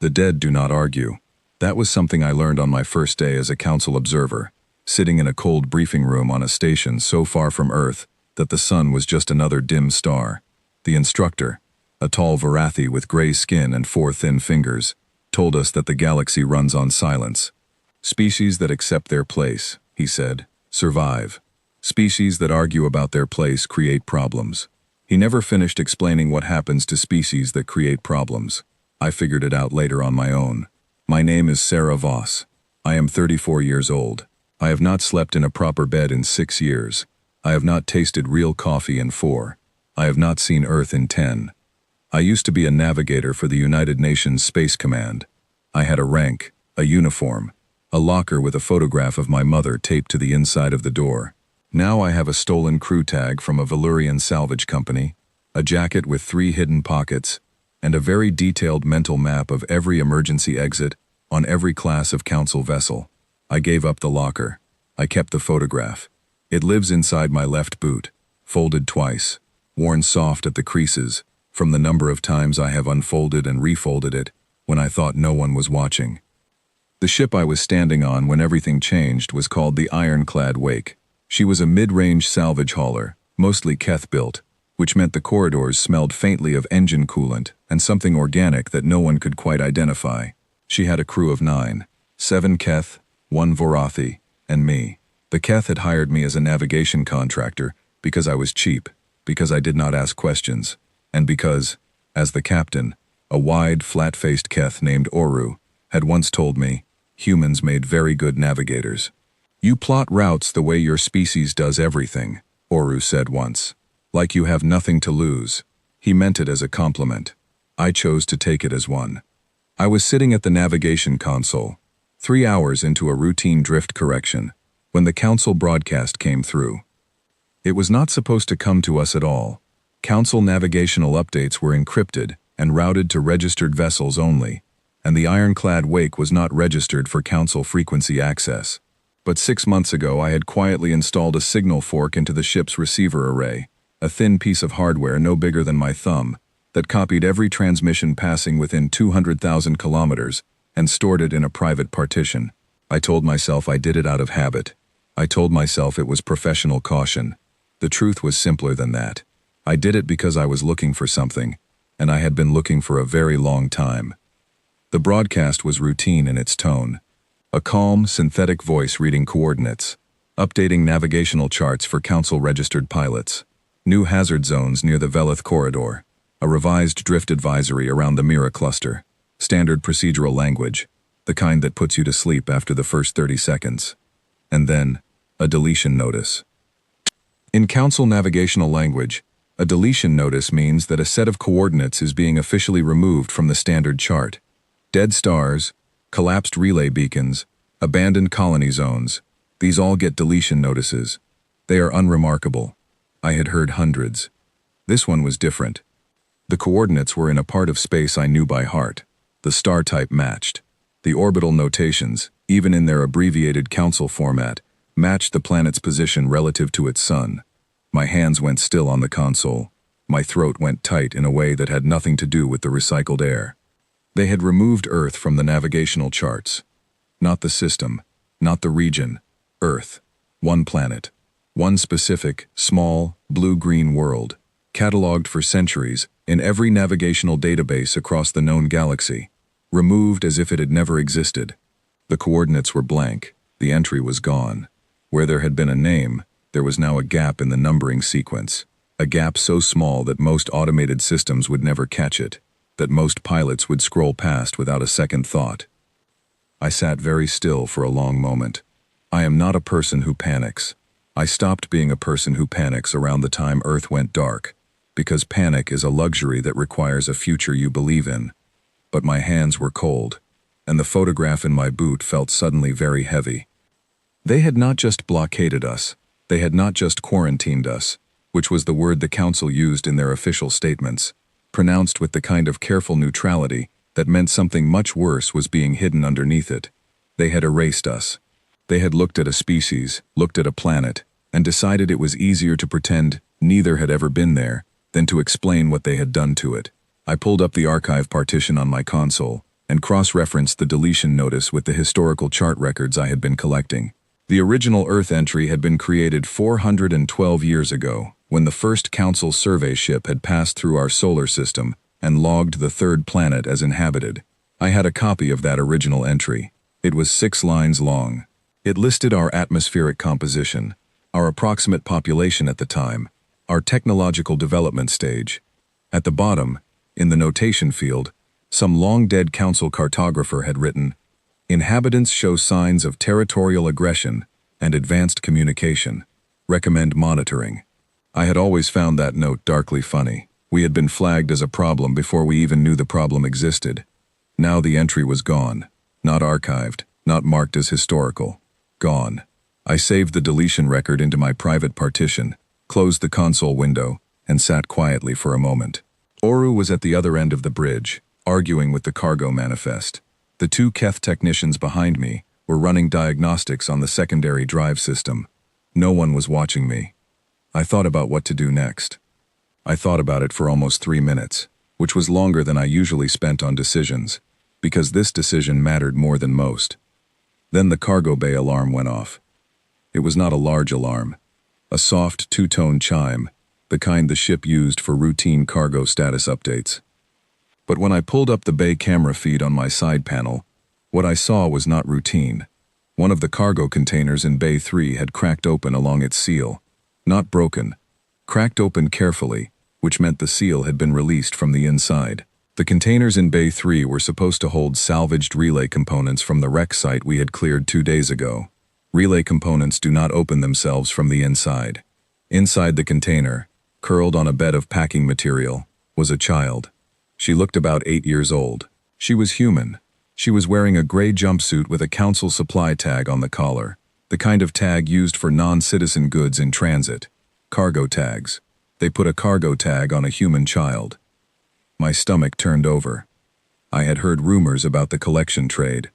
The dead do not argue. That was something I learned on my first day as a council observer, sitting in a cold briefing room on a station so far from Earth that the sun was just another dim star. The instructor, a tall Varathi with gray skin and 4 thin fingers, told us that the galaxy runs on silence. Species that accept their place, he said, survive. Species that argue about their place create problems. He never finished explaining what happens to species that create problems. I figured it out later on my own. My name is Sarah Voss. I am 34 years old. I have not slept in a proper bed in 6 years. I have not tasted real coffee in 4. I have not seen Earth in 10. I used to be a navigator for the United Nations Space Command. I had a rank, a uniform, a locker with a photograph of my mother taped to the inside of the door. Now I have a stolen crew tag from a Valyrian salvage company, a jacket with 3 hidden pockets, and a very detailed mental map of every emergency exit on every class of council vessel. I gave up the locker. I kept the photograph. It lives inside my left boot, folded twice, worn soft at the creases, from the number of times I have unfolded and refolded it when I thought no one was watching. The ship I was standing on when everything changed was called the Ironclad Wake. She was a mid-range salvage hauler, mostly Keth-built, which meant the corridors smelled faintly of engine coolant and something organic that no one could quite identify. She had a crew of 9, 7 Keth, 1 Varathi, and me. The Keth had hired me as a navigation contractor because I was cheap, because I did not ask questions, and because, as the captain, a wide, flat-faced Keth named Oru had once told me, humans made very good navigators. You plot routes the way your species does everything, Oru said once. Like you have nothing to lose. He meant it as a compliment. I chose to take it as one. I was sitting at the navigation console, 3 hours into a routine drift correction, when the council broadcast came through. It was not supposed to come to us at all. Council navigational updates were encrypted and routed to registered vessels only, and the Ironclad Wake was not registered for council frequency access. But 6 months ago I had quietly installed a signal fork into the ship's receiver array, a thin piece of hardware no bigger than my thumb, that copied every transmission passing within 200,000 kilometers and stored it in a private partition. I told myself I did it out of habit. I told myself it was professional caution. The truth was simpler than that. I did it because I was looking for something, and I had been looking for a very long time. The broadcast was routine in its tone. A calm, synthetic voice reading coordinates, updating navigational charts for council-registered pilots, new hazard zones near the Velith corridor, a revised drift advisory around the Mira cluster, standard procedural language, the kind that puts you to sleep after the first 30 seconds. And then, a deletion notice. In council navigational language, a deletion notice means that a set of coordinates is being officially removed from the standard chart. Dead stars, collapsed relay beacons, abandoned colony zones, these all get deletion notices. They are unremarkable. I had heard hundreds. This one was different. The coordinates were in a part of space I knew by heart. The star type matched. The orbital notations, even in their abbreviated council format, matched the planet's position relative to its sun. My hands went still on the console. My throat went tight in a way that had nothing to do with the recycled air. They had removed Earth from the navigational charts. Not the system, not the region. Earth. One planet. One specific, small, blue-green world, catalogued for centuries in every navigational database across the known galaxy, removed as if it had never existed. The coordinates were blank. The entry was gone. Where there had been a name, there was now a gap in the numbering sequence, a gap so small that most automated systems would never catch it, that most pilots would scroll past without a second thought. I sat very still for a long moment. I am not a person who panics. I stopped being a person who panics around the time Earth went dark, because panic is a luxury that requires a future you believe in. But my hands were cold, and the photograph in my boot felt suddenly very heavy. They had not just blockaded us, they had not just quarantined us, which was the word the council used in their official statements, pronounced with the kind of careful neutrality that meant something much worse was being hidden underneath it. They had erased us. They had looked at a species, looked at a planet, and decided it was easier to pretend neither had ever been there than to explain what they had done to it. I pulled up the archive partition on my console and cross-referenced the deletion notice with the historical chart records I had been collecting. The original Earth entry had been created 412 years ago, when the first Council survey ship had passed through our solar system and logged the third planet as inhabited. I had a copy of that original entry. It was 6 lines long. It listed our atmospheric composition, our approximate population at the time, our technological development stage. At the bottom, in the notation field, some long-dead Council cartographer had written, "Inhabitants show signs of territorial aggression and advanced communication. Recommend monitoring." I had always found that note darkly funny. We had been flagged as a problem before we even knew the problem existed. Now the entry was gone. Not archived, not marked as historical. Gone. I saved the deletion record into my private partition, closed the console window, and sat quietly for a moment. Oru was at the other end of the bridge, arguing with the cargo manifest. The 2 Keth technicians behind me were running diagnostics on the secondary drive system. No one was watching me. I thought about what to do next. I thought about it for almost 3 minutes, which was longer than I usually spent on decisions, because this decision mattered more than most. Then the cargo bay alarm went off. It was not a large alarm. A soft 2-tone chime, the kind the ship used for routine cargo status updates. But when I pulled up the bay camera feed on my side panel, what I saw was not routine. One of the cargo containers in Bay 3 had cracked open along its seal. Not broken. Cracked open carefully, which meant the seal had been released from the inside. The containers in Bay 3 were supposed to hold salvaged relay components from the wreck site we had cleared 2 days ago. Relay components do not open themselves from the inside. Inside the container, curled on a bed of packing material, was a child. She looked about 8 years old. She was human. She was wearing a gray jumpsuit with a Council supply tag on the collar, the kind of tag used for non-citizen goods in transit. Cargo tags. They put a cargo tag on a human child. My stomach turned over. I had heard rumors about the collection trade.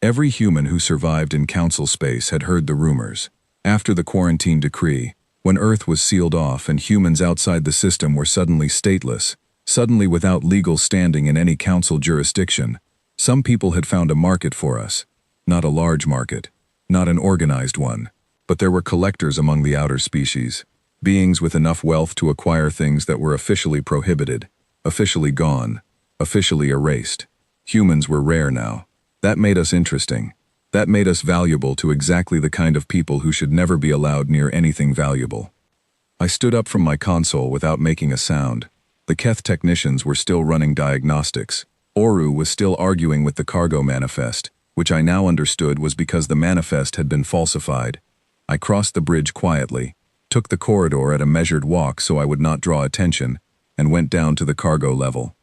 Every human who survived in Council space had heard the rumors. After the quarantine decree, when Earth was sealed off and humans outside the system were suddenly stateless, suddenly without legal standing in any Council jurisdiction, some people had found a market for us. Not a large market, not an organized one, but there were collectors among the outer species, beings with enough wealth to acquire things that were officially prohibited, officially gone, officially erased. Humans were rare now. That made us interesting. That made us valuable to exactly the kind of people who should never be allowed near anything valuable. I stood up from my console without making a sound. The Keth technicians were still running diagnostics. Oru was still arguing with the cargo manifest, which I now understood was because the manifest had been falsified. I crossed the bridge quietly, took the corridor at a measured walk so I would not draw attention, and went down to the cargo level.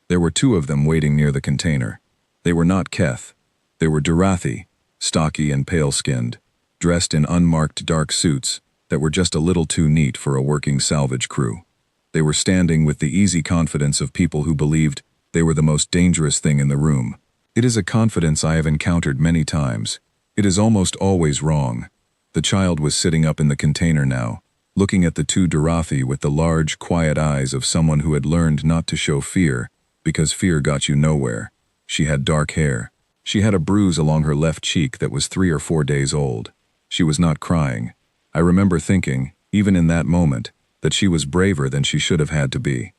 There were 2 of them waiting near the container. They were not Keth. They were Durathi, stocky and pale-skinned, dressed in unmarked dark suits that were just a little too neat for a working salvage crew. They were standing with the easy confidence of people who believed they were the most dangerous thing in the room. It is a confidence I have encountered many times. It is almost always wrong. The child was sitting up in the container now, looking at the 2 Durathi with the large, quiet eyes of someone who had learned not to show fear, because fear got you nowhere. She had dark hair. She had a bruise along her left cheek that was 3 or 4 days old. She was not crying. I remember thinking, even in that moment, that she was braver than she should have had to be.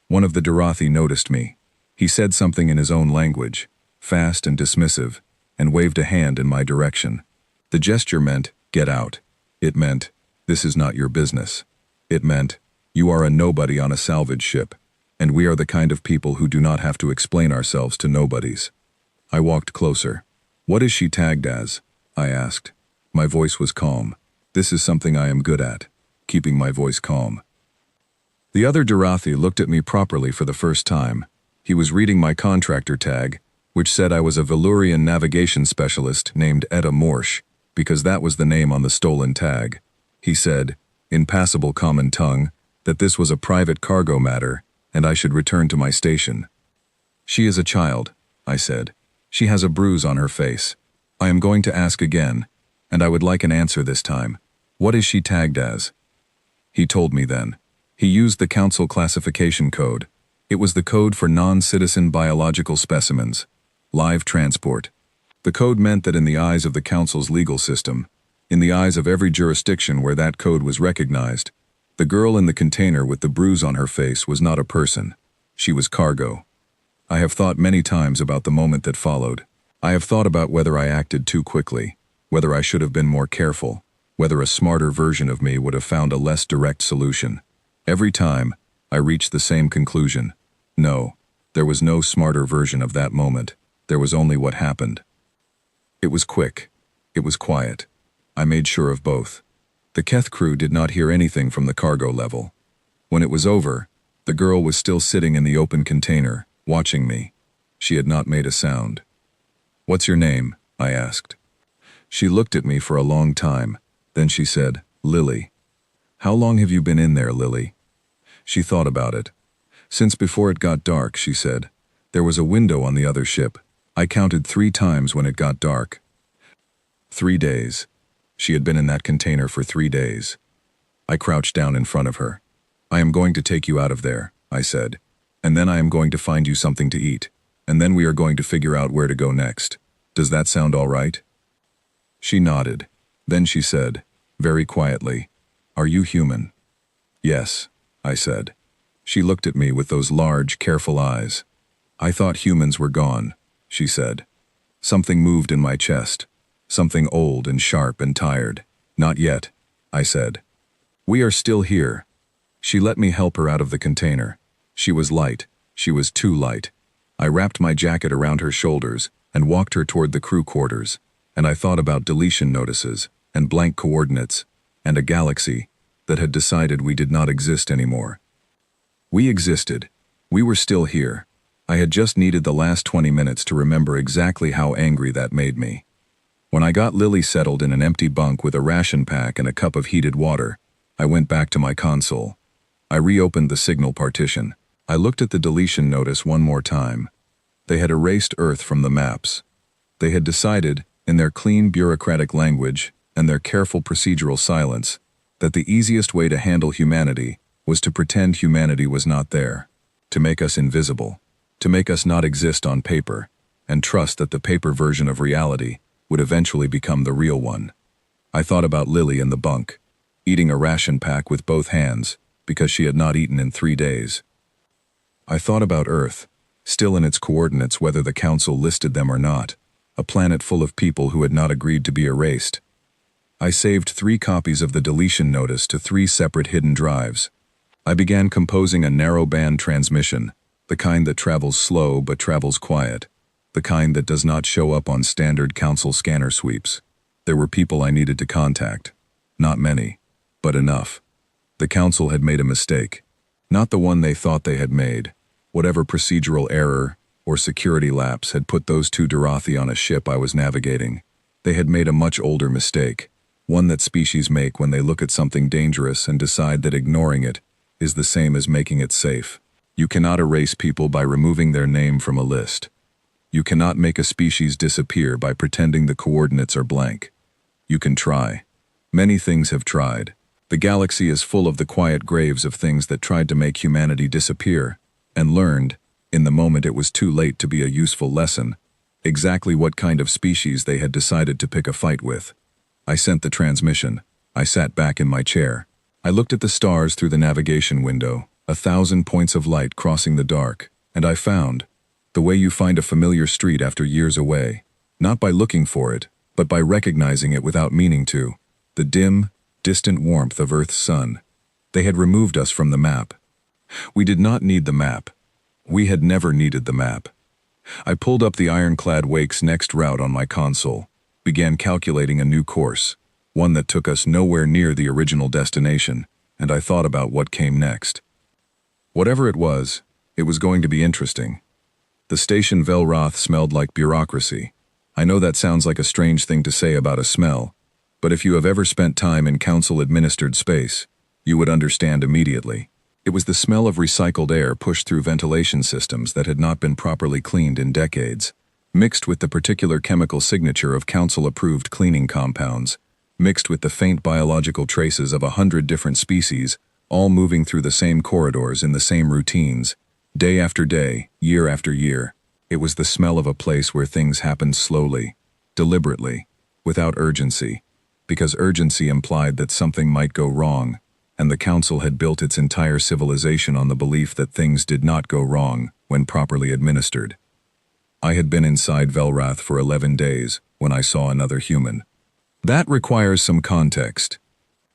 One of the Durathi noticed me. He said something in his own language, fast and dismissive, and waved a hand in my direction. The gesture meant, "Get out." It meant, "This is not your business." It meant, "You are a nobody on a salvage ship, and we are the kind of people who do not have to explain ourselves to nobodies." I walked closer. "What is she tagged as?" I asked. My voice was calm. This is something I am good at, keeping my voice calm. The other Durathi looked at me properly for the first time. He was reading my contractor tag, which said I was a Valurian navigation specialist named Etta Morsh, because that was the name on the stolen tag. He said, in passable common tongue, that this was a private cargo matter, and I should return to my station. "She is a child," I said. "She has a bruise on her face. I am going to ask again, and I would like an answer this time. What is she tagged as?" He told me then. He used the Council classification code. It was the code for non-citizen biological specimens, live transport. The code meant that in the eyes of the Council's legal system, in the eyes of every jurisdiction where that code was recognized, the girl in the container with the bruise on her face was not a person. She was cargo. I have thought many times about the moment that followed. I have thought about whether I acted too quickly, whether I should have been more careful, whether a smarter version of me would have found a less direct solution. Every time, I reached the same conclusion. No, there was no smarter version of that moment. There was only what happened. It was quick. It was quiet. I made sure of both. The Keth crew did not hear anything from the cargo level. When it was over, the girl was still sitting in the open container, watching me. She had not made a sound. "What's your name?" I asked. She looked at me for a long time. Then she said, "Lily." "How long have you been in there, Lily?" She thought about it. "Since before it got dark," she said. "There was a window on the other ship. I counted 3 times when it got dark." 3 days. She had been in that container for 3 days. I crouched down in front of her. "I am going to take you out of there," I said. "And then I am going to find you something to eat. And then we are going to figure out where to go next. Does that sound all right?" She nodded. Then she said, very quietly, "Are you human?" "Yes," I said. She looked at me with those large, careful eyes. "I thought humans were gone," she said. Something moved in my chest. Something old and sharp and tired. "Not yet," I said. "We are still here." She let me help her out of the container. She was light. She was too light. I wrapped my jacket around her shoulders and walked her toward the crew quarters, and I thought about deletion notices and blank coordinates and a galaxy that had decided we did not exist anymore. We existed. We were still here. I had just needed the last 20 minutes to remember exactly how angry that made me. When I got Lily settled in an empty bunk with a ration pack and a cup of heated water, I went back to my console. I reopened the signal partition. I looked at the deletion notice one more time. They had erased Earth from the maps. They had decided, in their clean bureaucratic language and their careful procedural silence, that the easiest way to handle humanity was to pretend humanity was not there, to make us invisible, to make us not exist on paper, and trust that the paper version of reality would eventually become the real one. I thought about Lily in the bunk, eating a ration pack with both hands because she had not eaten in 3 days. I thought about Earth, still in its coordinates whether the Council listed them or not, a planet full of people who had not agreed to be erased. I saved 3 copies of the deletion notice to 3 separate hidden drives. I began composing a narrow-band transmission, the kind that travels slow but travels quiet, the kind that does not show up on standard Council scanner sweeps. There were people I needed to contact. Not many, but enough. The Council had made a mistake. Not the one they thought they had made. Whatever procedural error or security lapse had put those 2 Dorothi on a ship I was navigating, they had made a much older mistake, one that species make when they look at something dangerous and decide that ignoring it is the same as making it safe. You cannot erase people by removing their name from a list. You cannot make a species disappear by pretending the coordinates are blank. You can try. Many things have tried. The galaxy is full of the quiet graves of things that tried to make humanity disappear, and learned, in the moment it was too late to be a useful lesson, exactly what kind of species they had decided to pick a fight with. I sent the transmission. I sat back in my chair. I looked at the stars through the navigation window, 1,000 points of light crossing the dark, and I found, the way you find a familiar street after years away, not by looking for it, but by recognizing it without meaning to, the dim, distant warmth of Earth's sun. They had removed us from the map. We did not need the map. We had never needed the map. I pulled up the Ironclad Wake's next route on my console, began calculating a new course, one that took us nowhere near the original destination, and I thought about what came next. Whatever it was going to be interesting. The station Velroth smelled like bureaucracy. I know that sounds like a strange thing to say about a smell, but if you have ever spent time in Council-administered space, you would understand immediately. It was the smell of recycled air pushed through ventilation systems that had not been properly cleaned in decades, mixed with the particular chemical signature of Council-approved cleaning compounds, mixed with the faint biological traces of 100 different species, all moving through the same corridors in the same routines, Day after day, year after year, it was the smell of a place where things happened slowly, deliberately, without urgency, because urgency implied that something might go wrong, and the council had built its entire civilization on the belief that things did not go wrong when properly administered. I had been inside Velrath for 11 days when I saw another human. That requires some context.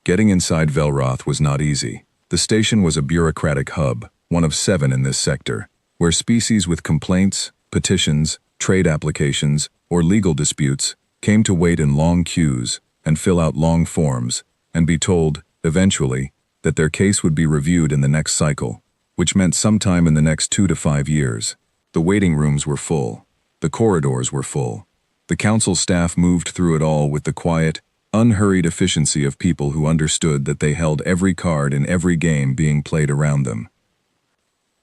Getting inside Velrath was not easy. The station was a bureaucratic hub, one of 7 in this sector, where species with complaints, petitions, trade applications, or legal disputes came to wait in long queues and fill out long forms and be told, eventually, that their case would be reviewed in the next cycle, which meant sometime in the next 2 to 5 years. The waiting rooms were full. The corridors were full. The council staff moved through it all with the quiet, unhurried efficiency of people who understood that they held every card in every game being played around them.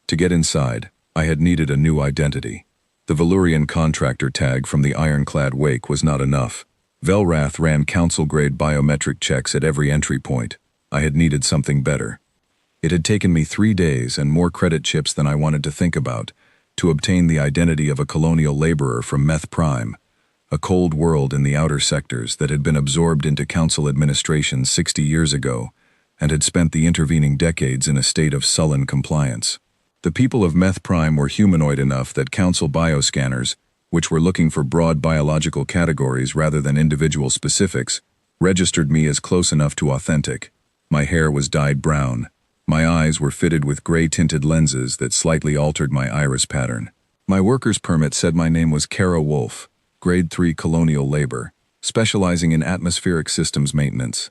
To get inside, I had needed a new identity. The Valyrian contractor tag from the ironclad wake was not enough. Velrath ran council-grade biometric checks at every entry point. I had needed something better. It had taken me 3 days and more credit chips than I wanted to think about to obtain the identity of a colonial laborer from Meth Prime, a cold world in the outer sectors that had been absorbed into council administration 60 years ago and had spent the intervening decades in a state of sullen compliance. The people of Meth Prime were humanoid enough that council bioscanners, which were looking for broad biological categories rather than individual specifics, registered me as close enough to authentic. My hair was dyed brown. My eyes were fitted with gray-tinted lenses that slightly altered my iris pattern. My worker's permit said my name was Kara Wolf, Grade 3 Colonial Labor, specializing in atmospheric systems maintenance.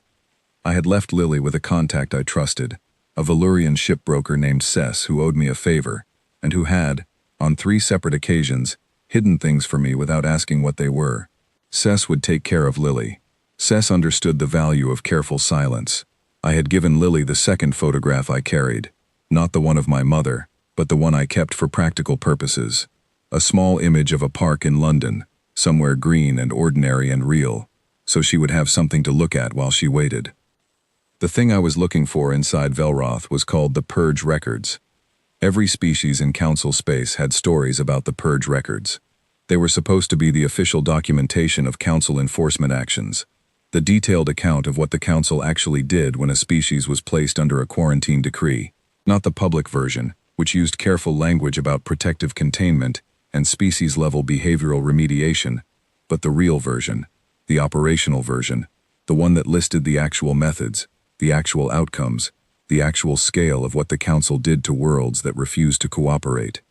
I had left Lily with a contact I trusted, a Valyrian shipbroker named Sess who owed me a favor, and who had, on 3 separate occasions, hidden things from me without asking what they were. Sess would take care of Lily. Sess understood the value of careful silence. I had given Lily the second photograph I carried, not the one of my mother, but the one I kept for practical purposes. A small image of a park in London, somewhere green and ordinary and real, so she would have something to look at while she waited. The thing I was looking for inside Velrath was called the Purge Records. Every species in council space had stories about the Purge Records. They were supposed to be the official documentation of council enforcement actions, the detailed account of what the council actually did when a species was placed under a quarantine decree, not the public version, which used careful language about protective containment and species-level behavioral remediation, but the real version, the operational version, the one that listed the actual methods, the actual outcomes, the actual scale of what the council did to worlds that refused to cooperate.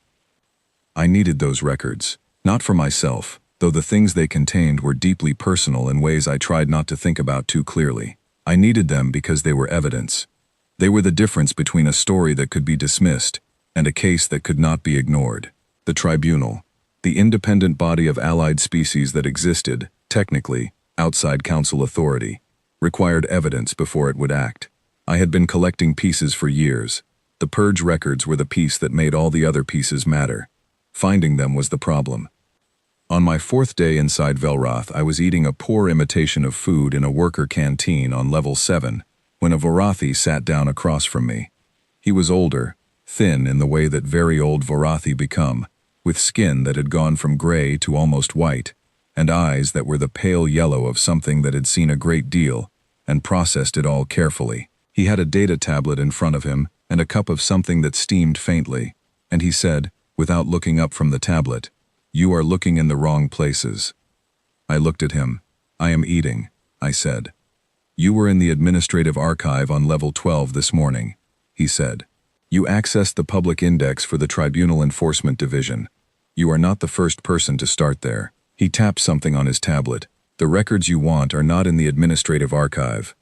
I needed those records, not for myself, though the things they contained were deeply personal in ways I tried not to think about too clearly. I needed them because they were evidence. They were the difference between a story that could be dismissed and a case that could not be ignored. The tribunal, the independent body of allied species that existed, technically, outside council authority, required evidence before it would act. I had been collecting pieces for years. The Purge Records were the piece that made all the other pieces matter. Finding them was the problem. On my 4th day inside Velrath, I was eating a poor imitation of food in a worker canteen on level 7, when a Vorathi sat down across from me. He was older, thin in the way that very old Vorathi become, with skin that had gone from gray to almost white, and eyes that were the pale yellow of something that had seen a great deal and processed it all carefully. He had a data tablet in front of him and a cup of something that steamed faintly, and he said, without looking up from the tablet, "You are looking in the wrong places." I looked at him. "I am eating," I said. "You were in the administrative archive on level 12 this morning," he said. "You accessed the public index for the Tribunal Enforcement Division. You are not the first person to start there." He tapped something on his tablet. "The records you want are not in the administrative archive."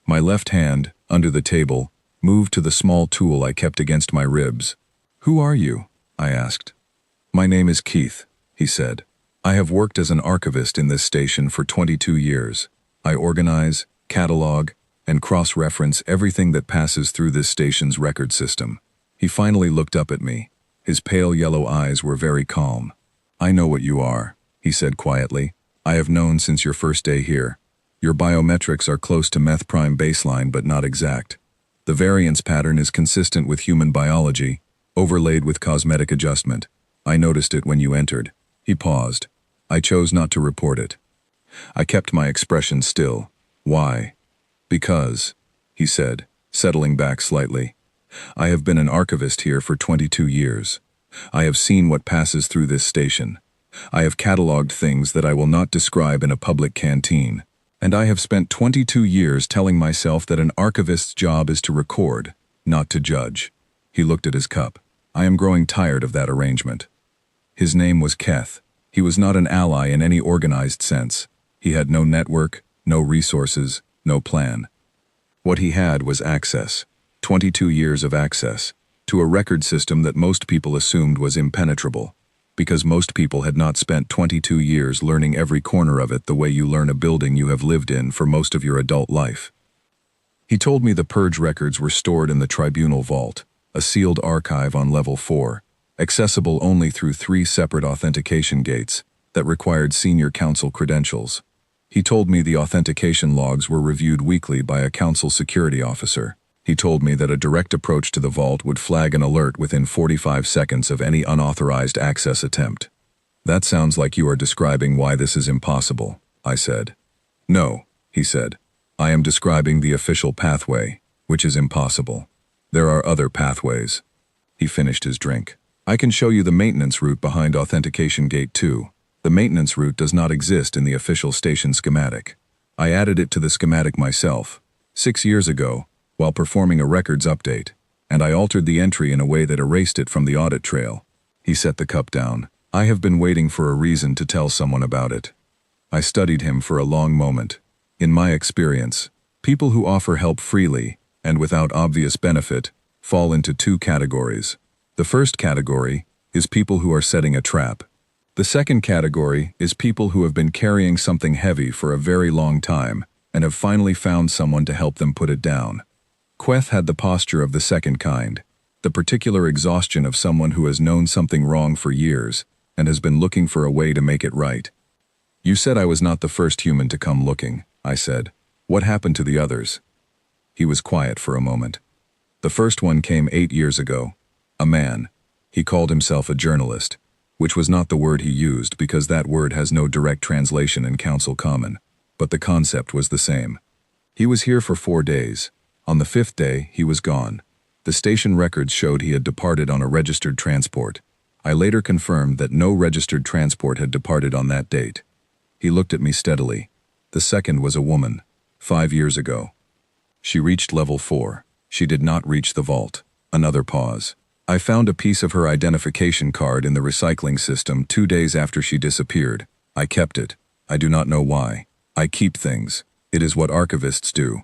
My left hand, under the table, moved to the small tool I kept against my ribs. "Who are you?" I asked. "My name is Keith," he said. "I have worked as an archivist in this station for 22 years. I organize, catalog, and cross-reference everything that passes through this station's record system." He finally looked up at me. His pale yellow eyes were very calm. "I know what you are," he said quietly. "I have known since your first day here. Your biometrics are close to Meth Prime baseline but not exact. The variance pattern is consistent with human biology, overlaid with cosmetic adjustment. I noticed it when you entered. He paused. I chose not to report it. I kept my expression still. Why? Because, he said, settling back slightly. I have been an archivist here for 22 years. I have seen what passes through this station. I have catalogued things that I will not describe in a public canteen. And I have spent 22 years telling myself that an archivist's job is to record, not to judge. He looked at his cup. I am growing tired of that arrangement. His name was Keth. He was not an ally in any organized sense. He had no network, no resources, no plan. What he had was access. 22 years of access to a record system that most people assumed was impenetrable, because most people had not spent 22 years learning every corner of it the way you learn a building you have lived in for most of your adult life. He told me the purge records were stored in the Tribunal Vault, a sealed archive on level 4, accessible only through 3 separate authentication gates that required senior council credentials. He told me the authentication logs were reviewed weekly by a council security officer. He told me that a direct approach to the vault would flag an alert within 45 seconds of any unauthorized access attempt. That sounds like you are describing why this is impossible, I said. No, he said. I am describing the official pathway, which is impossible. There are other pathways. He finished his drink. I can show you the maintenance route behind Authentication Gate 2. The maintenance route does not exist in the official station schematic. I added it to the schematic myself, 6 years ago, while performing a records update, and I altered the entry in a way that erased it from the audit trail. He set the cup down. I have been waiting for a reason to tell someone about it. I studied him for a long moment. In my experience, people who offer help freely, and without obvious benefit, fall into 2 categories. The first category is people who are setting a trap. The second category is people who have been carrying something heavy for a very long time and have finally found someone to help them put it down. Queth had the posture of the second kind, the particular exhaustion of someone who has known something wrong for years and has been looking for a way to make it right. You said I was not the first human to come looking, I said. What happened to the others? He was quiet for a moment. The first one came 8 years ago. A man. He called himself a journalist, which was not the word he used because that word has no direct translation in Council Common, but the concept was the same. He was here for 4 days. On the 5th day, he was gone. The station records showed he had departed on a registered transport. I later confirmed that no registered transport had departed on that date. He looked at me steadily. The second was a woman, 5 years ago. She reached level 4. She did not reach the vault. Another pause. I found a piece of her identification card in the recycling system 2 days after she disappeared. I kept it. I do not know why. I keep things. It is what archivists do.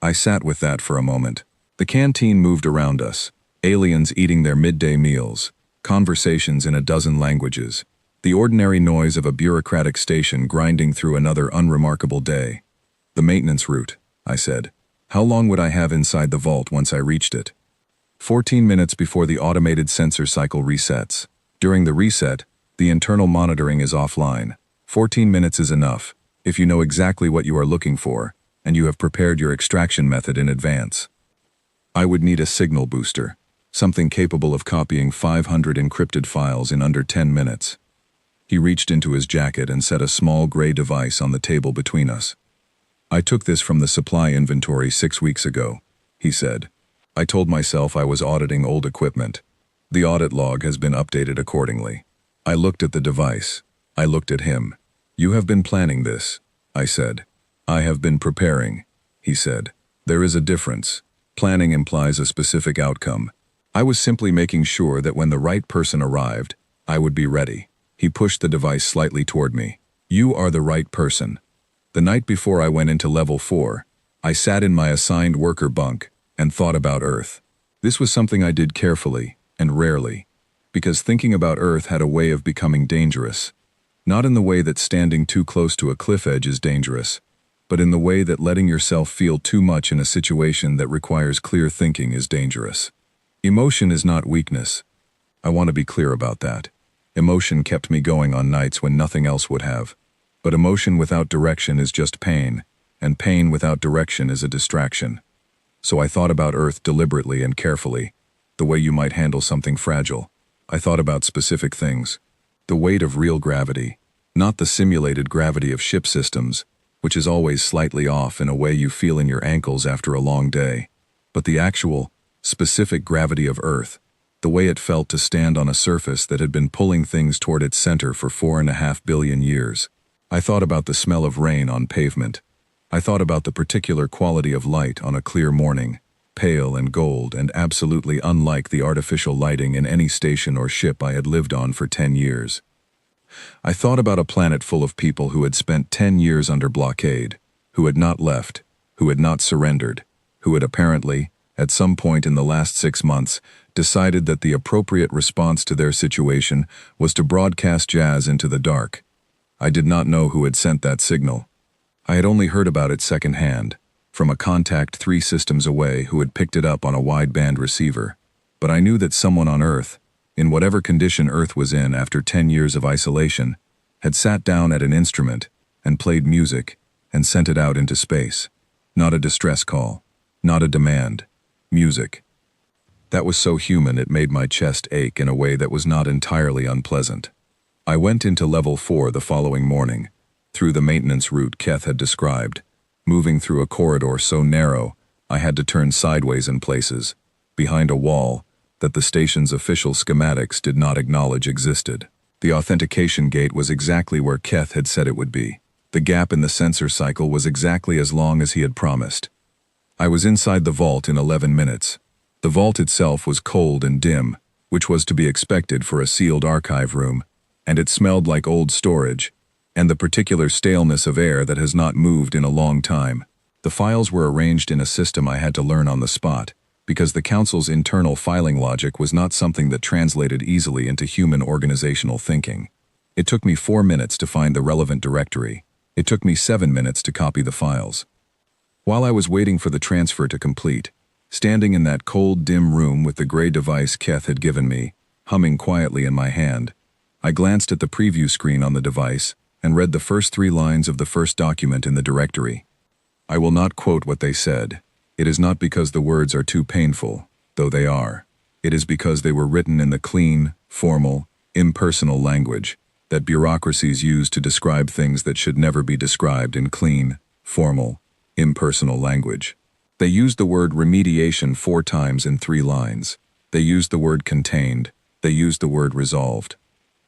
I sat with that for a moment. The canteen moved around us. Aliens eating their midday meals. Conversations in a dozen languages. The ordinary noise of a bureaucratic station grinding through another unremarkable day. The maintenance route, I said. How long would I have inside the vault once I reached it? 14 minutes before the automated sensor cycle resets. During the reset, the internal monitoring is offline. 14 minutes is enough, if you know exactly what you are looking for, and you have prepared your extraction method in advance. I would need a signal booster, something capable of copying 500 encrypted files in under 10 minutes. He reached into his jacket and set a small gray device on the table between us. I took this from the supply inventory 6 weeks ago, he said. I told myself I was auditing old equipment. The audit log has been updated accordingly. I looked at the device. I looked at him. You have been planning this, I said. I have been preparing, he said. There is a difference. Planning implies a specific outcome. I was simply making sure that when the right person arrived, I would be ready. He pushed the device slightly toward me. You are the right person. The night before I went into level 4, I sat in my assigned worker bunk and thought about Earth. This was something I did carefully and rarely, because thinking about Earth had a way of becoming dangerous. Not in the way that standing too close to a cliff edge is dangerous, but in the way that letting yourself feel too much in a situation that requires clear thinking is dangerous. Emotion is not weakness. I want to be clear about that. Emotion kept me going on nights when nothing else would have. But emotion without direction is just pain, and pain without direction is a distraction. So I thought about Earth deliberately and carefully. the way you might handle something fragile. I thought about specific things. The weight of real gravity, not the simulated gravity of ship systems, which is always slightly off in a way you feel in your ankles after a long day, but the actual, specific gravity of Earth, the way it felt to stand on a surface that had been pulling things toward its center for 4.5 billion years. I thought about the smell of rain on pavement. I thought about the particular quality of light on a clear morning, pale and gold and absolutely unlike the artificial lighting in any station or ship I had lived on for 10 years. I thought about a planet full of people who had spent 10 years under blockade, who had not left, who had not surrendered, who had apparently, at some point in the last 6 months, decided that the appropriate response to their situation was to broadcast jazz into the dark. I did not know who had sent that signal. I had only heard about it secondhand, from a contact 3 systems away who had picked it up on a wideband receiver. But I knew that someone on Earth, in whatever condition Earth was in after 10 years of isolation, had sat down at an instrument and played music and sent it out into space. Not a distress call, not a demand. Music. That was so human it made my chest ache in a way that was not entirely unpleasant. I went into Level 4 the following morning, through the maintenance route Keth had described, moving through a corridor so narrow I had to turn sideways in places, behind a wall that the station's official schematics did not acknowledge existed. The authentication gate was exactly where Keth had said it would be. The gap in the sensor cycle was exactly as long as he had promised. I was inside the vault in 11 minutes. The vault itself was cold and dim, which was to be expected for a sealed archive room, and it smelled like old storage, and the particular staleness of air that has not moved in a long time. The files were arranged in a system I had to learn on the spot, because the Council's internal filing logic was not something that translated easily into human organizational thinking. It took me 4 minutes to find the relevant directory. It took me 7 minutes to copy the files. While I was waiting for the transfer to complete, standing in that cold, dim room with the gray device Keth had given me, humming quietly in my hand, I glanced at the preview screen on the device and read the first 3 lines of the first document in the directory. I will not quote what they said. It is not because the words are too painful, though they are. It is because they were written in the clean, formal, impersonal language that bureaucracies use to describe things that should never be described in clean, formal, impersonal language. They used the word remediation 4 times in 3 lines. They used the word contained. They used the word resolved.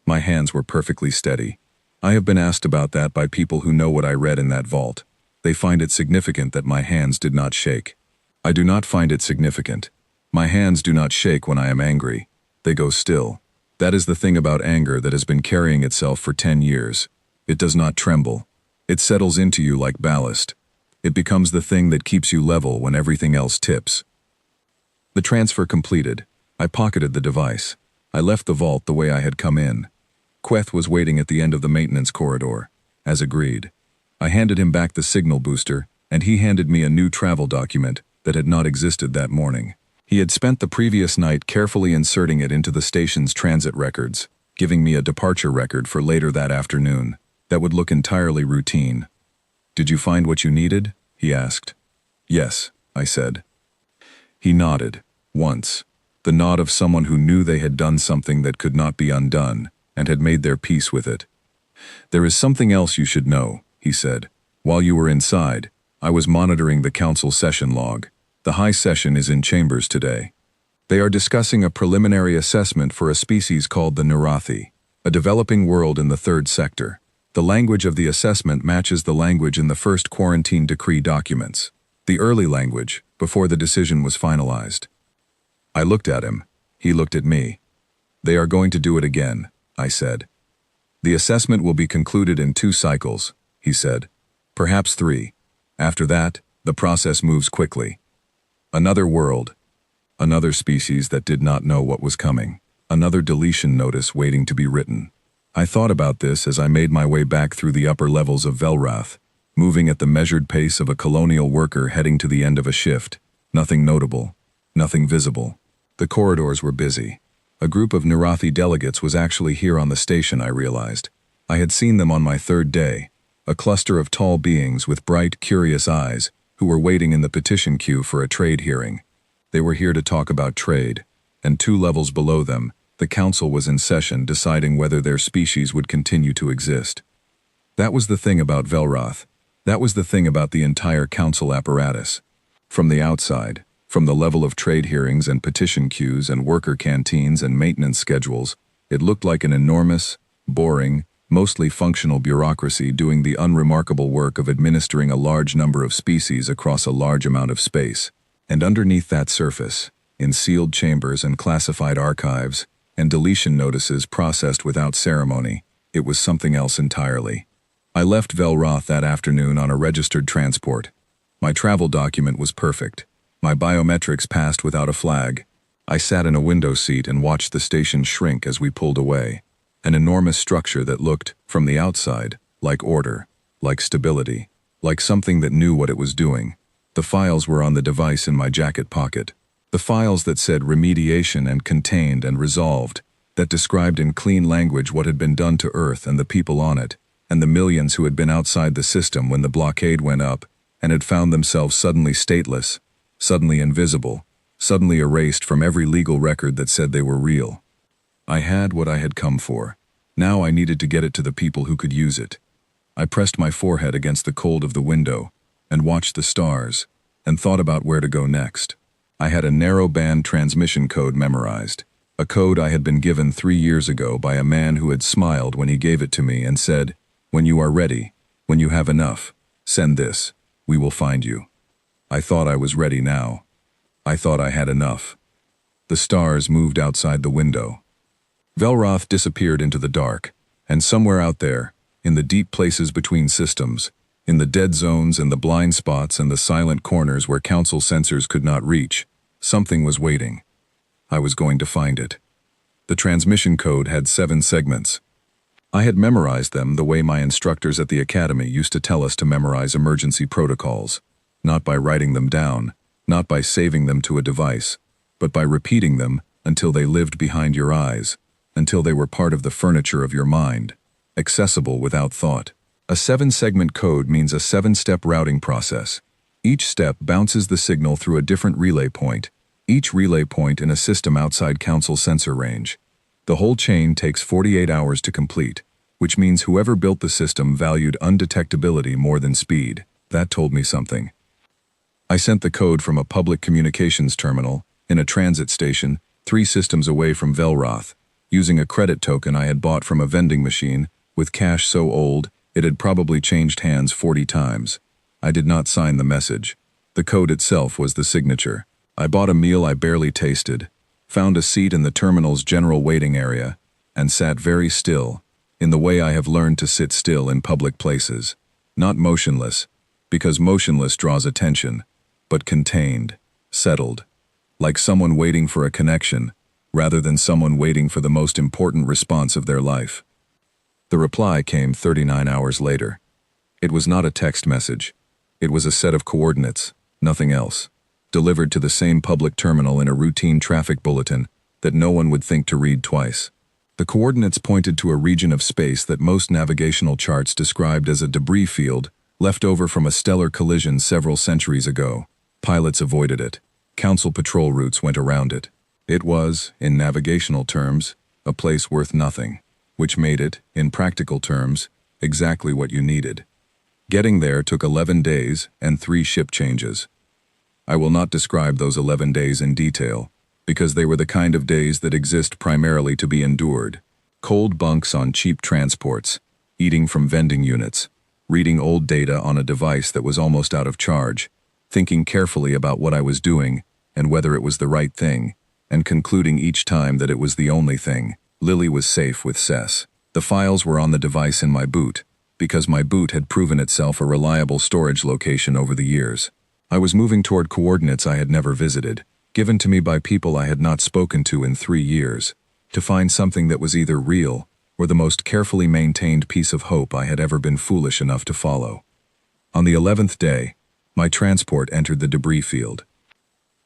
My hands were perfectly steady. I have been asked about that by people who know what I read in that vault. They find it significant that my hands did not shake. I do not find it significant. My hands do not shake when I am angry. They go still. That is the thing about anger that has been carrying itself for 10 years. It does not tremble. It settles into you like ballast. It becomes the thing that keeps you level when everything else tips. The transfer completed. I pocketed the device. I left the vault the way I had come in. Queth was waiting at the end of the maintenance corridor, as agreed. I handed him back the signal booster, and he handed me a new travel document that had not existed that morning. He had spent the previous night carefully inserting it into the station's transit records, giving me a departure record for later that afternoon that would look entirely routine. "Did you find what you needed?" he asked. "Yes," I said. He nodded, once, the nod of someone who knew they had done something that could not be undone, and had made their peace with it. "There is something else you should know," he said. "While you were inside, I was monitoring the council session log. The high session is in chambers today. They are discussing a preliminary assessment for a species called the Nurathi, a developing world in the 3rd sector. The language of the assessment matches the language in the first quarantine decree documents, the early language, before the decision was finalized." I looked at him. He looked at me. "They are going to do it again," I said. "The assessment will be concluded in 2 cycles," he said. "Perhaps 3. After that, the process moves quickly. Another world. Another species that did not know what was coming. Another deletion notice waiting to be written." I thought about this as I made my way back through the upper levels of Velrath, moving at the measured pace of a colonial worker heading to the end of a shift. Nothing notable. Nothing visible. The corridors were busy. A group of Nurathi delegates was actually here on the station, I realized. I had seen them on my 3rd day, a cluster of tall beings with bright, curious eyes who were waiting in the petition queue for a trade hearing. They were here to talk about trade. and 2 levels below them, the council was in session deciding whether their species would continue to exist. That was the thing about Velroth. That was the thing about the entire council apparatus. From the outside, from the level of trade hearings and petition queues and worker canteens and maintenance schedules, it looked like an enormous, boring, mostly functional bureaucracy doing the unremarkable work of administering a large number of species across a large amount of space. And underneath that surface, in sealed chambers and classified archives, and deletion notices processed without ceremony, it was something else entirely. I left Velroth that afternoon on a registered transport. My travel document was perfect. My biometrics passed without a flag. I sat in a window seat and watched the station shrink as we pulled away. An enormous structure that looked, from the outside, like order, like stability, like something that knew what it was doing. The files were on the device in my jacket pocket. The files that said remediation and contained and resolved, that described in clean language what had been done to Earth and the people on it, and the millions who had been outside the system when the blockade went up and had found themselves suddenly stateless, suddenly invisible, suddenly erased from every legal record that said they were real. I had what I had come for. Now I needed to get it to the people who could use it. I pressed my forehead against the cold of the window and watched the stars and thought about where to go next. I had a narrow-band transmission code memorized, a code I had been given 3 years ago by a man who had smiled when he gave it to me and said, "When you are ready, when you have enough, send this. We will find you." I thought I was ready now. I thought I had enough. The stars moved outside the window. Velroth disappeared into the dark, and somewhere out there, in the deep places between systems, in the dead zones and the blind spots and the silent corners where council sensors could not reach, something was waiting. I was going to find it. The transmission code had 7 segments. I had memorized them the way my instructors at the academy used to tell us to memorize emergency protocols, not by writing them down, not by saving them to a device, but by repeating them until they lived behind your eyes, until they were part of the furniture of your mind, accessible without thought. A 7-segment code means a 7-step routing process. Each step bounces the signal through a different relay point, each relay point in a system outside council sensor range. The whole chain takes 48 hours to complete, which means whoever built the system valued undetectability more than speed. That told me something. I sent the code from a public communications terminal, in a transit station, 3 systems away from Velroth, using a credit token I had bought from a vending machine, with cash so old, it had probably changed hands 40 times. I did not sign the message. The code itself was the signature. I bought a meal I barely tasted, found a seat in the terminal's general waiting area, and sat very still, in the way I have learned to sit still in public places. Not motionless, because motionless draws attention, but contained, settled, like someone waiting for a connection, rather than someone waiting for the most important response of their life. The reply came 39 hours later. It was not a text message. It was a set of coordinates, nothing else, delivered to the same public terminal in a routine traffic bulletin that no one would think to read twice. The coordinates pointed to a region of space that most navigational charts described as a debris field left over from a stellar collision several centuries ago. Pilots avoided it. Council patrol routes went around it. It was, in navigational terms, a place worth nothing, which made it, in practical terms, exactly what you needed. Getting there took 11 days and 3 ship changes. I will not describe those 11 days in detail, because they were the kind of days that exist primarily to be endured. Cold bunks on cheap transports, eating from vending units, reading old data on a device that was almost out of charge, thinking carefully about what I was doing and whether it was the right thing, and concluding each time that it was the only thing. Lily was safe with Cess. The files were on the device in my boot, because my boot had proven itself a reliable storage location over the years. I was moving toward coordinates I had never visited, given to me by people I had not spoken to in 3 years, to find something that was either real or the most carefully maintained piece of hope I had ever been foolish enough to follow. On the 11th day, my transport entered the debris field.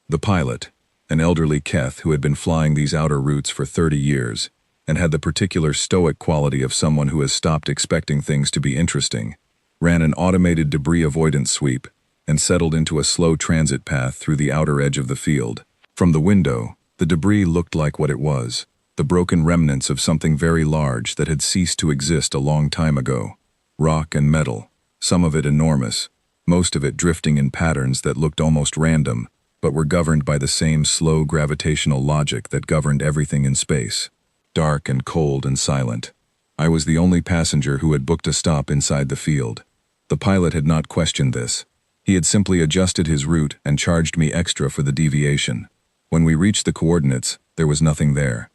The pilot, an elderly Keth who had been flying these outer routes for 30 years, and had the particular stoic quality of someone who has stopped expecting things to be interesting, ran an automated debris avoidance sweep and settled into a slow transit path through the outer edge of the field. From the window, The debris looked like what it was, the broken remnants of something very large that had ceased to exist a long time ago. Rock and metal, some of it enormous, most of it drifting in patterns that looked almost random, but were governed by the same slow gravitational logic that governed everything in space. Dark and cold and silent. I was the only passenger who had booked a stop inside the field. The pilot had not questioned this. He had simply adjusted his route and charged me extra for the deviation. When we reached the coordinates, there was nothing there.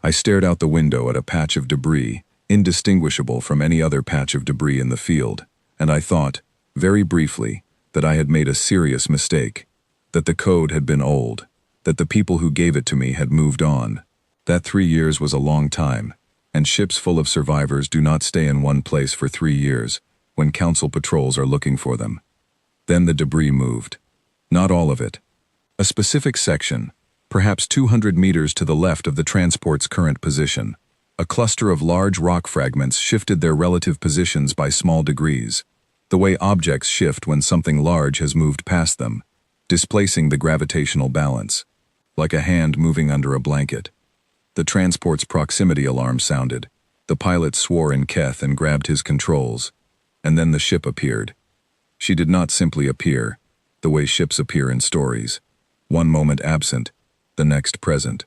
I stared out the window at a patch of debris, indistinguishable from any other patch of debris in the field, and I thought, very briefly, that I had made a serious mistake, that the code had been old, that the people who gave it to me had moved on. That 3 years was a long time, and ships full of survivors do not stay in one place for 3 years when council patrols are looking for them. Then the debris moved. Not all of it. A specific section, perhaps 200 meters to the left of the transport's current position. A cluster of large rock fragments shifted their relative positions by small degrees, the way objects shift when something large has moved past them, displacing the gravitational balance, like a hand moving under a blanket. The transport's proximity alarm sounded. The pilot swore in Keth and grabbed his controls, and then the ship appeared. She did not simply appear, the way ships appear in stories, one moment absent, the next present.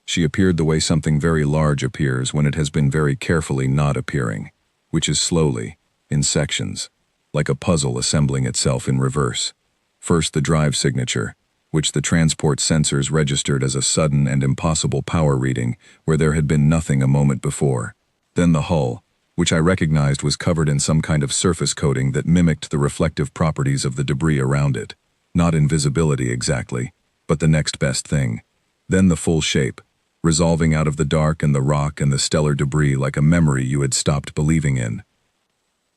She appeared the way something very large appears when it has been very carefully not appearing, which is slowly, in sections, like a puzzle assembling itself in reverse. First the drive signature, which the transport sensors registered as a sudden and impossible power reading where there had been nothing a moment before. Then the hull, which I recognized was covered in some kind of surface coating that mimicked the reflective properties of the debris around it. Not invisibility exactly, but the next best thing. Then the full shape, resolving out of the dark and the rock and the stellar debris like a memory you had stopped believing in.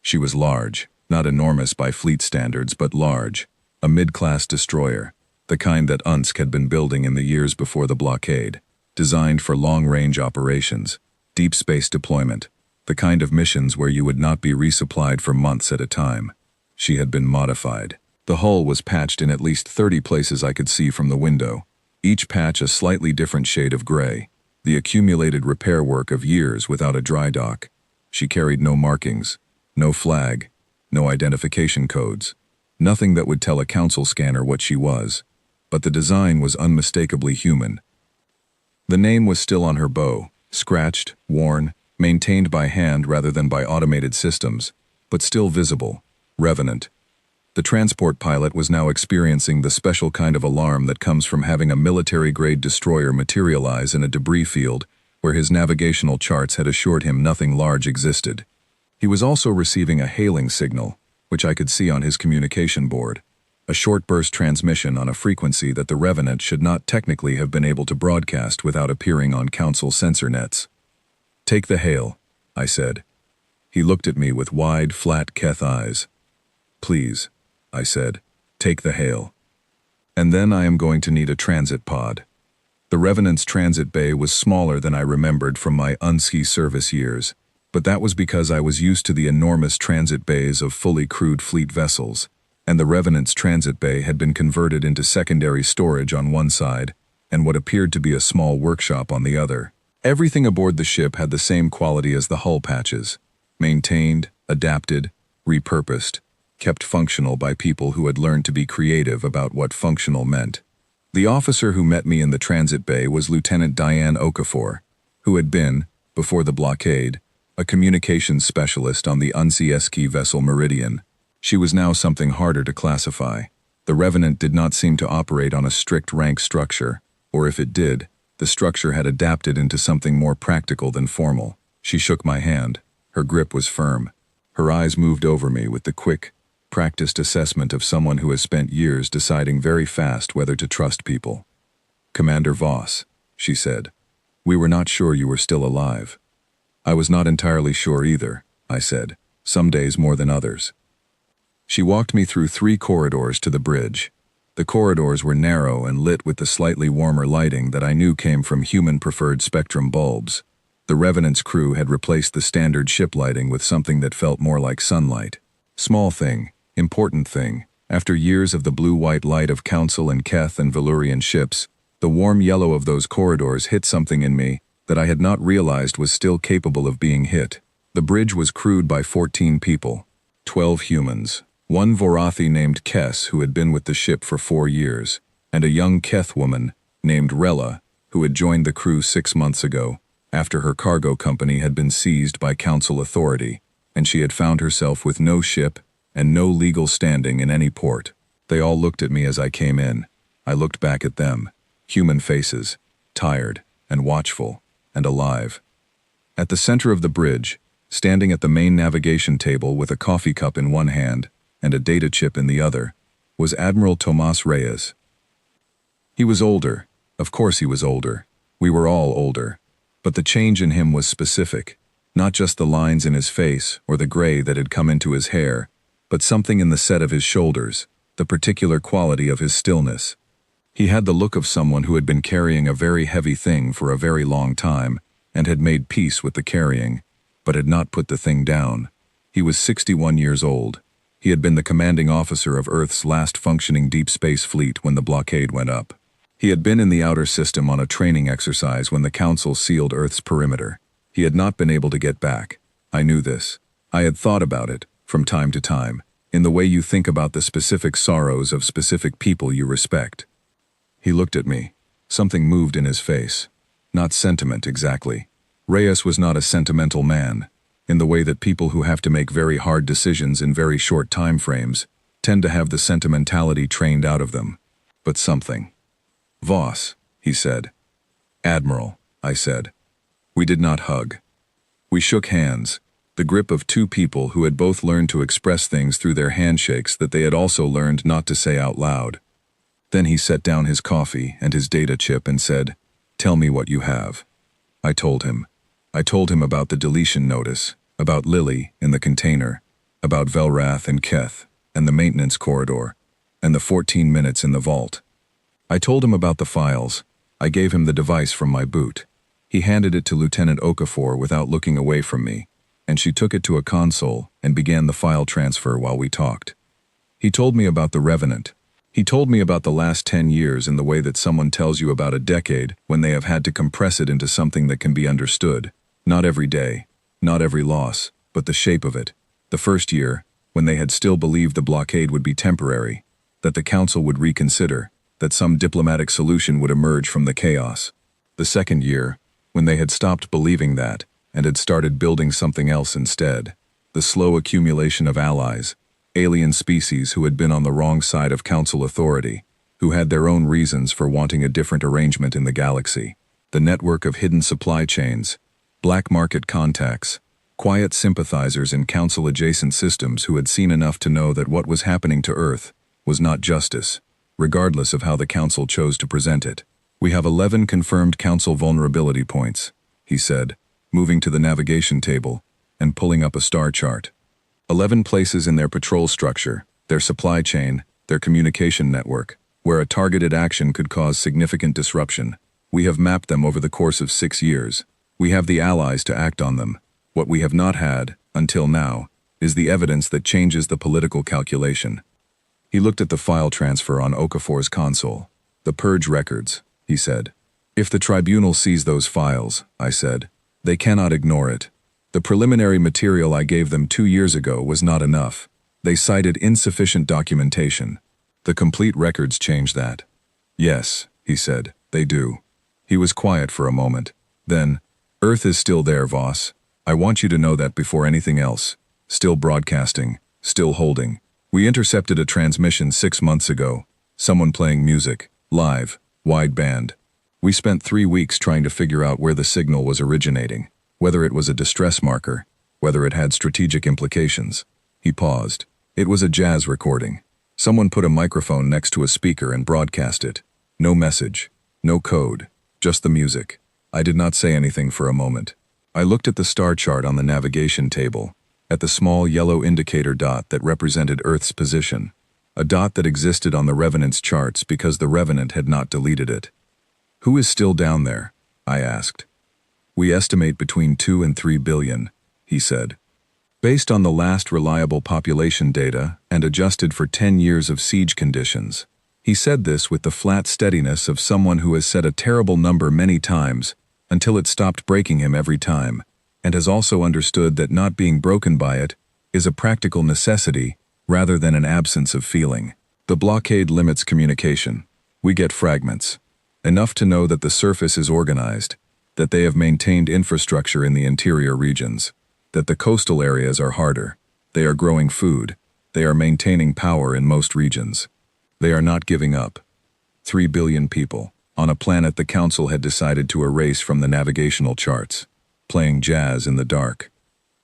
She was large, not enormous by fleet standards, but large, a mid-class destroyer, the kind that Unsk had been building in the years before the blockade, designed for long-range operations, deep space deployment, the kind of missions where you would not be resupplied for months at a time. She had been modified. The hull was patched in at least 30 places I could see from the window, each patch a slightly different shade of gray, the accumulated repair work of years without a dry dock. She carried no markings, no flag, no identification codes, nothing that would tell a council scanner what she was, but the design was unmistakably human. The name was still on her bow, scratched, worn, maintained by hand rather than by automated systems, but still visible, Revenant. The transport pilot was now experiencing the special kind of alarm that comes from having a military-grade destroyer materialize in a debris field where his navigational charts had assured him nothing large existed. He was also receiving a hailing signal, which I could see on his communication board, a short-burst transmission on a frequency that the Revenant should not technically have been able to broadcast without appearing on council sensor nets. "Take the hail," I said. He looked at me with wide, flat Keth eyes. "Please," I said, "take the hail. And then I am going to need a transit pod." The Revenant's transit bay was smaller than I remembered from my Unski service years, but that was because I was used to the enormous transit bays of fully crewed fleet vessels, and the Revenant's transit bay had been converted into secondary storage on one side and what appeared to be a small workshop on the other. Everything aboard the ship had the same quality as the hull patches, maintained, adapted, repurposed, kept functional by people who had learned to be creative about what functional meant. The officer who met me in the transit bay was Lieutenant Diane Okafor, who had been, before the blockade, a communications specialist on the Unsieski vessel Meridian. She was now something harder to classify. The Revenant did not seem to operate on a strict rank structure, or if it did, the structure had adapted into something more practical than formal. She shook my hand. Her grip was firm. Her eyes moved over me with the quick, practiced assessment of someone who has spent years deciding very fast whether to trust people. "Commander Voss," she said, "we were not sure you were still alive." "I was not entirely sure either," I said, "some days more than others." She walked me through 3 corridors to the bridge. The corridors were narrow and lit with the slightly warmer lighting that I knew came from human-preferred spectrum bulbs. The Revenant's crew had replaced the standard ship lighting with something that felt more like sunlight. Small thing, important thing. After years of the blue-white light of Council and Keth and Valurian ships, The warm yellow of those corridors hit something in me that I had not realized was still capable of being hit. The bridge was crewed by 14 people, 12 humans, one Vorathi named Kess who had been with the ship for 4 years, and a young Keth woman named Rella who had joined the crew 6 months ago after her cargo company had been seized by council authority, and she had found herself with no ship and no legal standing in any port. They all looked at me as I came in. I looked back at them, human faces, tired and watchful and alive. At the center of the bridge, standing at the main navigation table with a coffee cup in one hand and a data chip in the other, was Admiral Tomas Reyes. He was older. Of course he was older. We were all older. But the change in him was specific, not just the lines in his face or the gray that had come into his hair, but something in the set of his shoulders, the particular quality of his stillness. He had the look of someone who had been carrying a very heavy thing for a very long time and had made peace with the carrying, but had not put the thing down. He was 61 years old. He had been the commanding officer of Earth's last functioning deep space fleet when the blockade went up. He had been in the outer system on a training exercise when the Council sealed Earth's perimeter. He had not been able to get back. I knew this. I had thought about it, from time to time, in the way you think about the specific sorrows of specific people you respect. He looked at me. Something moved in his face. Not sentiment exactly. Reyes was not a sentimental man, in the way that people who have to make very hard decisions in very short time frames tend to have the sentimentality trained out of them. But something. "Voss," he said. "Admiral," I said. We did not hug. We shook hands, the grip of two people who had both learned to express things through their handshakes that they had also learned not to say out loud. Then he set down his coffee and his data chip and said, "Tell me what you have." I told him. I told him about the deletion notice, about Lily in the container, about Velrath and Keth, and the maintenance corridor, and the 14 minutes in the vault. I told him about the files. I gave him the device from my boot. He handed it to Lieutenant Okafor without looking away from me, and she took it to a console and began the file transfer while we talked. He told me about the Revenant. He told me about the last 10 years in the way that someone tells you about a decade when they have had to compress it into something that can be understood. Not every day, not every loss, but the shape of it. The first year, when they had still believed the blockade would be temporary, that the Council would reconsider, that some diplomatic solution would emerge from the chaos. The second year, when they had stopped believing that and had started building something else instead. The slow accumulation of allies, alien species who had been on the wrong side of Council authority, who had their own reasons for wanting a different arrangement in the galaxy. The network of hidden supply chains, black market contacts, quiet sympathizers in Council-adjacent systems who had seen enough to know that what was happening to Earth was not justice, regardless of how the Council chose to present it. "We have 11 confirmed Council vulnerability points," he said, moving to the navigation table and pulling up a star chart. 11 places in their patrol structure, their supply chain, their communication network, where a targeted action could cause significant disruption. We have mapped them over the course of 6 years. We have the allies to act on them. What we have not had, until now, is the evidence that changes the political calculation. He looked at the file transfer on Okafor's console. "The purge records," he said. "If the tribunal sees those files," I said, "they cannot ignore it. The preliminary material I gave them 2 years ago was not enough. They cited insufficient documentation. The complete records change that." "Yes," he said, "they do." He was quiet for a moment. Then, "Earth is still there, Voss. I want you to know that before anything else. Still broadcasting, still holding. We intercepted a transmission 6 months ago. Someone playing music, live, wide band. We spent 3 weeks trying to figure out where the signal was originating, whether it was a distress marker, whether it had strategic implications." He paused. "It was a jazz recording. Someone put a microphone next to a speaker and broadcast it. No message, no code, just the music." I did not say anything for a moment. I looked at the star chart on the navigation table, at the small yellow indicator dot that represented Earth's position, a dot that existed on the Revenant's charts because the Revenant had not deleted it. "Who is still down there?" I asked. "We estimate between 2 and 3 billion, he said. "Based on the last reliable population data and adjusted for 10 years of siege conditions, He said this with the flat steadiness of someone who has said a terrible number many times until it stopped breaking him every time, and has also understood that not being broken by it is a practical necessity rather than an absence of feeling. The blockade limits communication. We get fragments. Enough to know that the surface is organized, that they have maintained infrastructure in the interior regions, that the coastal areas are harder. They are growing food. They are maintaining power in most regions. They are not giving up. 3 billion people, on a planet the Council had decided to erase from the navigational charts, playing jazz in the dark.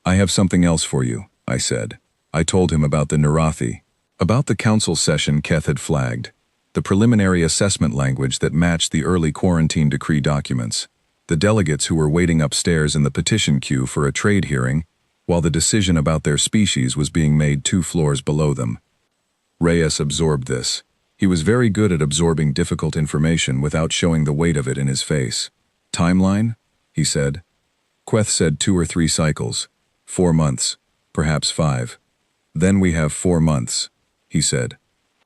I have something else for you, I said. I told him about the Narathi, about the Council session Keth had flagged, the preliminary assessment language that matched the early quarantine decree documents, the delegates who were waiting upstairs in the petition queue for a trade hearing, while the decision about their species was being made 2 floors below them. Reyes absorbed this. He was very good at absorbing difficult information without showing the weight of it in his face. Timeline? He said. Queth said 2 or 3 cycles. 4 months. Perhaps 5. Then we have 4 months, he said.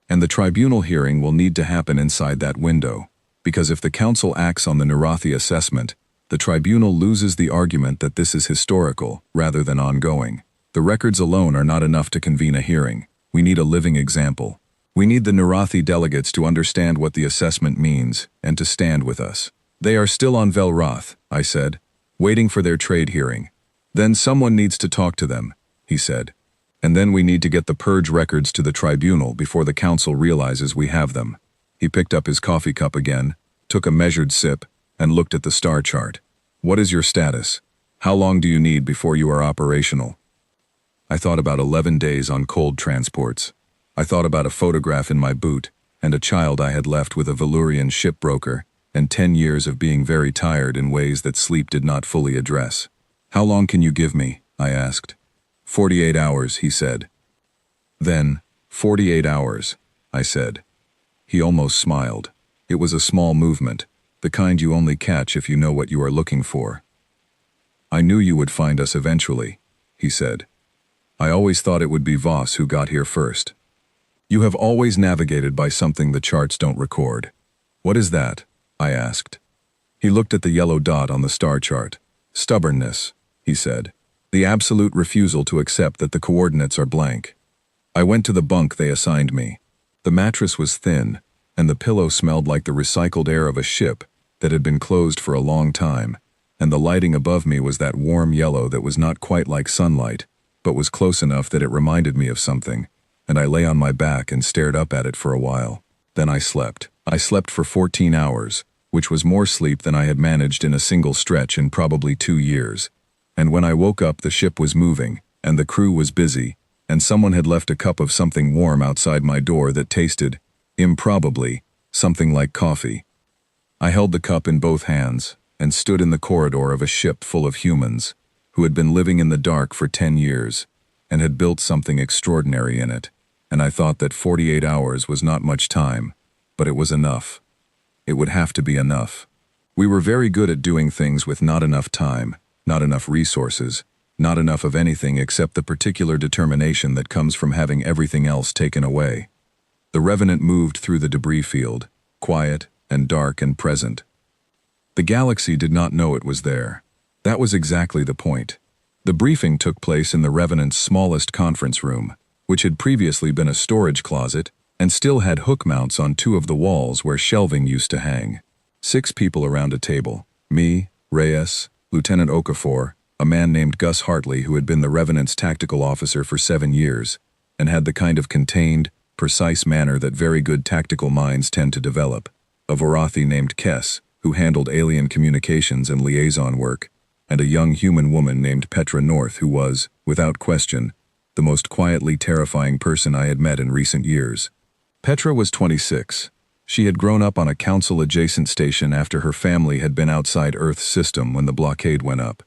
And the tribunal hearing will need to happen inside that window, because if the Council acts on the Narathi assessment, the tribunal loses the argument that this is historical rather than ongoing. The records alone are not enough to convene a hearing. We need a living example. We need the Narathi delegates to understand what the assessment means and to stand with us. They are still on Velroth, I said, waiting for their trade hearing. Then someone needs to talk to them, he said. And then we need to get the purge records to the tribunal before the Council realizes we have them. He picked up his coffee cup again, took a measured sip, and looked at the star chart. What is your status? How long do you need before you are operational? I thought about 11 days on cold transports. I thought about a photograph in my boot, and a child I had left with a Valurian shipbroker, and 10 years of being very tired in ways that sleep did not fully address. How long can you give me? I asked. 48 hours, he said. Then, 48 hours, I said. He almost smiled. It was a small movement, the kind you only catch if you know what you are looking for. I knew you would find us eventually, he said. I always thought it would be Voss who got here first. You have always navigated by something the charts don't record. What is that? I asked. He looked at the yellow dot on the star chart. Stubbornness, he said. The absolute refusal to accept that the coordinates are blank. I went to the bunk they assigned me. The mattress was thin, and the pillow smelled like the recycled air of a ship that had been closed for a long time, and the lighting above me was that warm yellow that was not quite like sunlight, but was close enough that it reminded me of something, and I lay on my back and stared up at it for a while. Then I slept. I slept for 14 hours, which was more sleep than I had managed in a single stretch in probably 2 years. And when I woke up, the ship was moving, and the crew was busy, and someone had left a cup of something warm outside my door that tasted, improbably, something like coffee. I held the cup in both hands and stood in the corridor of a ship full of humans who had been living in the dark for 10 years and had built something extraordinary in it, and I thought that 48 hours was not much time, but it was enough. It would have to be enough. We were very good at doing things with not enough time, not enough resources, not enough of anything except the particular determination that comes from having everything else taken away. The Revenant moved through the debris field, quiet and dark and present. The galaxy did not know it was there. That was exactly the point. The briefing took place in the Revenant's smallest conference room, which had previously been a storage closet and still had hook mounts on 2 of the walls where shelving used to hang. 6 people around a table, me, Reyes, Lieutenant Okafor, a man named Gus Hartley who had been the Revenant's tactical officer for 7 years, and had the kind of contained, precise manner that very good tactical minds tend to develop, a Vorathi named Kess, who handled alien communications and liaison work, and a young human woman named Petra North who was, without question, the most quietly terrifying person I had met in recent years. Petra was 26. She had grown up on a council-adjacent station after her family had been outside Earth's system when the blockade went up.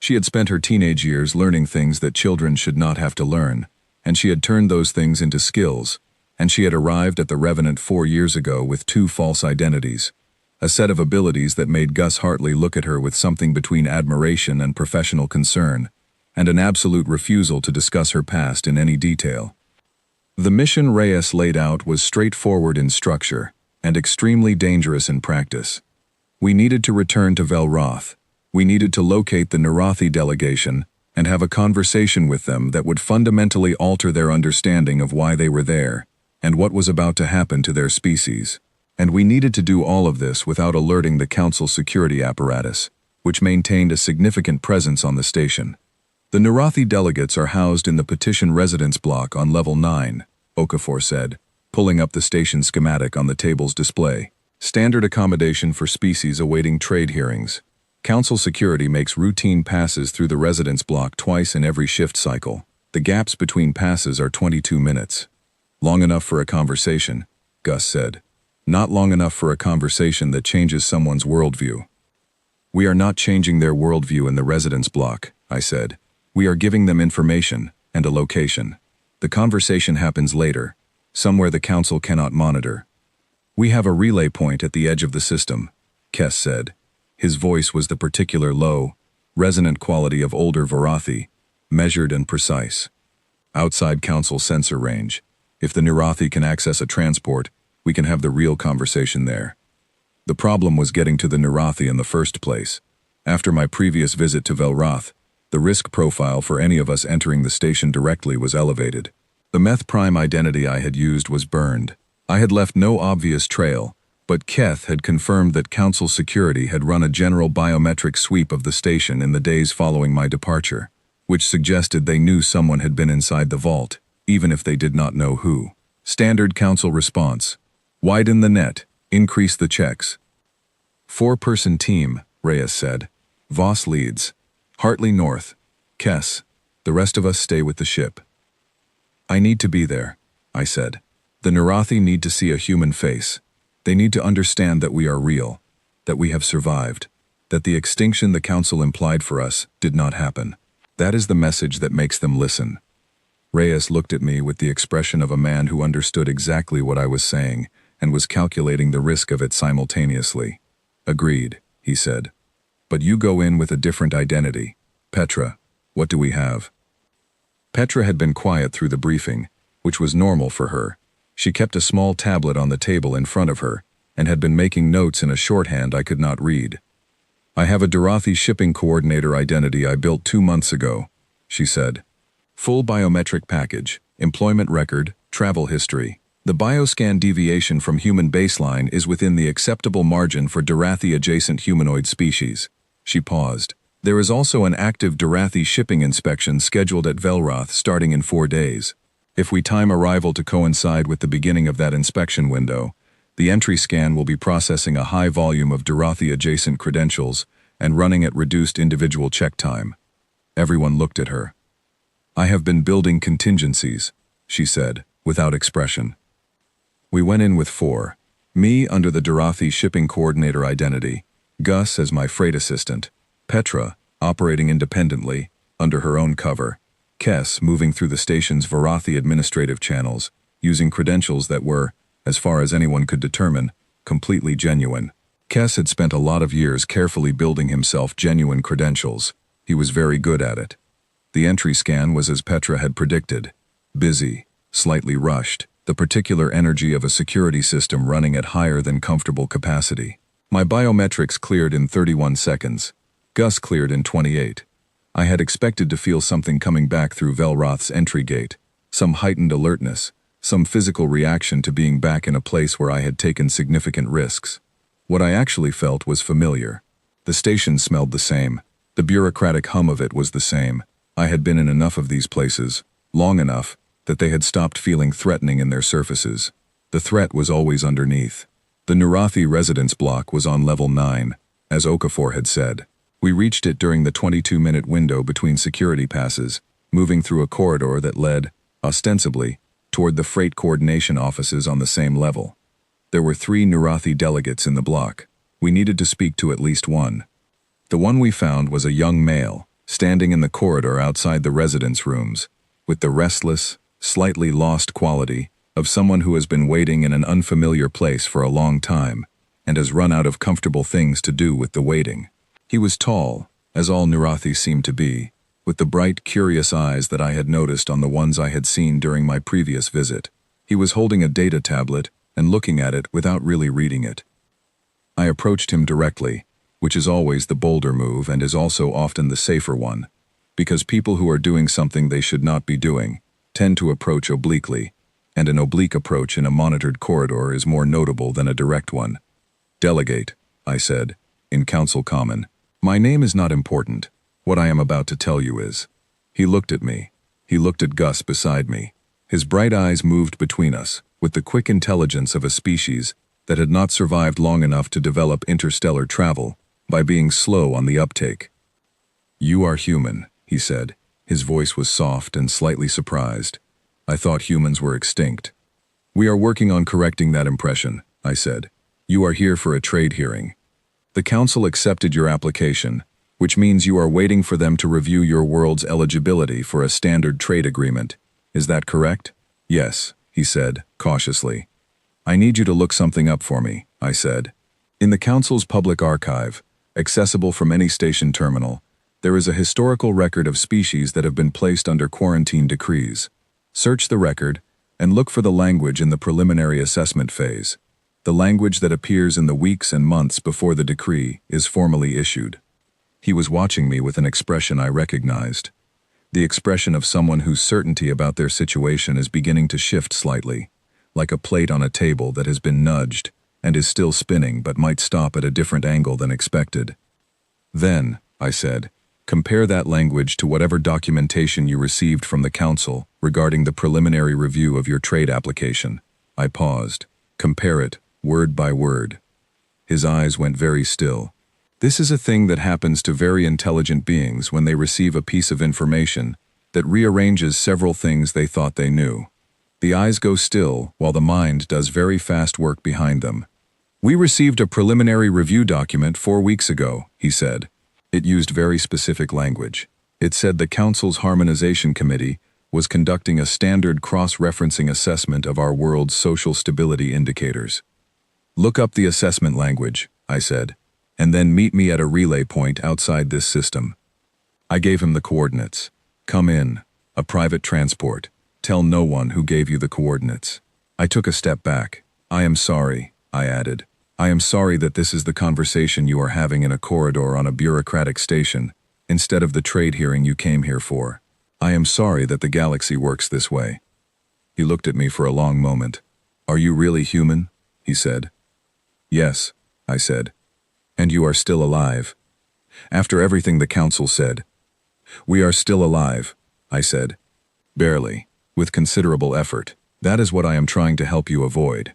She had spent her teenage years learning things that children should not have to learn, and she had turned those things into skills, and she had arrived at the Revenant 4 years ago with 2 false identities, a set of abilities that made Gus Hartley look at her with something between admiration and professional concern, and an absolute refusal to discuss her past in any detail. The mission Reyes laid out was straightforward in structure and extremely dangerous in practice. We needed to return to Velroth. We needed to locate the Narathi delegation and have a conversation with them that would fundamentally alter their understanding of why they were there and what was about to happen to their species. And we needed to do all of this without alerting the Council security apparatus, which maintained a significant presence on the station. The Narathi delegates are housed in the Petition Residence Block on Level 9, Okafor said, pulling up the station schematic on the table's display. Standard accommodation for species awaiting trade hearings. Council security makes routine passes through the residence block twice in every shift cycle. The gaps between passes are 22 minutes. Long enough for a conversation, Gus said. Not long enough for a conversation that changes someone's worldview. We are not changing their worldview in the residence block, I said. We are giving them information and a location. The conversation happens later, somewhere the Council cannot monitor. We have a relay point at the edge of the system, Kess said. His voice was the particular low, resonant quality of older Varathi, measured and precise. Outside Council sensor range. If the Narathi can access a transport, we can have the real conversation there. The problem was getting to the Narathi in the first place. After my previous visit to Velroth, the risk profile for any of us entering the station directly was elevated. The Meth Prime identity I had used was burned. I had left no obvious trail, but Keth had confirmed that Council security had run a general biometric sweep of the station in the days following my departure, which suggested they knew someone had been inside the vault, even if they did not know who. Standard Council response. Widen the net. Increase the checks. 4-person team, Reyes said. Voss leads. Hartley north. Kess. The rest of us stay with the ship. I need to be there, I said. The Narathi need to see a human face. They need to understand that we are real, that we have survived, that the extinction the Council implied for us did not happen. That is the message that makes them listen. Reyes looked at me with the expression of a man who understood exactly what I was saying and was calculating the risk of it simultaneously. Agreed, he said. But you go in with a different identity. Petra, what do we have? Petra had been quiet through the briefing, which was normal for her. She kept a small tablet on the table in front of her and had been making notes in a shorthand I could not read. I have a Darathi shipping coordinator identity I built 2 months ago, she said. Full biometric package, employment record, travel history. The bioscan deviation from human baseline is within the acceptable margin for Darathi-adjacent humanoid species. She paused. There is also an active Darathi shipping inspection scheduled at Velroth starting in 4 days. If we time arrival to coincide with the beginning of that inspection window, the entry scan will be processing a high volume of Darathi-adjacent credentials and running at reduced individual check time. Everyone looked at her. I have been building contingencies, she said, without expression. We went in with 4. Me under the Darathi shipping coordinator identity, Gus as my freight assistant, Petra, operating independently, under her own cover, Kess moving through the station's Varathi administrative channels, using credentials that were, as far as anyone could determine, completely genuine. Kess had spent a lot of years carefully building himself genuine credentials. He was very good at it. The entry scan was as Petra had predicted. Busy, slightly rushed, the particular energy of a security system running at higher than comfortable capacity. My biometrics cleared in 31 seconds. Gus cleared in 28. I had expected to feel something coming back through Velroth's entry gate, some heightened alertness, some physical reaction to being back in a place where I had taken significant risks. What I actually felt was familiar. The station smelled the same. The bureaucratic hum of it was the same. I had been in enough of these places, long enough, that they had stopped feeling threatening in their surfaces. The threat was always underneath. The Narathi residence block was on level 9, as Okafor had said. We reached it during the 22-minute window between security passes, moving through a corridor that led, ostensibly, toward the freight coordination offices on the same level. There were 3 Narathi delegates in the block. We needed to speak to at least one. The one we found was a young male, standing in the corridor outside the residence rooms, with the restless, slightly lost quality of someone who has been waiting in an unfamiliar place for a long time and has run out of comfortable things to do with the waiting. He was tall, as all Narathi seemed to be, with the bright, curious eyes that I had noticed on the ones I had seen during my previous visit. He was holding a data tablet and looking at it without really reading it. I approached him directly, which is always the bolder move and is also often the safer one, because people who are doing something they should not be doing tend to approach obliquely, and an oblique approach in a monitored corridor is more notable than a direct one. "Delegate," I said, in council common. "My name is not important. What I am about to tell you is." He looked at me. He looked at Gus beside me. His bright eyes moved between us, with the quick intelligence of a species that had not survived long enough to develop interstellar travel by being slow on the uptake. "You are human," he said. His voice was soft and slightly surprised. "I thought humans were extinct." "We are working on correcting that impression," I said. "You are here for a trade hearing. The council accepted your application, which means you are waiting for them to review your world's eligibility for a standard trade agreement. Is that correct?" "Yes," he said, cautiously. "I need you to look something up for me," I said. "In the council's public archive, accessible from any station terminal, there is a historical record of species that have been placed under quarantine decrees. Search the record and look for the language in the preliminary assessment phase. The language that appears in the weeks and months before the decree is formally issued." He was watching me with an expression I recognized. The expression of someone whose certainty about their situation is beginning to shift slightly, like a plate on a table that has been nudged and is still spinning but might stop at a different angle than expected. "Then," I said, "compare that language to whatever documentation you received from the council regarding the preliminary review of your trade application." I paused. "Compare it, word by word." His eyes went very still. This is a thing that happens to very intelligent beings when they receive a piece of information that rearranges several things they thought they knew. The eyes go still while the mind does very fast work behind them. "We received a preliminary review document 4 weeks ago," he said. It used very specific language. It said the Council's Harmonization Committee was conducting a standard cross-referencing assessment of our world's social stability indicators. "Look up the assessment language," I said, "and then meet me at a relay point outside this system." I gave him the coordinates. "Come in. A private transport. Tell no one who gave you the coordinates." I took a step back. "I am sorry," I added. "I am sorry that this is the conversation you are having in a corridor on a bureaucratic station, instead of the trade hearing you came here for. I am sorry that the galaxy works this way." He looked at me for a long moment. "Are you really human?" he said. "Yes," I said. "And you are still alive?" "After everything the council said." "We are still alive," I said. "Barely, with considerable effort. That is what I am trying to help you avoid."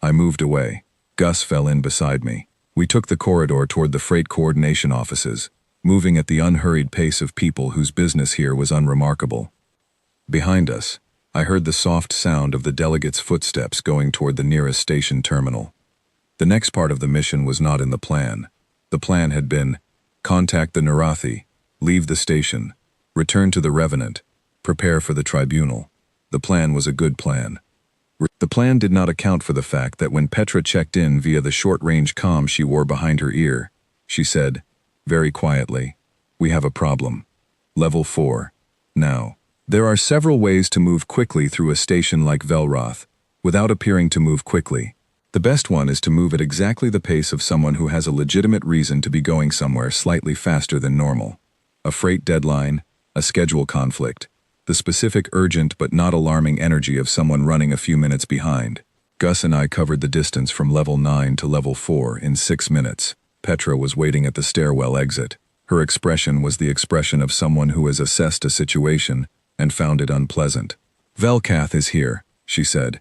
I moved away. Gus fell in beside me. We took the corridor toward the freight coordination offices, moving at the unhurried pace of people whose business here was unremarkable. Behind us, I heard the soft sound of the delegates' footsteps going toward the nearest station terminal. The next part of the mission was not in the plan. The plan had been, contact the Narathi, leave the station, return to the Revenant, prepare for the tribunal. The plan was a good plan. The plan did not account for the fact that when Petra checked in via the short-range comm she wore behind her ear, she said, very quietly, "We have a problem. Level 4. Now, there are several ways to move quickly through a station like Velroth, without appearing to move quickly. The best one is to move at exactly the pace of someone who has a legitimate reason to be going somewhere slightly faster than normal. A freight deadline, a schedule conflict, the specific urgent but not alarming energy of someone running a few minutes behind. Gus and I covered the distance from level 9 to level 4 in 6 minutes. Petra was waiting at the stairwell exit. Her expression was the expression of someone who has assessed a situation and found it unpleasant. "Velkath is here," she said.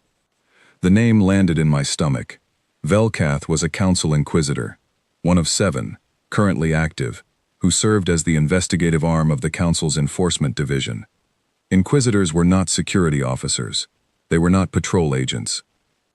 The name landed in my stomach. Velkath was a council inquisitor, one of 7, currently active, who served as the investigative arm of the council's enforcement division. Inquisitors were not security officers. They were not patrol agents.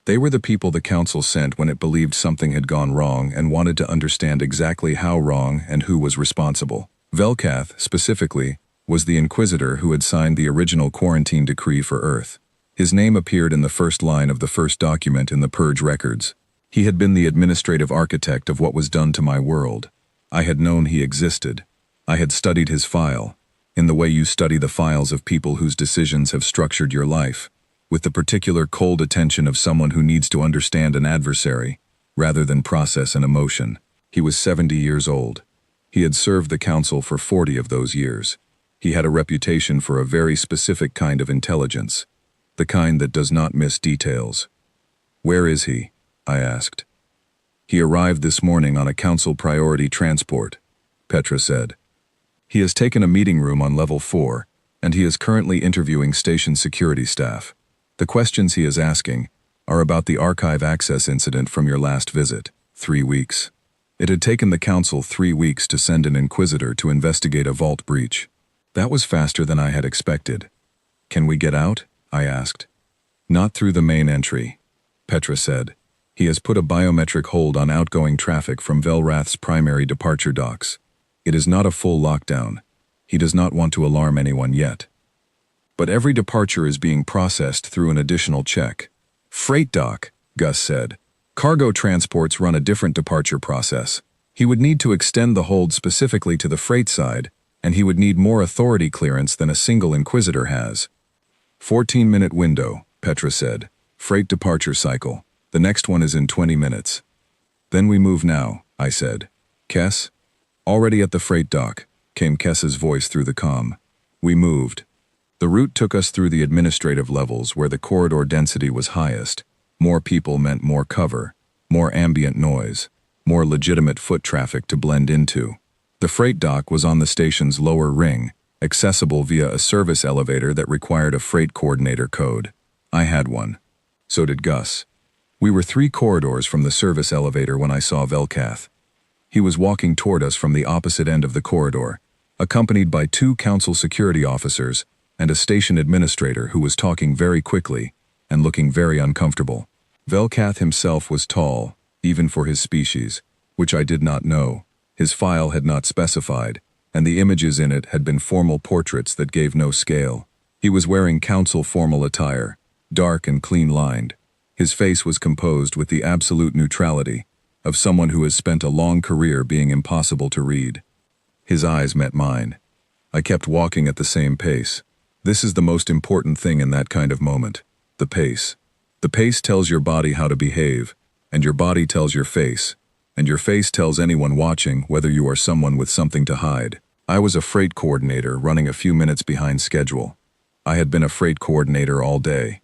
They were the people the council sent when it believed something had gone wrong and wanted to understand exactly how wrong and who was responsible. Velkath, specifically, was the Inquisitor who had signed the original quarantine decree for Earth. His name appeared in the first line of the first document in the Purge records. He had been the administrative architect of what was done to my world. I had known he existed. I had studied his file. in the way you study the files of people whose decisions have structured your life, with the particular cold attention of someone who needs to understand an adversary, rather than process an emotion. He was 70 years old. He had served the council for 40 of those years. He had a reputation for a very specific kind of intelligence, the kind that does not miss details. "Where is he?" I asked. "He arrived this morning on a council priority transport," Petra said. "He has taken a meeting room on level 4, and he is currently interviewing station security staff. The questions he is asking are about the archive access incident from your last visit, 3 weeks. It had taken the council 3 weeks to send an inquisitor to investigate a vault breach. That was faster than I had expected. Can we get out?" I asked. "Not through the main entry," Petra said. "He has put a biometric hold on outgoing traffic from Velrath's primary departure docks. It is not a full lockdown. He does not want to alarm anyone yet. But every departure is being processed through an additional check." "Freight dock," Gus said. "Cargo transports run a different departure process. He would need to extend the hold specifically to the freight side, and he would need more authority clearance than a single inquisitor has." 14-minute window, Petra said. "Freight departure cycle. The next one is in 20 minutes. "Then we move now," I said. "Kess?" "Already at the freight dock," came Kess's voice through the comm. We moved. The route took us through the administrative levels where the corridor density was highest. More people meant more cover, more ambient noise, more legitimate foot traffic to blend into. The freight dock was on the station's lower ring, accessible via a service elevator that required a freight coordinator code. I had one. So did Gus. We were 3 corridors from the service elevator when I saw Velkath. He was walking toward us from the opposite end of the corridor, accompanied by 2 council security officers and a station administrator who was talking very quickly and looking very uncomfortable. Velkath himself was tall, even for his species, which I did not know. His file had not specified, and the images in it had been formal portraits that gave no scale. He was wearing council formal attire, dark and clean-lined. His face was composed with the absolute neutrality of someone who has spent a long career being impossible to read. His eyes met mine. I kept walking at the same pace. This is the most important thing in that kind of moment, the pace. The pace tells your body how to behave, and your body tells your face, and your face tells anyone watching whether you are someone with something to hide. I was a freight coordinator running a few minutes behind schedule. I had been a freight coordinator all day.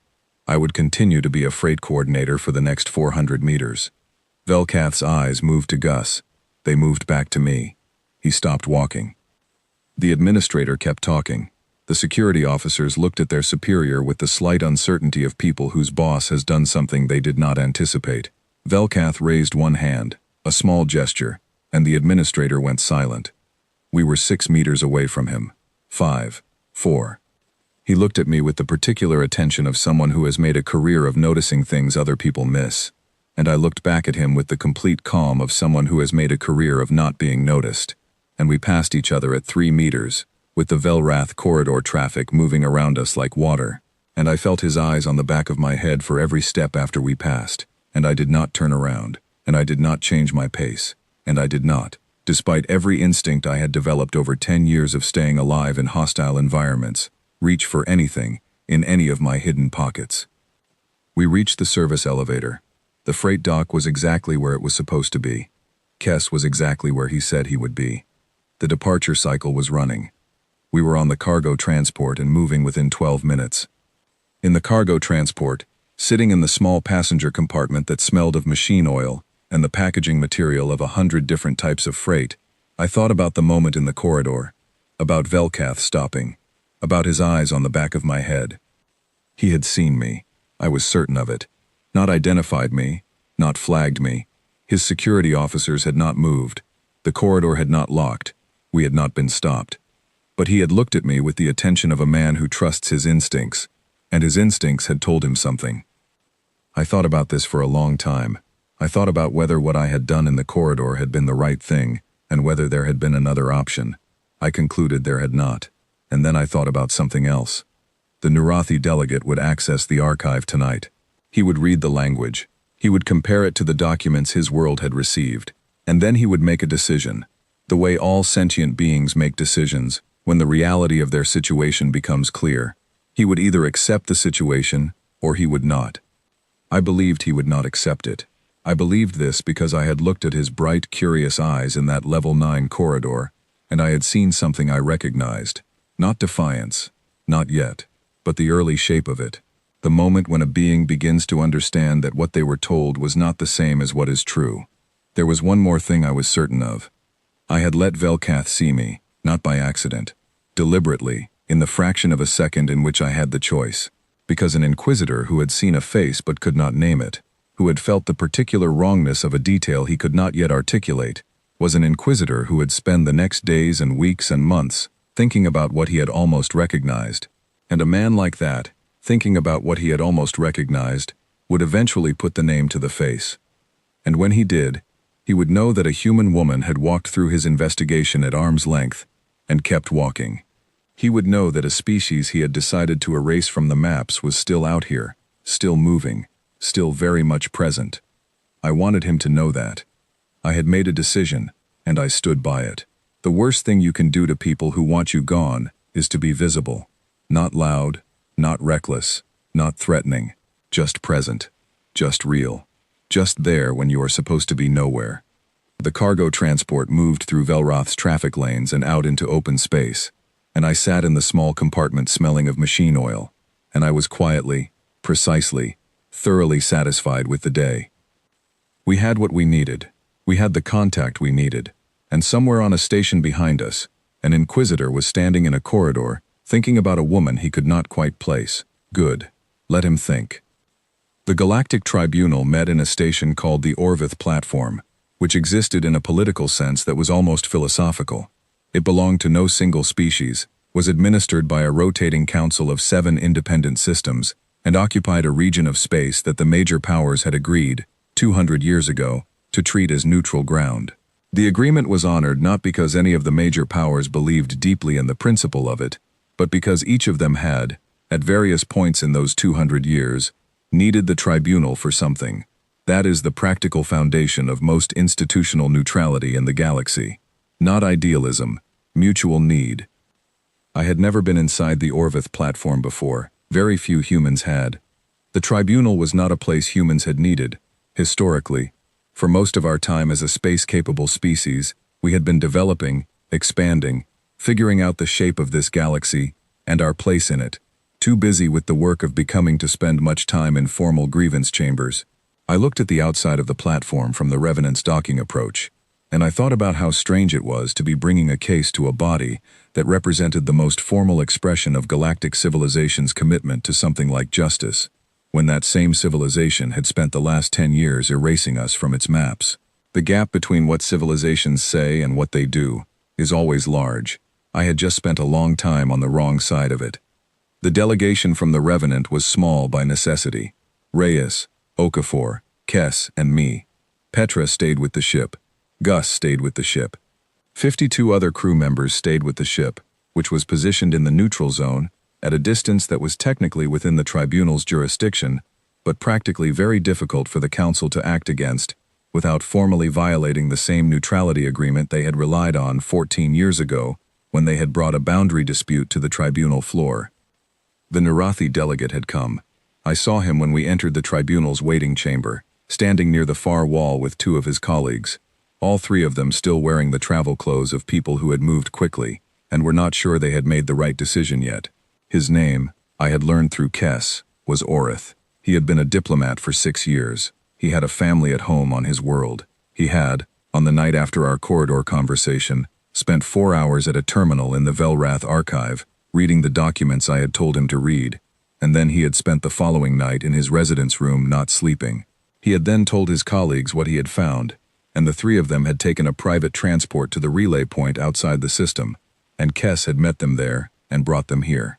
I would continue to be a freight coordinator for the next 400 meters. Velkath's eyes moved to Gus. They moved back to me. He stopped walking. The administrator kept talking. The security officers looked at their superior with the slight uncertainty of people whose boss has done something they did not anticipate. Velkath raised one hand, a small gesture, and the administrator went silent. We were 6 meters away from him. 5, 4. He looked at me with the particular attention of someone who has made a career of noticing things other people miss, and I looked back at him with the complete calm of someone who has made a career of not being noticed, and we passed each other at 3 meters, with the Velrath corridor traffic moving around us like water, and I felt his eyes on the back of my head for every step after we passed, and I did not turn around, and I did not change my pace, and I did not, despite every instinct I had developed over 10 years of staying alive in hostile environments, reach for anything in any of my hidden pockets. We reached the service elevator. The freight dock was exactly where it was supposed to be. Kess was exactly where he said he would be. The departure cycle was running. We were on the cargo transport and moving within 12 minutes. In the cargo transport, sitting in the small passenger compartment that smelled of machine oil and the packaging material of 100 different types of freight, I thought about the moment in the corridor, about Velkath stopping, about his eyes on the back of my head. He had seen me. I was certain of it. Not identified me, not flagged me. His security officers had not moved. The corridor had not locked. We had not been stopped. But he had looked at me with the attention of a man who trusts his instincts, and his instincts had told him something. I thought about this for a long time. I thought about whether what I had done in the corridor had been the right thing, and whether there had been another option. I concluded there had not. And then I thought about something else. The Nurathi delegate would access the archive tonight. He would read the language. He would compare it to the documents his world had received, and then he would make a decision, the way all sentient beings make decisions when the reality of their situation becomes clear. He would either accept the situation, or he would not. I believed he would not accept it. I believed this because I had looked at his bright, curious eyes in that level 9 corridor, and I had seen something I recognized. Not defiance, not yet, but the early shape of it. The moment when a being begins to understand that what they were told was not the same as what is true. There was one more thing I was certain of. I had let Velkath see me, not by accident, deliberately, in the fraction of a second in which I had the choice, because an inquisitor who had seen a face but could not name it, who had felt the particular wrongness of a detail he could not yet articulate, was an inquisitor who would spend the next days and weeks and months thinking about what he had almost recognized. And a man like that, thinking about what he had almost recognized, would eventually put the name to the face. And when he did, he would know that a human woman had walked through his investigation at arm's length and kept walking. He would know that a species he had decided to erase from the maps was still out here, still moving, still very much present. I wanted him to know that. I had made a decision, and I stood by it. The worst thing you can do to people who want you gone is to be visible. Not loud, not reckless, not threatening, just present, just real, just there when you are supposed to be nowhere. The cargo transport moved through Velroth's traffic lanes and out into open space, and I sat in the small compartment smelling of machine oil, and I was quietly, precisely, thoroughly satisfied with the day. We had what we needed. We had the contact we needed, and somewhere on a station behind us, an inquisitor was standing in a corridor, thinking about a woman he could not quite place. Good. Let him think. The Galactic Tribunal met in a station called the Orvith Platform, which existed in a political sense that was almost philosophical. It belonged to no single species, was administered by a rotating council of 7 independent systems, and occupied a region of space that the major powers had agreed, 200 years ago, to treat as neutral ground. The agreement was honored not because any of the major powers believed deeply in the principle of it, but because each of them had, at various points in those 200 years, needed the tribunal for something. That is the practical foundation of most institutional neutrality in the galaxy. Not idealism, mutual need. I had never been inside the Orvith platform before. Very few humans had. The tribunal was not a place humans had needed. Historically, for most of our time as a space-capable species, we had been developing, expanding, figuring out the shape of this galaxy and our place in it, too busy with the work of becoming to spend much time in formal grievance chambers. I looked at the outside of the platform from the Revenant's docking approach, and I thought about how strange it was to be bringing a case to a body that represented the most formal expression of galactic civilization's commitment to something like justice, when that same civilization had spent the last 10 years erasing us from its maps. The gap between what civilizations say and what they do is always large. I had just spent a long time on the wrong side of it. The delegation from the Revenant was small by necessity. Reyes, Okafor, Kess, and me. Petra stayed with the ship. Gus stayed with the ship. 52 other crew members stayed with the ship, which was positioned in the neutral zone, at a distance that was technically within the tribunal's jurisdiction, but practically very difficult for the council to act against, without formally violating the same neutrality agreement they had relied on 14 years ago, when they had brought a boundary dispute to the tribunal floor. The Narathi delegate had come. I saw him when we entered the tribunal's waiting chamber, standing near the far wall with 2 of his colleagues, all 3 of them still wearing the travel clothes of people who had moved quickly, and were not sure they had made the right decision yet. His name, I had learned through Kess, was Orith. He had been a diplomat for 6 years. He had a family at home on his world. He had, on the night after our corridor conversation, spent 4 hours at a terminal in the Velrath archive, reading the documents I had told him to read, and then he had spent the following night in his residence room not sleeping. He had then told his colleagues what he had found, and the 3 of them had taken a private transport to the relay point outside the system, and Kess had met them there and brought them here.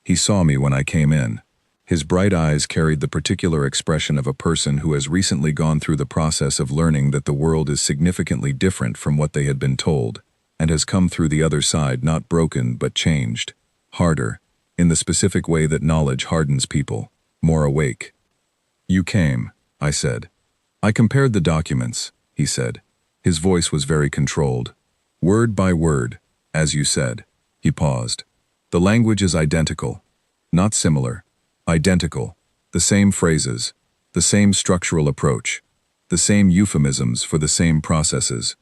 He saw me when I came in. His bright eyes carried the particular expression of a person who has recently gone through the process of learning that the world is significantly different from what they had been told, and has come through the other side not broken but changed, harder, in the specific way that knowledge hardens people, more awake. "You came," I said. "I compared the documents," he said. His voice was very controlled. "Word by word, as you said. He paused. The language is identical. Not similar. Identical. The same phrases. The same structural approach. The same euphemisms for the same processes.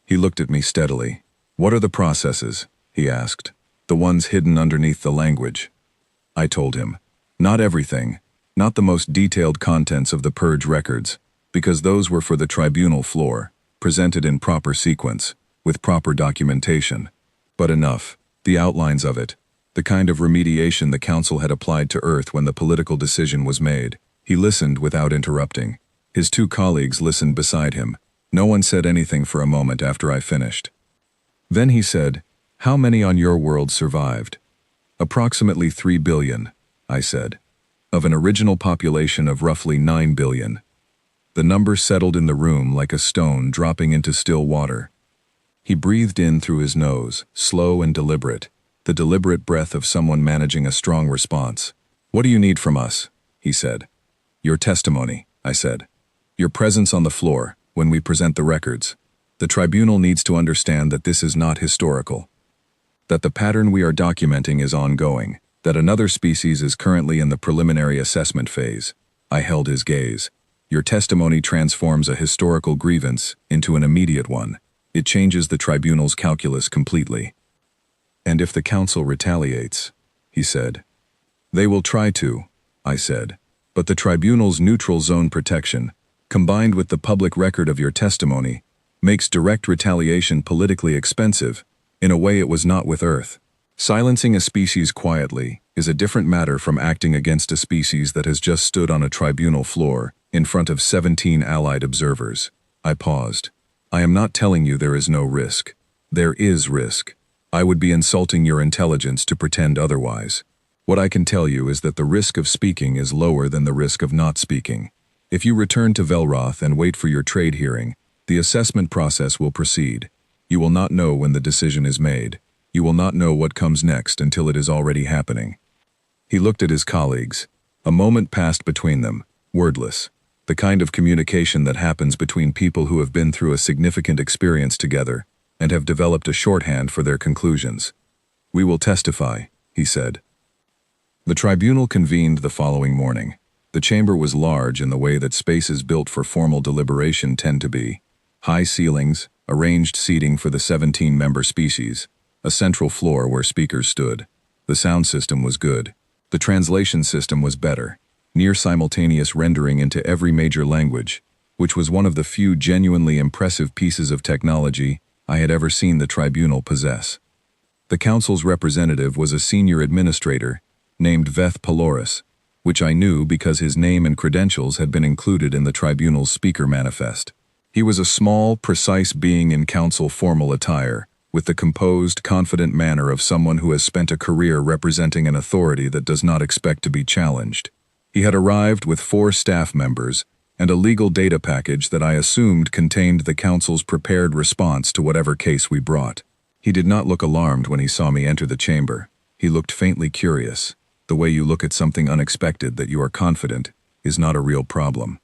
He looked at me steadily. What are the processes? He asked. The ones hidden underneath the language. I told him. Not everything. Not the most detailed contents of the purge records, because those were for the tribunal floor, presented in proper sequence, with proper documentation. But enough. The outlines of it. The kind of remediation the council had applied to Earth when the political decision was made. He listened without interrupting. His two colleagues listened beside him. No one said anything for a moment after I finished. Then he said, "How many on your world survived?" "Approximately 3 billion, I said. "Of an original population of roughly 9 billion. The number settled in the room like a stone dropping into still water. He breathed in through his nose, slow and deliberate, the deliberate breath of someone managing a strong response. "What do you need from us?" he said. "Your testimony," I said. "Your presence on the floor, when we present the records. The tribunal needs to understand that this is not historical. That the pattern we are documenting is ongoing. That another species is currently in the preliminary assessment phase." I held his gaze. "Your testimony transforms a historical grievance into an immediate one. It changes the tribunal's calculus completely." "And if the council retaliates," he said. "They will try to," I said. "But the tribunal's neutral zone protection, combined with the public record of your testimony, makes direct retaliation politically expensive, in a way it was not with Earth. Silencing a species quietly is a different matter from acting against a species that has just stood on a tribunal floor in front of 17 allied observers." I paused. "I am not telling you there is no risk. There is risk. I would be insulting your intelligence to pretend otherwise. What I can tell you is that the risk of speaking is lower than the risk of not speaking. If you return to Velroth and wait for your trade hearing, the assessment process will proceed. You will not know when the decision is made. You will not know what comes next until it is already happening." He looked at his colleagues. A moment passed between them, wordless. The kind of communication that happens between people who have been through a significant experience together and have developed a shorthand for their conclusions. "We will testify," he said. The tribunal convened the following morning. The chamber was large in the way that spaces built for formal deliberation tend to be. High ceilings, arranged seating for the 17-member species, a central floor where speakers stood. The sound system was good. The translation system was better. Near simultaneous rendering into every major language, which was one of the few genuinely impressive pieces of technology I had ever seen the tribunal possess. The council's representative was a senior administrator named Veth Paloris, which I knew because his name and credentials had been included in the tribunal's speaker manifest. He was a small, precise being in council formal attire, with the composed, confident manner of someone who has spent a career representing an authority that does not expect to be challenged. He had arrived with 4 staff members and a legal data package that I assumed contained the council's prepared response to whatever case we brought. He did not look alarmed when he saw me enter the chamber. He looked faintly curious. The way you look at something unexpected that you are confident is not a real problem.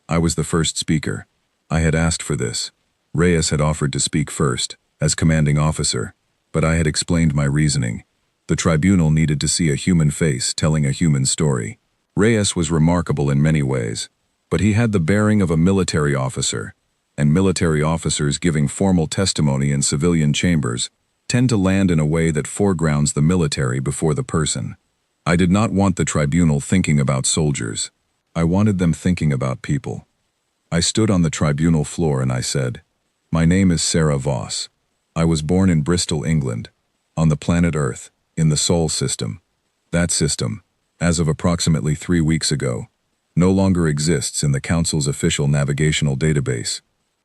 I was the first speaker. I had asked for this. Reyes had offered to speak first, as commanding officer, but I had explained my reasoning. The tribunal needed to see a human face telling a human story. Reyes was remarkable in many ways, but he had the bearing of a military officer, and military officers giving formal testimony in civilian chambers tend to land in a way that foregrounds the military before the person. I did not want the tribunal thinking about soldiers. I wanted them thinking about people. I stood on the tribunal floor and I said, "My name is Sarah Voss. I was born in Bristol, England, on the planet Earth, in the Sol system. That system, as of approximately 3 weeks ago, no longer exists in the Council's official navigational database.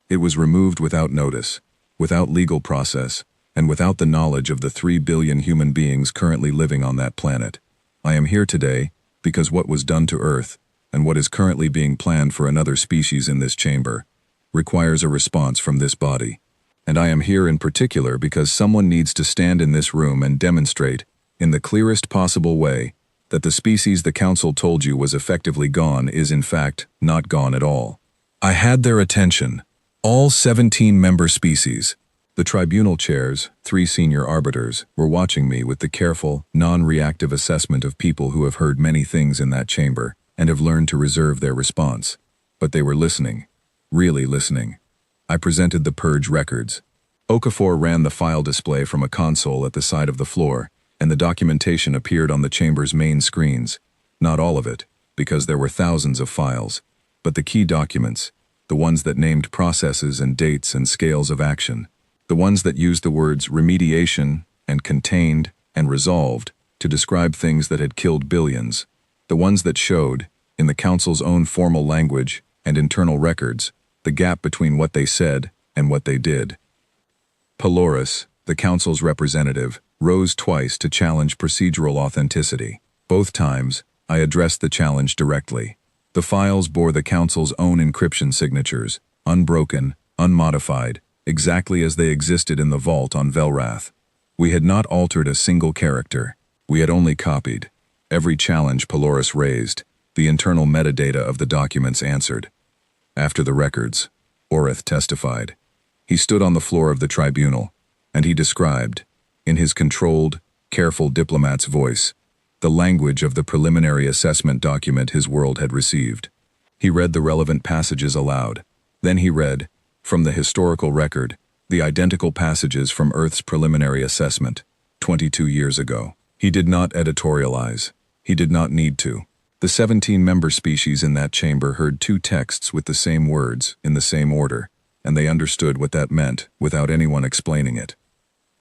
It was removed without notice, without legal process, and without the knowledge of the 3 billion human beings currently living on that planet. I am here today because what was done to Earth, and what is currently being planned for another species in this chamber, requires a response from this body. And I am here in particular because someone needs to stand in this room and demonstrate, in the clearest possible way, that the species the Council told you was effectively gone is in fact not gone at all." I had their attention. All 17 member species. The tribunal chairs, 3 senior arbiters, were watching me with the careful, non-reactive assessment of people who have heard many things in that chamber and have learned to reserve their response. But they were listening. Really listening. I presented the purge records. Okafor ran the file display from a console at the side of the floor, and the documentation appeared on the chamber's main screens. Not all of it, because there were thousands of files, but the key documents, the ones that named processes and dates and scales of action, the ones that used the words remediation and contained and resolved to describe things that had killed billions, the ones that showed, in the Council's own formal language and internal records, the gap between what they said and what they did. Paloris, the Council's representative, rose twice to challenge procedural authenticity. Both times, I addressed the challenge directly. The files bore the Council's own encryption signatures, unbroken, unmodified, exactly as they existed in the vault on Velrath. We had not altered a single character. We had only copied. Every challenge Paloris raised, the internal metadata of the documents answered. After the records, Oreth testified. He stood on the floor of the tribunal, and he described, in his controlled, careful diplomat's voice, the language of the preliminary assessment document his world had received. He read the relevant passages aloud. Then he read, from the historical record, the identical passages from Earth's preliminary assessment, 22 years ago. He did not editorialize. He did not need to. The 17 member species in that chamber heard 2 texts with the same words, in the same order, and they understood what that meant without anyone explaining it.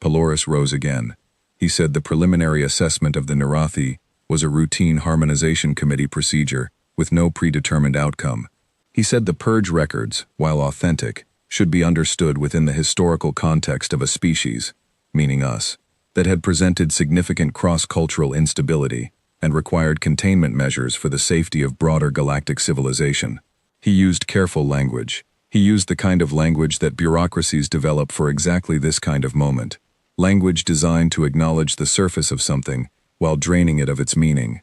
Paloris rose again. He said the preliminary assessment of the Narathi was a routine harmonization committee procedure with no predetermined outcome. He said the purge records, while authentic, should be understood within the historical context of a species, meaning us, that had presented significant cross-cultural instability and required containment measures for the safety of broader galactic civilization. He used careful language. He used the kind of language that bureaucracies develop for exactly this kind of moment. Language designed to acknowledge the surface of something while draining it of its meaning.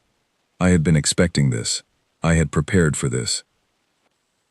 I had been expecting this. I had prepared for this.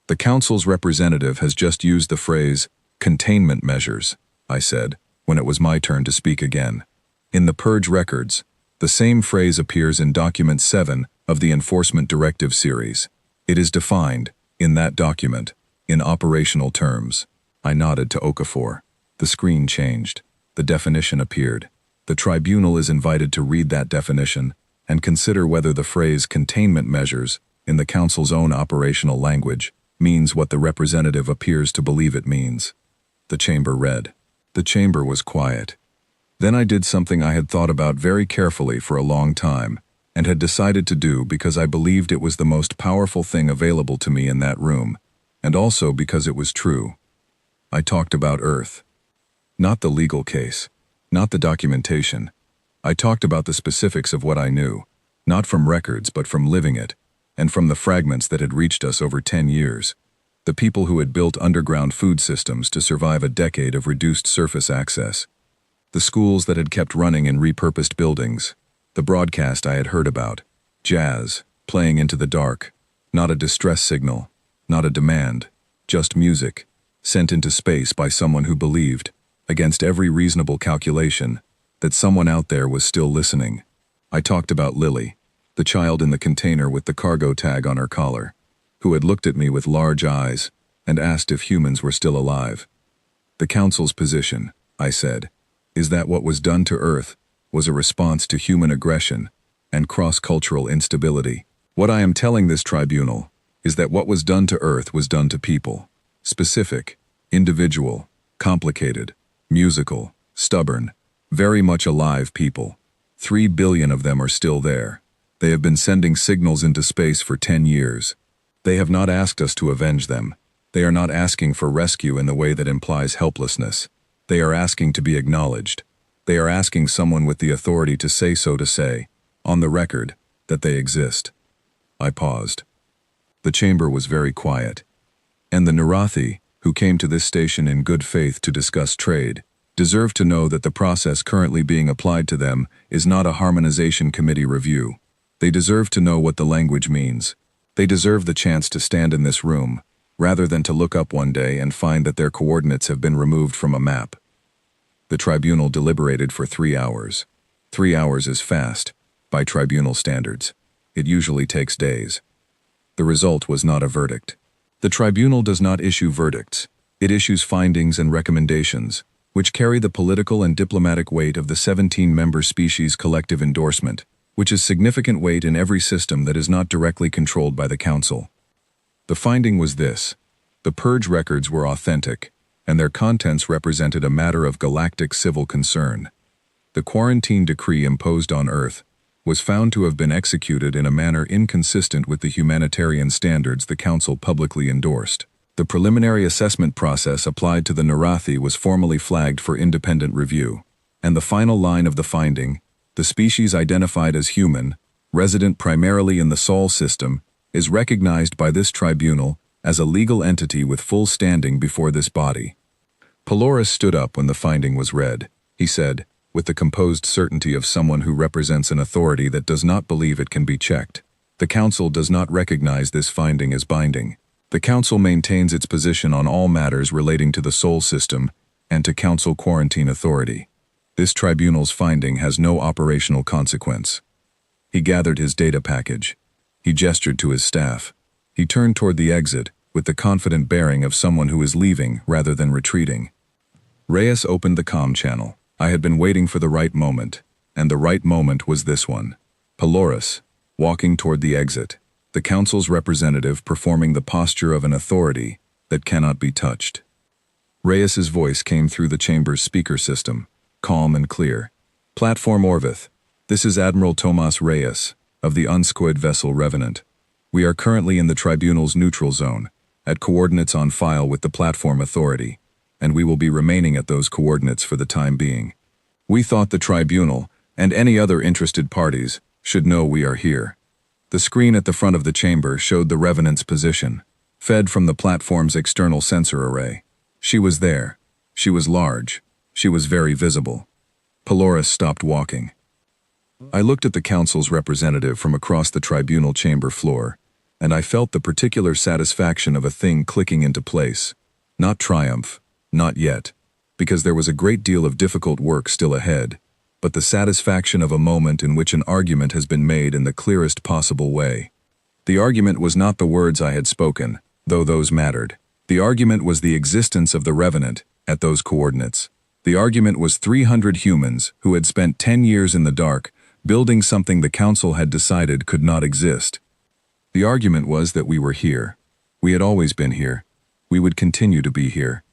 The Council's representative has just used the phrase, containment measures, I said, when it was my turn to speak again. In the purge records, the same phrase appears in Document 7 of the Enforcement Directive series. It is defined, in that document, in operational terms. I nodded to Okafor. The screen changed. The definition appeared. The tribunal is invited to read that definition and consider whether the phrase containment measures, in the Council's own operational language, means what the representative appears to believe it means. The chamber read. The chamber was quiet. Then I did something I had thought about very carefully for a long time, and had decided to do because I believed it was the most powerful thing available to me in that room, and also because it was true. I talked about Earth. Not the legal case, not the documentation. I talked about the specifics of what I knew, not from records but from living it, and from the fragments that had reached us over 10 years. The people who had built underground food systems to survive a decade of reduced surface access. The schools that had kept running in repurposed buildings. The broadcast I had heard about. Jazz, playing into the dark. Not a distress signal, not a demand, just music, sent into space by someone who believed, against every reasonable calculation, that someone out there was still listening. I talked about Lily, the child in the container with the cargo tag on her collar, who had looked at me with large eyes and asked if humans were still alive. The Council's position, I said, is that what was done to Earth was a response to human aggression and cross-cultural instability. What I am telling this tribunal is that what was done to Earth was done to people. Specific, individual, complicated, musical, stubborn, very much alive people. 3 billion of them are still there. They have been sending signals into space for 10 years. They have not asked us to avenge them. They are not asking for rescue in the way that implies helplessness. They are asking to be acknowledged. They are asking someone with the authority to say so to say, on the record, that they exist. I paused. The chamber was very quiet. And the Narathi, who came to this station in good faith to discuss trade, deserve to know that the process currently being applied to them is not a harmonization committee review. They deserve to know what the language means. They deserve the chance to stand in this room, rather than to look up one day and find that their coordinates have been removed from a map. The tribunal deliberated for 3 hours. 3 hours is fast, by tribunal standards. It usually takes days. The result was not a verdict. The tribunal does not issue verdicts. It issues findings and recommendations, which carry the political and diplomatic weight of the 17-member species collective endorsement, which is significant weight in every system that is not directly controlled by the Council. The finding was this: the purge records were authentic, and their contents represented a matter of galactic civil concern. The quarantine decree imposed on Earth was found to have been executed in a manner inconsistent with the humanitarian standards the Council publicly endorsed. The preliminary assessment process applied to the Narathi was formally flagged for independent review, and the final line of the finding, the species identified as human, resident primarily in the Sol system, is recognized by this tribunal as a legal entity with full standing before this body. Paloris stood up when the finding was read. He said, with the composed certainty of someone who represents an authority that does not believe it can be checked, "The Council does not recognize this finding as binding. The Council maintains its position on all matters relating to the Sol system and to Council Quarantine Authority. This tribunal's finding has no operational consequence." He gathered his data package. He gestured to his staff. He turned toward the exit with the confident bearing of someone who is leaving rather than retreating. Reyes opened the comm channel. I had been waiting for the right moment, and the right moment was this one. Paloris, walking toward the exit, the Council's representative performing the posture of an authority that cannot be touched. Reyes's voice came through the chamber's speaker system, calm and clear. "Platform Orvith, this is Admiral Tomas Reyes, of the unsquid vessel Revenant. We are currently in the Tribunal's neutral zone, at coordinates on file with the Platform Authority, and we will be remaining at those coordinates for the time being. We thought the Tribunal, and any other interested parties, should know we are here." The screen at the front of the chamber showed the Revenant's position, fed from the platform's external sensor array. She was there. She was large. She was very visible. Paloris stopped walking. I looked at the Council's representative from across the tribunal chamber floor, and I felt the particular satisfaction of a thing clicking into place. Not triumph, not yet, because there was a great deal of difficult work still ahead, but the satisfaction of a moment in which an argument has been made in the clearest possible way. The argument was not the words I had spoken, though those mattered. The argument was the existence of the Revenant at those coordinates. The argument was 300 humans who had spent 10 years in the dark building something the Council had decided could not exist. The argument was that we were here. We had always been here. We would continue to be here.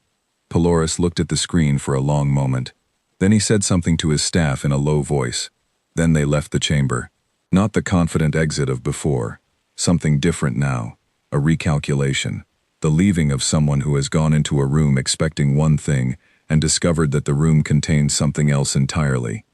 Paloris looked at the screen for a long moment. Then he said something to his staff in a low voice. Then they left the chamber. Not the confident exit of before. Something different now. A recalculation. The leaving of someone who has gone into a room expecting one thing and discovered that the room contained something else entirely.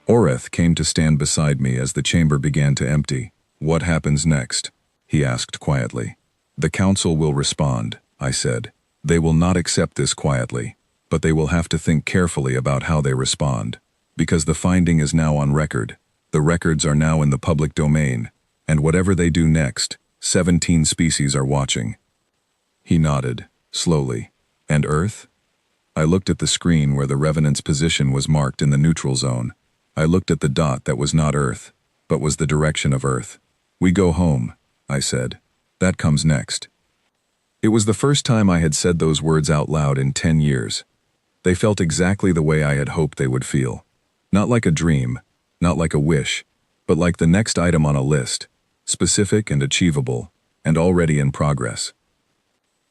Oreth came to stand beside me as the chamber began to empty. "What happens next?" he asked quietly. "The Council will respond," I said. "They will not accept this quietly, but they will have to think carefully about how they respond, because the finding is now on record. The records are now in the public domain, and whatever they do next, 17 species are watching." He nodded, slowly. "And Earth?" I looked at the screen where the Revenant's position was marked in the neutral zone. I looked at the dot that was not Earth, but was the direction of Earth. "We go home," I said. "That comes next." It was the first time I had said those words out loud in 10 years. They felt exactly the way I had hoped they would feel. Not like a dream, not like a wish, but like the next item on a list, specific and achievable, and already in progress.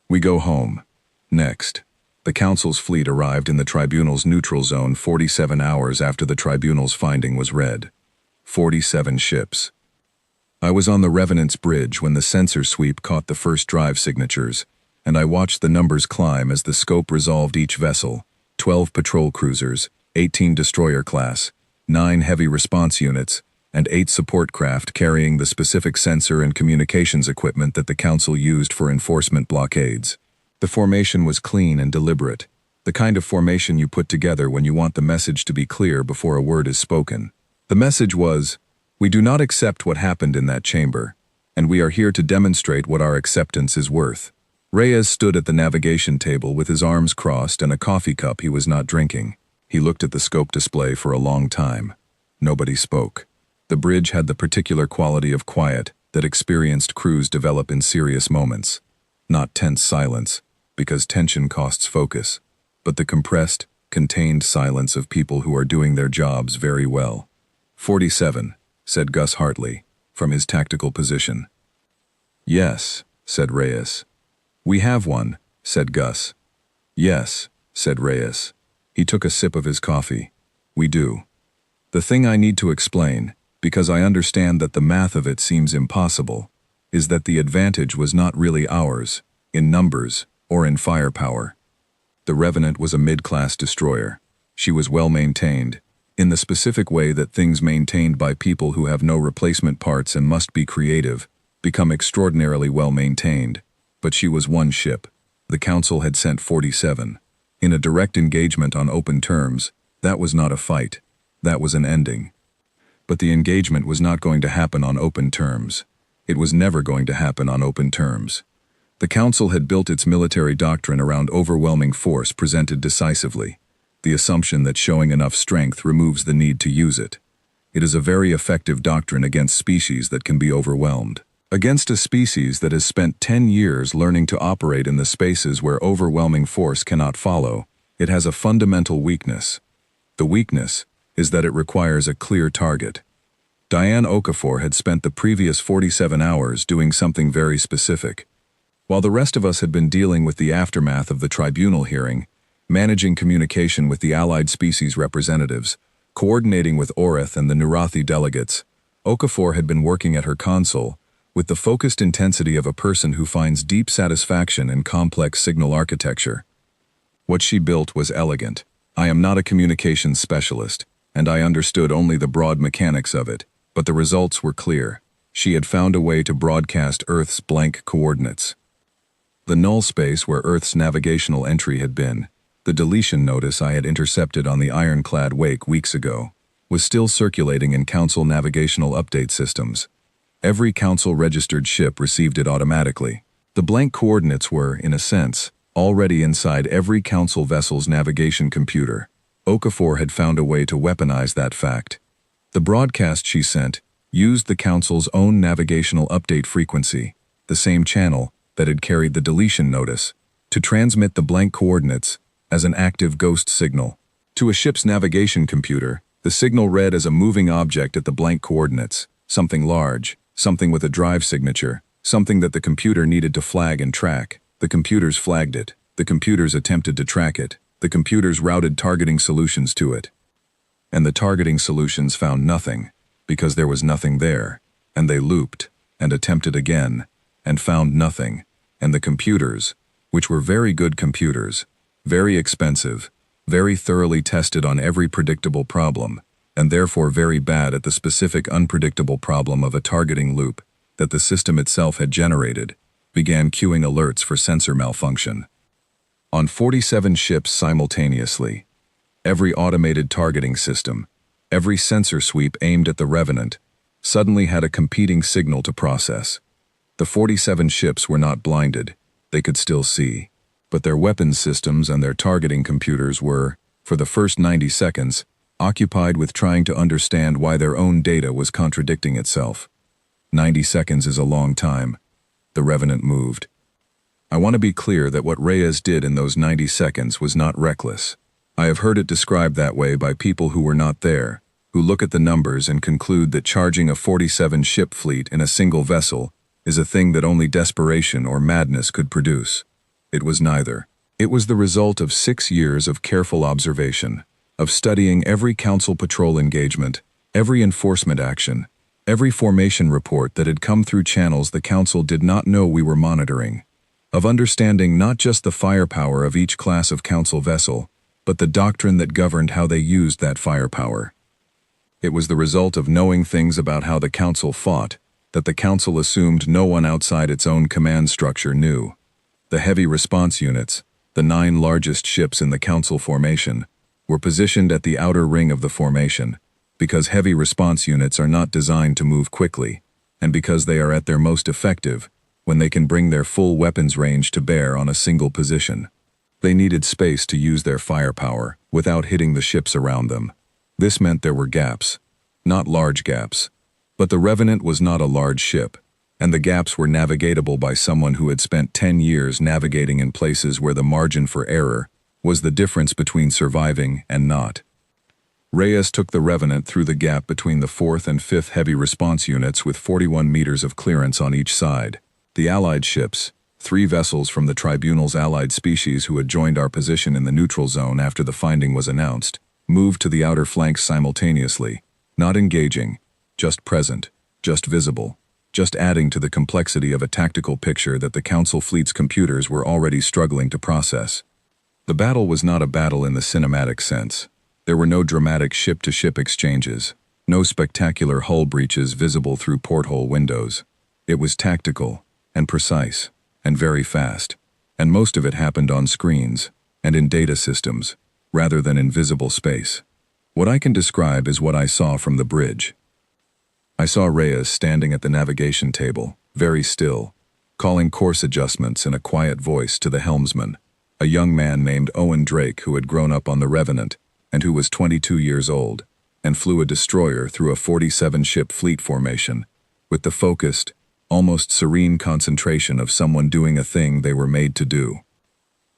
We go home. Next. The Council's fleet arrived in the Tribunal's neutral zone 47 hours after the Tribunal's finding was read. 47 ships. I was on the Revenant's bridge when the sensor sweep caught the first drive signatures, and I watched the numbers climb as the scope resolved each vessel: 12 patrol cruisers, 18 destroyer class, 9 heavy response units, and 8 support craft carrying the specific sensor and communications equipment that the Council used for enforcement blockades. The formation was clean and deliberate, the kind of formation you put together when you want the message to be clear before a word is spoken. The message was, "We do not accept what happened in that chamber, and we are here to demonstrate what our acceptance is worth." Reyes stood at the navigation table with his arms crossed and a coffee cup he was not drinking. He looked at the scope display for a long time. Nobody spoke. The bridge had the particular quality of quiet that experienced crews develop in serious moments. Not tense silence, because tension costs focus, but the compressed, contained silence of people who are doing their jobs very well. 47, said Gus Hartley, from his tactical position. Yes, said Reyes. We have one, said Gus. Yes, said Reyes. He took a sip of his coffee. We do. The thing I need to explain, because I understand that the math of it seems impossible, is that the advantage was not really ours, in numbers or in firepower. The Revenant was a mid-class destroyer. She was well maintained, in the specific way that things maintained by people who have no replacement parts and must be creative, become extraordinarily well maintained. But she was one ship. The Council had sent 47. In a direct engagement on open terms, that was not a fight. That was an ending. But the engagement was not going to happen on open terms. It was never going to happen on open terms. The Council had built its military doctrine around overwhelming force presented decisively, the assumption that showing enough strength removes the need to use it. It is a very effective doctrine against species that can be overwhelmed. Against a species that has spent 10 years learning to operate in the spaces where overwhelming force cannot follow, it has a fundamental weakness. The weakness is that it requires a clear target. Diane Okafor had spent the previous 47 hours doing something very specific. While the rest of us had been dealing with the aftermath of the tribunal hearing, managing communication with the allied species representatives, coordinating with Oreth and the Nurathi delegates, Okafor had been working at her console with the focused intensity of a person who finds deep satisfaction in complex signal architecture. What she built was elegant. I am not a communications specialist, and I understood only the broad mechanics of it, but the results were clear. She had found a way to broadcast Earth's blank coordinates. The null space where Earth's navigational entry had been, the deletion notice I had intercepted on the ironclad Wake weeks ago, was still circulating in Council navigational update systems. Every Council-registered ship received it automatically. The blank coordinates were, in a sense, already inside every Council vessel's navigation computer. Okafor had found a way to weaponize that fact. The broadcast she sent used the Council's own navigational update frequency, the same channel that had carried the deletion notice, to transmit the blank coordinates as an active ghost signal. To a ship's navigation computer, the signal read as a moving object at the blank coordinates, something large, something with a drive signature, something that the computer needed to flag and track. The computers flagged it. The computers attempted to track it. The computers routed targeting solutions to it. And the targeting solutions found nothing, because there was nothing there, and they looped, and attempted again, and found nothing, and the computers, which were very good computers, very expensive, very thoroughly tested on every predictable problem, and therefore very bad at the specific unpredictable problem of a targeting loop that the system itself had generated, began queuing alerts for sensor malfunction. On 47 ships simultaneously, every automated targeting system, every sensor sweep aimed at the Revenant, suddenly had a competing signal to process. The 47 ships were not blinded, they could still see, but their weapons systems and their targeting computers were, for the first 90 seconds, occupied with trying to understand why their own data was contradicting itself. 90 seconds is a long time. The Revenant moved. I want to be clear that what Reyes did in those 90 seconds was not reckless. I have heard it described that way by people who were not there, who look at the numbers and conclude that charging a 47-ship fleet in a single vessel is a thing that only desperation or madness could produce. It was neither. It was the result of 6 years of careful observation, of studying every Council patrol engagement, every enforcement action, every formation report that had come through channels the Council did not know we were monitoring, of understanding not just the firepower of each class of Council vessel, but the doctrine that governed how they used that firepower. It was the result of knowing things about how the Council fought that the Council assumed no one outside its own command structure knew. The heavy response units, the 9 largest ships in the Council formation, were positioned at the outer ring of the formation, because heavy response units are not designed to move quickly, and because they are at their most effective when they can bring their full weapons range to bear on a single position. They needed space to use their firepower, without hitting the ships around them. This meant there were gaps. Not large gaps. But the Revenant was not a large ship, and the gaps were navigatable by someone who had spent 10 years navigating in places where the margin for error was the difference between surviving and not. Reyes took the Revenant through the gap between the 4th and 5th heavy response units with 41 meters of clearance on each side. The Allied ships, 3 vessels from the Tribunal's allied species who had joined our position in the neutral zone after the finding was announced, moved to the outer flanks simultaneously, not engaging, just present, just visible, just adding to the complexity of a tactical picture that the Council fleet's computers were already struggling to process. The battle was not a battle in the cinematic sense. There were no dramatic ship-to-ship exchanges, no spectacular hull breaches visible through porthole windows. It was tactical, and precise, and very fast, and most of it happened on screens, and in data systems, rather than in visible space. What I can describe is what I saw from the bridge. I saw Reyes standing at the navigation table, very still, calling course adjustments in a quiet voice to the helmsman, a young man named Owen Drake who had grown up on the Revenant, and who was 22 years old, and flew a destroyer through a 47-ship fleet formation, with the focused, almost serene concentration of someone doing a thing they were made to do.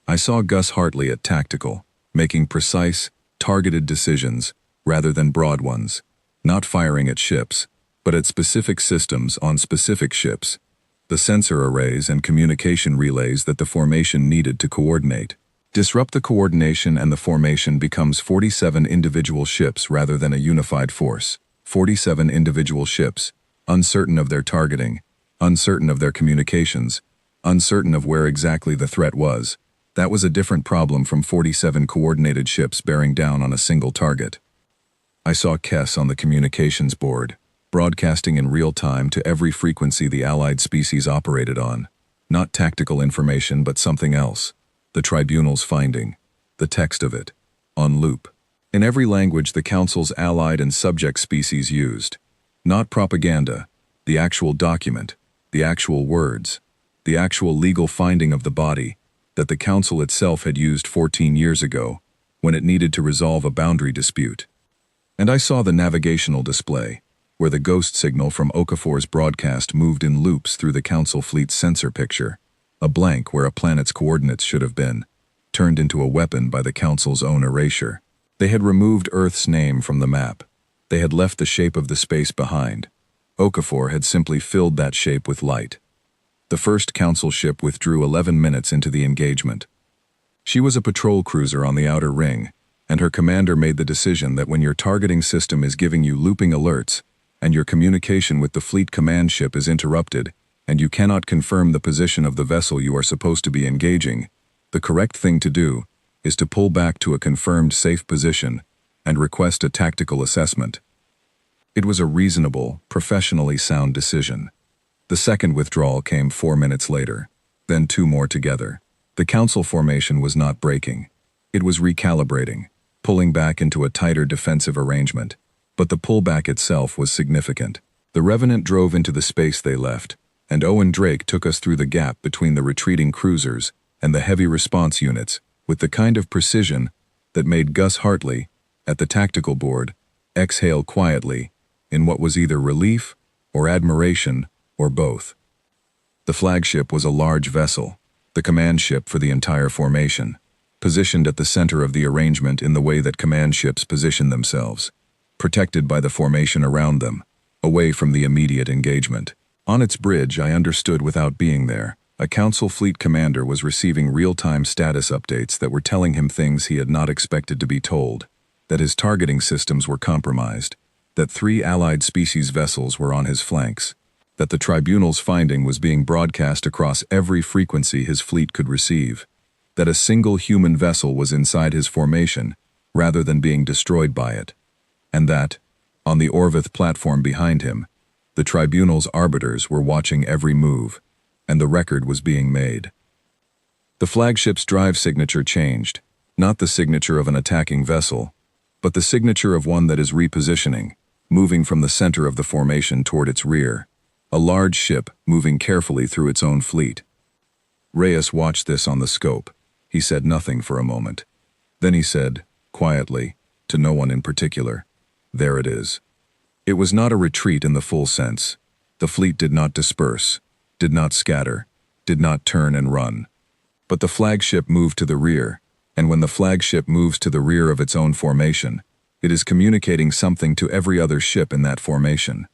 I saw Gus Hartley at tactical, making precise, targeted decisions rather than broad ones, not firing at ships, but at specific systems on specific ships, the sensor arrays and communication relays that the formation needed to coordinate. Disrupt the coordination and the formation becomes 47 individual ships rather than a unified force. 47 individual ships, uncertain of their targeting, uncertain of their communications, uncertain of where exactly the threat was. That was a different problem from 47 coordinated ships bearing down on a single target. I saw Kess on the communications board, broadcasting in real time to every frequency the allied species operated on. Not tactical information, but something else. The Tribunal's finding, the text of it, on loop. In every language the Council's allied and subject species used. Not propaganda, the actual document, the actual words, the actual legal finding of the body that the Council itself had used 14 years ago when it needed to resolve a boundary dispute. And I saw the navigational display, where the ghost signal from Okafor's broadcast moved in loops through the Council fleet's sensor picture. A blank where a planet's coordinates should have been, turned into a weapon by the Council's own erasure. They had removed Earth's name from the map. They had left the shape of the space behind. Okafor had simply filled that shape with light. The first Council ship withdrew 11 minutes into the engagement. She was a patrol cruiser on the outer ring, and her commander made the decision that when your targeting system is giving you looping alerts, and your communication with the fleet command ship is interrupted, and you cannot confirm the position of the vessel you are supposed to be engaging, the correct thing to do is to pull back to a confirmed safe position and request a tactical assessment. It was a reasonable, professionally sound decision. The second withdrawal came 4 minutes later, then 2 more together. The Council formation was not breaking. It was recalibrating, pulling back into a tighter defensive arrangement. But the pullback itself was significant. The Revenant drove into the space they left, and Owen Drake took us through the gap between the retreating cruisers and the heavy response units with the kind of precision that made Gus Hartley, at the tactical board, exhale quietly in what was either relief or admiration or both. The flagship was a large vessel, the command ship for the entire formation, positioned at the center of the arrangement in the way that command ships position themselves, protected by the formation around them, away from the immediate engagement. On its bridge, I understood without being there, a Council fleet commander was receiving real-time status updates that were telling him things he had not expected to be told, that his targeting systems were compromised, that 3 allied species vessels were on his flanks, that the Tribunal's finding was being broadcast across every frequency his fleet could receive, that a single human vessel was inside his formation rather than being destroyed by it, and that, on the Orvith platform behind him, the Tribunal's arbiters were watching every move, and the record was being made. The flagship's drive signature changed, not the signature of an attacking vessel, but the signature of one that is repositioning, moving from the center of the formation toward its rear, a large ship moving carefully through its own fleet. Reyes watched this on the scope. He said nothing for a moment. Then he said, quietly, to no one in particular. There it is. It was not a retreat in the full sense. The fleet did not disperse, did not scatter, did not turn and run. But the flagship moved to the rear, and when the flagship moves to the rear of its own formation, it is communicating something to every other ship in that formation.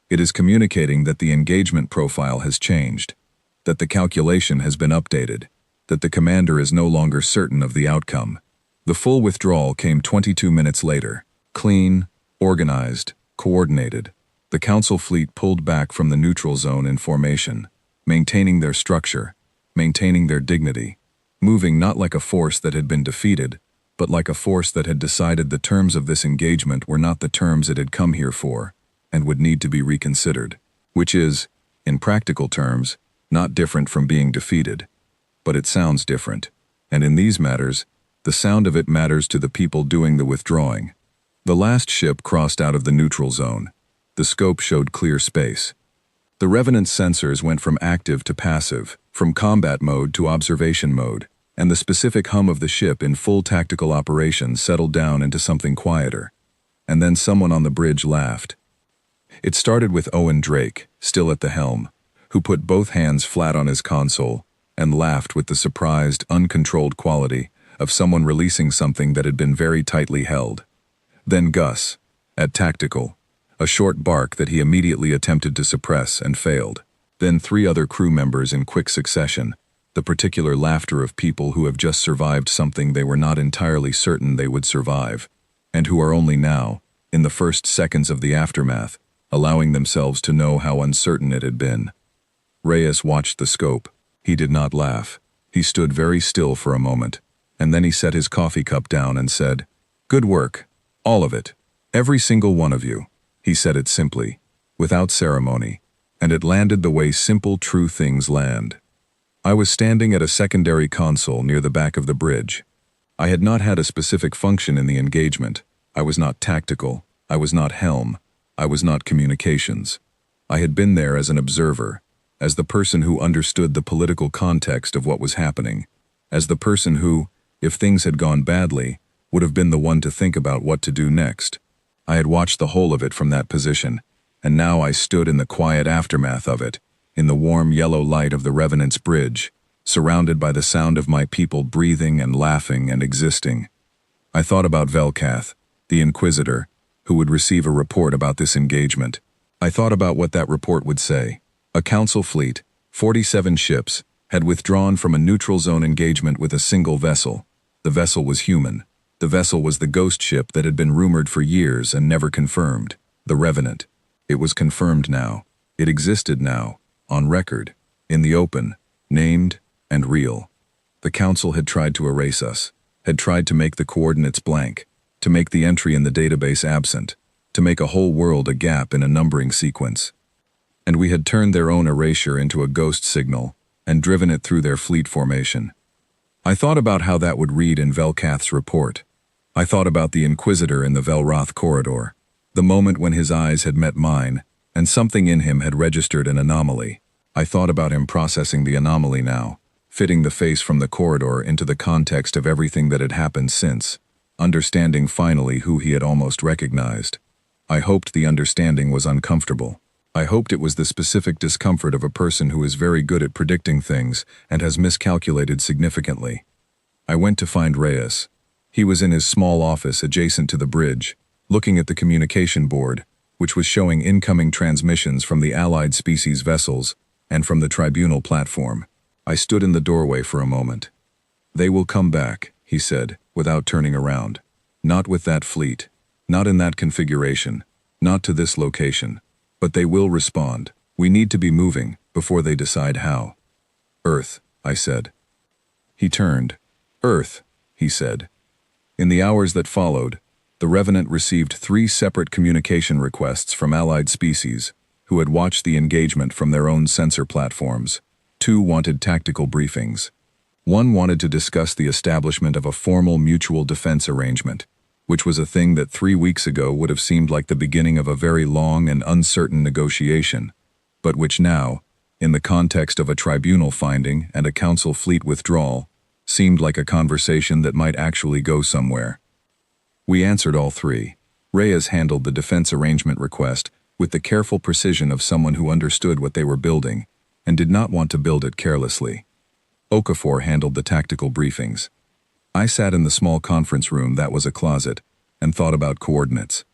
It is communicating that the engagement profile has changed, that the calculation has been updated, that the commander is no longer certain of the outcome. The full withdrawal came 22 minutes later. Clean, organized, coordinated. The Council fleet pulled back from the neutral zone in formation, maintaining their structure, maintaining their dignity, moving not like a force that had been defeated, but like a force that had decided the terms of this engagement were not the terms it had come here for, and would need to be reconsidered, which is, in practical terms, not different from being defeated. But it sounds different, and in these matters, the sound of it matters to the people doing the withdrawing. The last ship crossed out of the neutral zone. The scope showed clear space. The Revenant's sensors went from active to passive, from combat mode to observation mode, and the specific hum of the ship in full tactical operation settled down into something quieter. And then someone on the bridge laughed. It started with Owen Drake, still at the helm, who put both hands flat on his console and laughed with the surprised, uncontrolled quality of someone releasing something that had been very tightly held. Then Gus, at tactical, a short bark that he immediately attempted to suppress and failed. Then 3 other crew members in quick succession, the particular laughter of people who have just survived something they were not entirely certain they would survive, and who are only now, in the first seconds of the aftermath, allowing themselves to know how uncertain it had been. Reyes watched the scope. He did not laugh. He stood very still for a moment, and then he set his coffee cup down and said, "Good work. All of it. Every single one of you." He said it simply, without ceremony, and it landed the way simple, true things land. I was standing at a secondary console near the back of the bridge. I had not had a specific function in the engagement. I was not tactical. I was not helm. I was not communications. I had been there as an observer, as the person who understood the political context of what was happening, as the person who, if things had gone badly, would have been the one to think about what to do next. I had watched the whole of it from that position, and now I stood in the quiet aftermath of it, in the warm yellow light of the Revenant's bridge, surrounded by the sound of my people breathing and laughing and existing. I thought about Velkath, the Inquisitor, who would receive a report about this engagement. I thought about what that report would say. A Council fleet, 47 ships, had withdrawn from a neutral zone engagement with a single vessel. The vessel was human. The vessel was the ghost ship that had been rumored for years and never confirmed, the Revenant. It was confirmed now. It existed now, on record, in the open, named and real. The Council had tried to erase us, had tried to make the coordinates blank, to make the entry in the database absent, to make a whole world a gap in a numbering sequence. And we had turned their own erasure into a ghost signal and driven it through their fleet formation. I thought about how that would read in Velkath's report. I thought about the Inquisitor in the Velroth corridor, the moment when his eyes had met mine, and something in him had registered an anomaly. I thought about him processing the anomaly now, fitting the face from the corridor into the context of everything that had happened since, understanding finally who he had almost recognized. I hoped the understanding was uncomfortable. I hoped it was the specific discomfort of a person who is very good at predicting things and has miscalculated significantly. I went to find Reyes. He was in his small office adjacent to the bridge, looking at the communication board, which was showing incoming transmissions from the allied species vessels and from the tribunal platform. I stood in the doorway for a moment. "They will come back," he said, without turning around. "Not with that fleet. Not in that configuration. Not to this location. But they will respond. We need to be moving before they decide how." "Earth," I said. He turned. "Earth," he said. In the hours that followed, the Revenant received 3 separate communication requests from allied species who had watched the engagement from their own sensor platforms. 2 wanted tactical briefings. 1 wanted to discuss the establishment of a formal mutual defense arrangement, which was a thing that 3 weeks ago would have seemed like the beginning of a very long and uncertain negotiation, but which now, in the context of a tribunal finding and a Council fleet withdrawal, seemed like a conversation that might actually go somewhere. We answered all three. Reyes handled the defense arrangement request with the careful precision of someone who understood what they were building and did not want to build it carelessly. Okafor handled the tactical briefings. I sat in the small conference room that was a closet and thought about coordinates.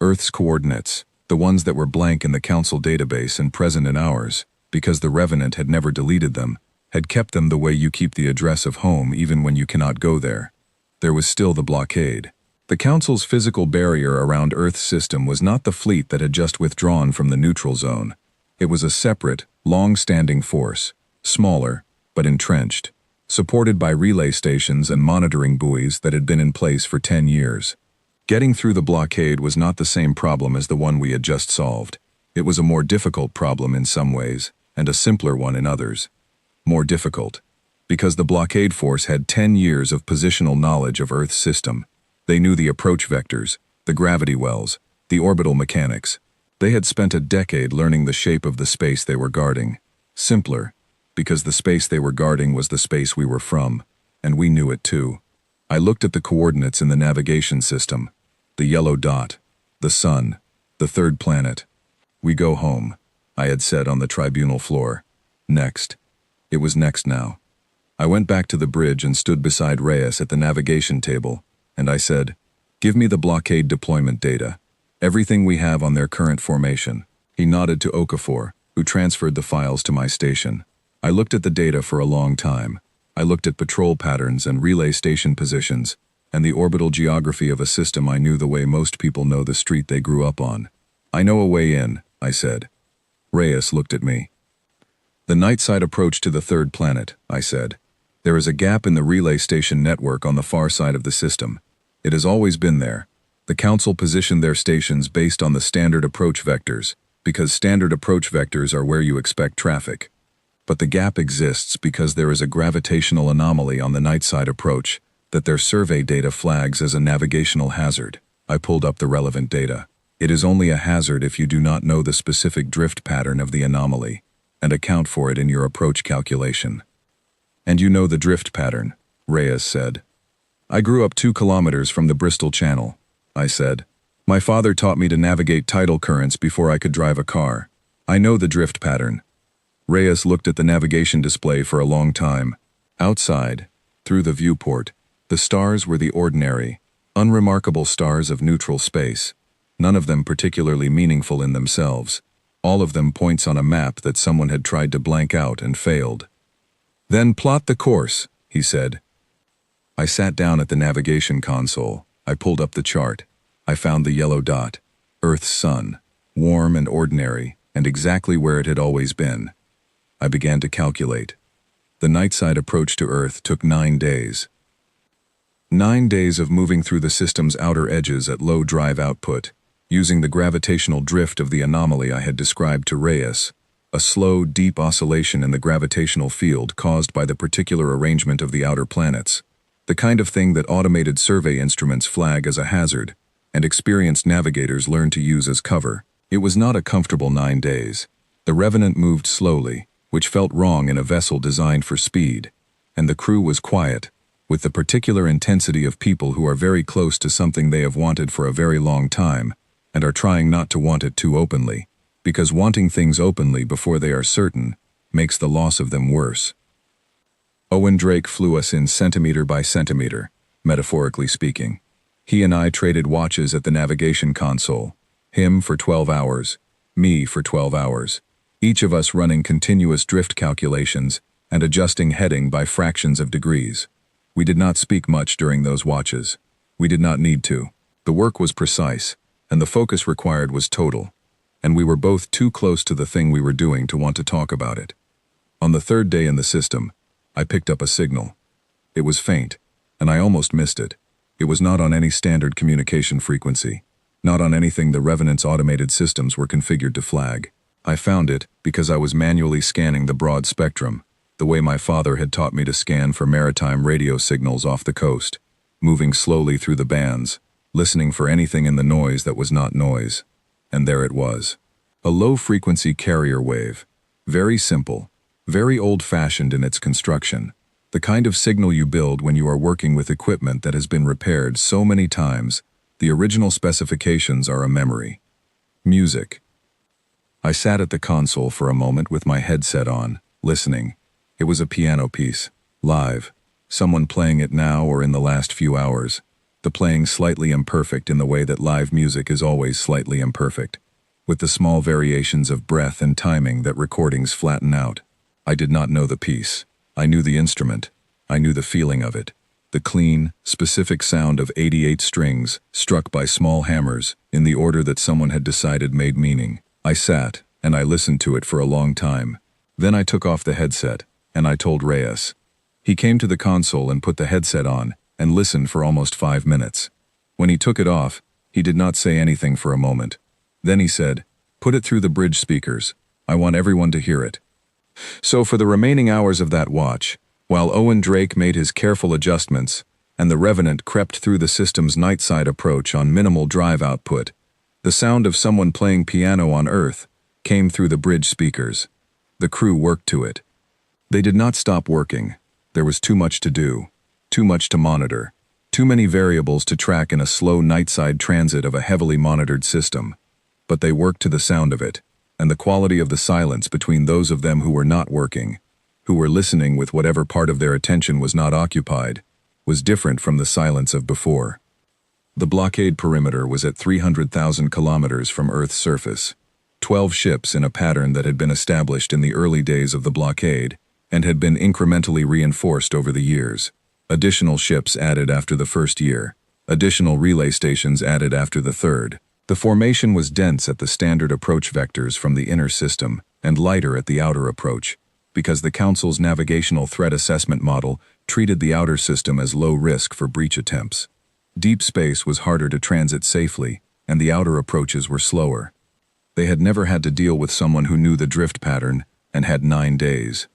Earth's coordinates, the ones that were blank in the Council database and present in ours, because the Revenant had never deleted them, had kept them the way you keep the address of home even when you cannot go there. There was still the blockade. The Council's physical barrier around Earth's system was not the fleet that had just withdrawn from the neutral zone. It was a separate, long-standing force, smaller, but entrenched, supported by relay stations and monitoring buoys that had been in place for 10 years. Getting through the blockade was not the same problem as the one we had just solved. It was a more difficult problem in some ways, and a simpler one in others. More difficult, because the blockade force had 10 years of positional knowledge of Earth's system. They knew the approach vectors, the gravity wells, the orbital mechanics. They had spent a decade learning the shape of the space they were guarding. Simpler, because the space they were guarding was the space we were from, and we knew it too. I looked at the coordinates in the navigation system. The yellow dot, the sun, the third planet. We go home, I had said on the tribunal floor. Next. It was next now. I went back to the bridge and stood beside Reyes at the navigation table, and I said, "Give me the blockade deployment data. Everything we have on their current formation." He nodded to Okafor, who transferred the files to my station. I looked at the data for a long time. I looked at patrol patterns and relay station positions, and the orbital geography of a system I knew the way most people know the street they grew up on. "I know a way in," I said. Reyes looked at me. "The night side approach to the third planet," I said. "There is a gap in the relay station network on the far side of the system. It has always been there. The Council positioned their stations based on the standard approach vectors, because standard approach vectors are where you expect traffic. But the gap exists because there is a gravitational anomaly on the night side approach that their survey data flags as a navigational hazard." I pulled up the relevant data. "It is only a hazard if you do not know the specific drift pattern of the anomaly and account for it in your approach calculation." "And you know the drift pattern," Reyes said. "I grew up 2 kilometers from the Bristol Channel," I said. "My father taught me to navigate tidal currents before I could drive a car. I know the drift pattern." Reyes looked at the navigation display for a long time. Outside, through the viewport, the stars were the ordinary, unremarkable stars of neutral space, none of them particularly meaningful in themselves, all of them points on a map that someone had tried to blank out and failed. "Then plot the course," he said. I sat down at the navigation console. I pulled up the chart. I found the yellow dot, Earth's sun, warm and ordinary, and exactly where it had always been. I began to calculate. The night-side approach to Earth took 9 days. 9 days of moving through the system's outer edges at low drive output, using the gravitational drift of the anomaly I had described to Reyes, a slow, deep oscillation in the gravitational field caused by the particular arrangement of the outer planets, the kind of thing that automated survey instruments flag as a hazard, and experienced navigators learn to use as cover. It was not a comfortable 9 days. The Revenant moved slowly, which felt wrong in a vessel designed for speed, and the crew was quiet, with the particular intensity of people who are very close to something they have wanted for a very long time, and are trying not to want it too openly, because wanting things openly before they are certain makes the loss of them worse. Owen Drake flew us in centimeter by centimeter, metaphorically speaking. He and I traded watches at the navigation console, him for 12 hours, me for 12 hours, each of us running continuous drift calculations and adjusting heading by fractions of degrees. We did not speak much during those watches. We did not need to. The work was precise, and the focus required was total, and we were both too close to the thing we were doing to want to talk about it. On the 3rd day in the system, I picked up a signal. It was faint, and I almost missed it. It was not on any standard communication frequency, not on anything the Revenant's automated systems were configured to flag. I found it because I was manually scanning the broad spectrum, the way my father had taught me to scan for maritime radio signals off the coast, moving slowly through the bands, listening for anything in the noise that was not noise. And there it was. A low-frequency carrier wave. Very simple, very old-fashioned in its construction. The kind of signal you build when you are working with equipment that has been repaired so many times, the original specifications are a memory. Music. I sat at the console for a moment with my headset on, listening. It was a piano piece, live. Someone playing it now or in the last few hours. The playing slightly imperfect in the way that live music is always slightly imperfect, with the small variations of breath and timing that recordings flatten out. I did not know the piece. I knew the instrument. I knew the feeling of it. The clean, specific sound of 88 strings, struck by small hammers, in the order that someone had decided made meaning. I sat, and I listened to it for a long time. Then I took off the headset, and I told Reyes. He came to the console and put the headset on, and listened for almost 5 minutes. When he took it off, he did not say anything for a moment. Then he said, "Put it through the bridge speakers. I want everyone to hear it." So for the remaining hours of that watch, while Owen Drake made his careful adjustments, and the Revenant crept through the system's nightside approach on minimal drive output, the sound of someone playing piano on Earth came through the bridge speakers. The crew worked to it. They did not stop working. There was too much to do, too much to monitor, too many variables to track in a slow nightside transit of a heavily monitored system. But they worked to the sound of it, and the quality of the silence between those of them who were not working, who were listening with whatever part of their attention was not occupied, was different from the silence of before. The blockade perimeter was at 300,000 kilometers from Earth's surface. 12 ships in a pattern that had been established in the early days of the blockade and had been incrementally reinforced over the years. Additional ships added after the first year. Additional relay stations added after the third. The formation was dense at the standard approach vectors from the inner system and lighter at the outer approach, because the Council's navigational threat assessment model treated the outer system as low risk for breach attempts. Deep space was harder to transit safely, and the outer approaches were slower. They had never had to deal with someone who knew the drift pattern and had 9 days.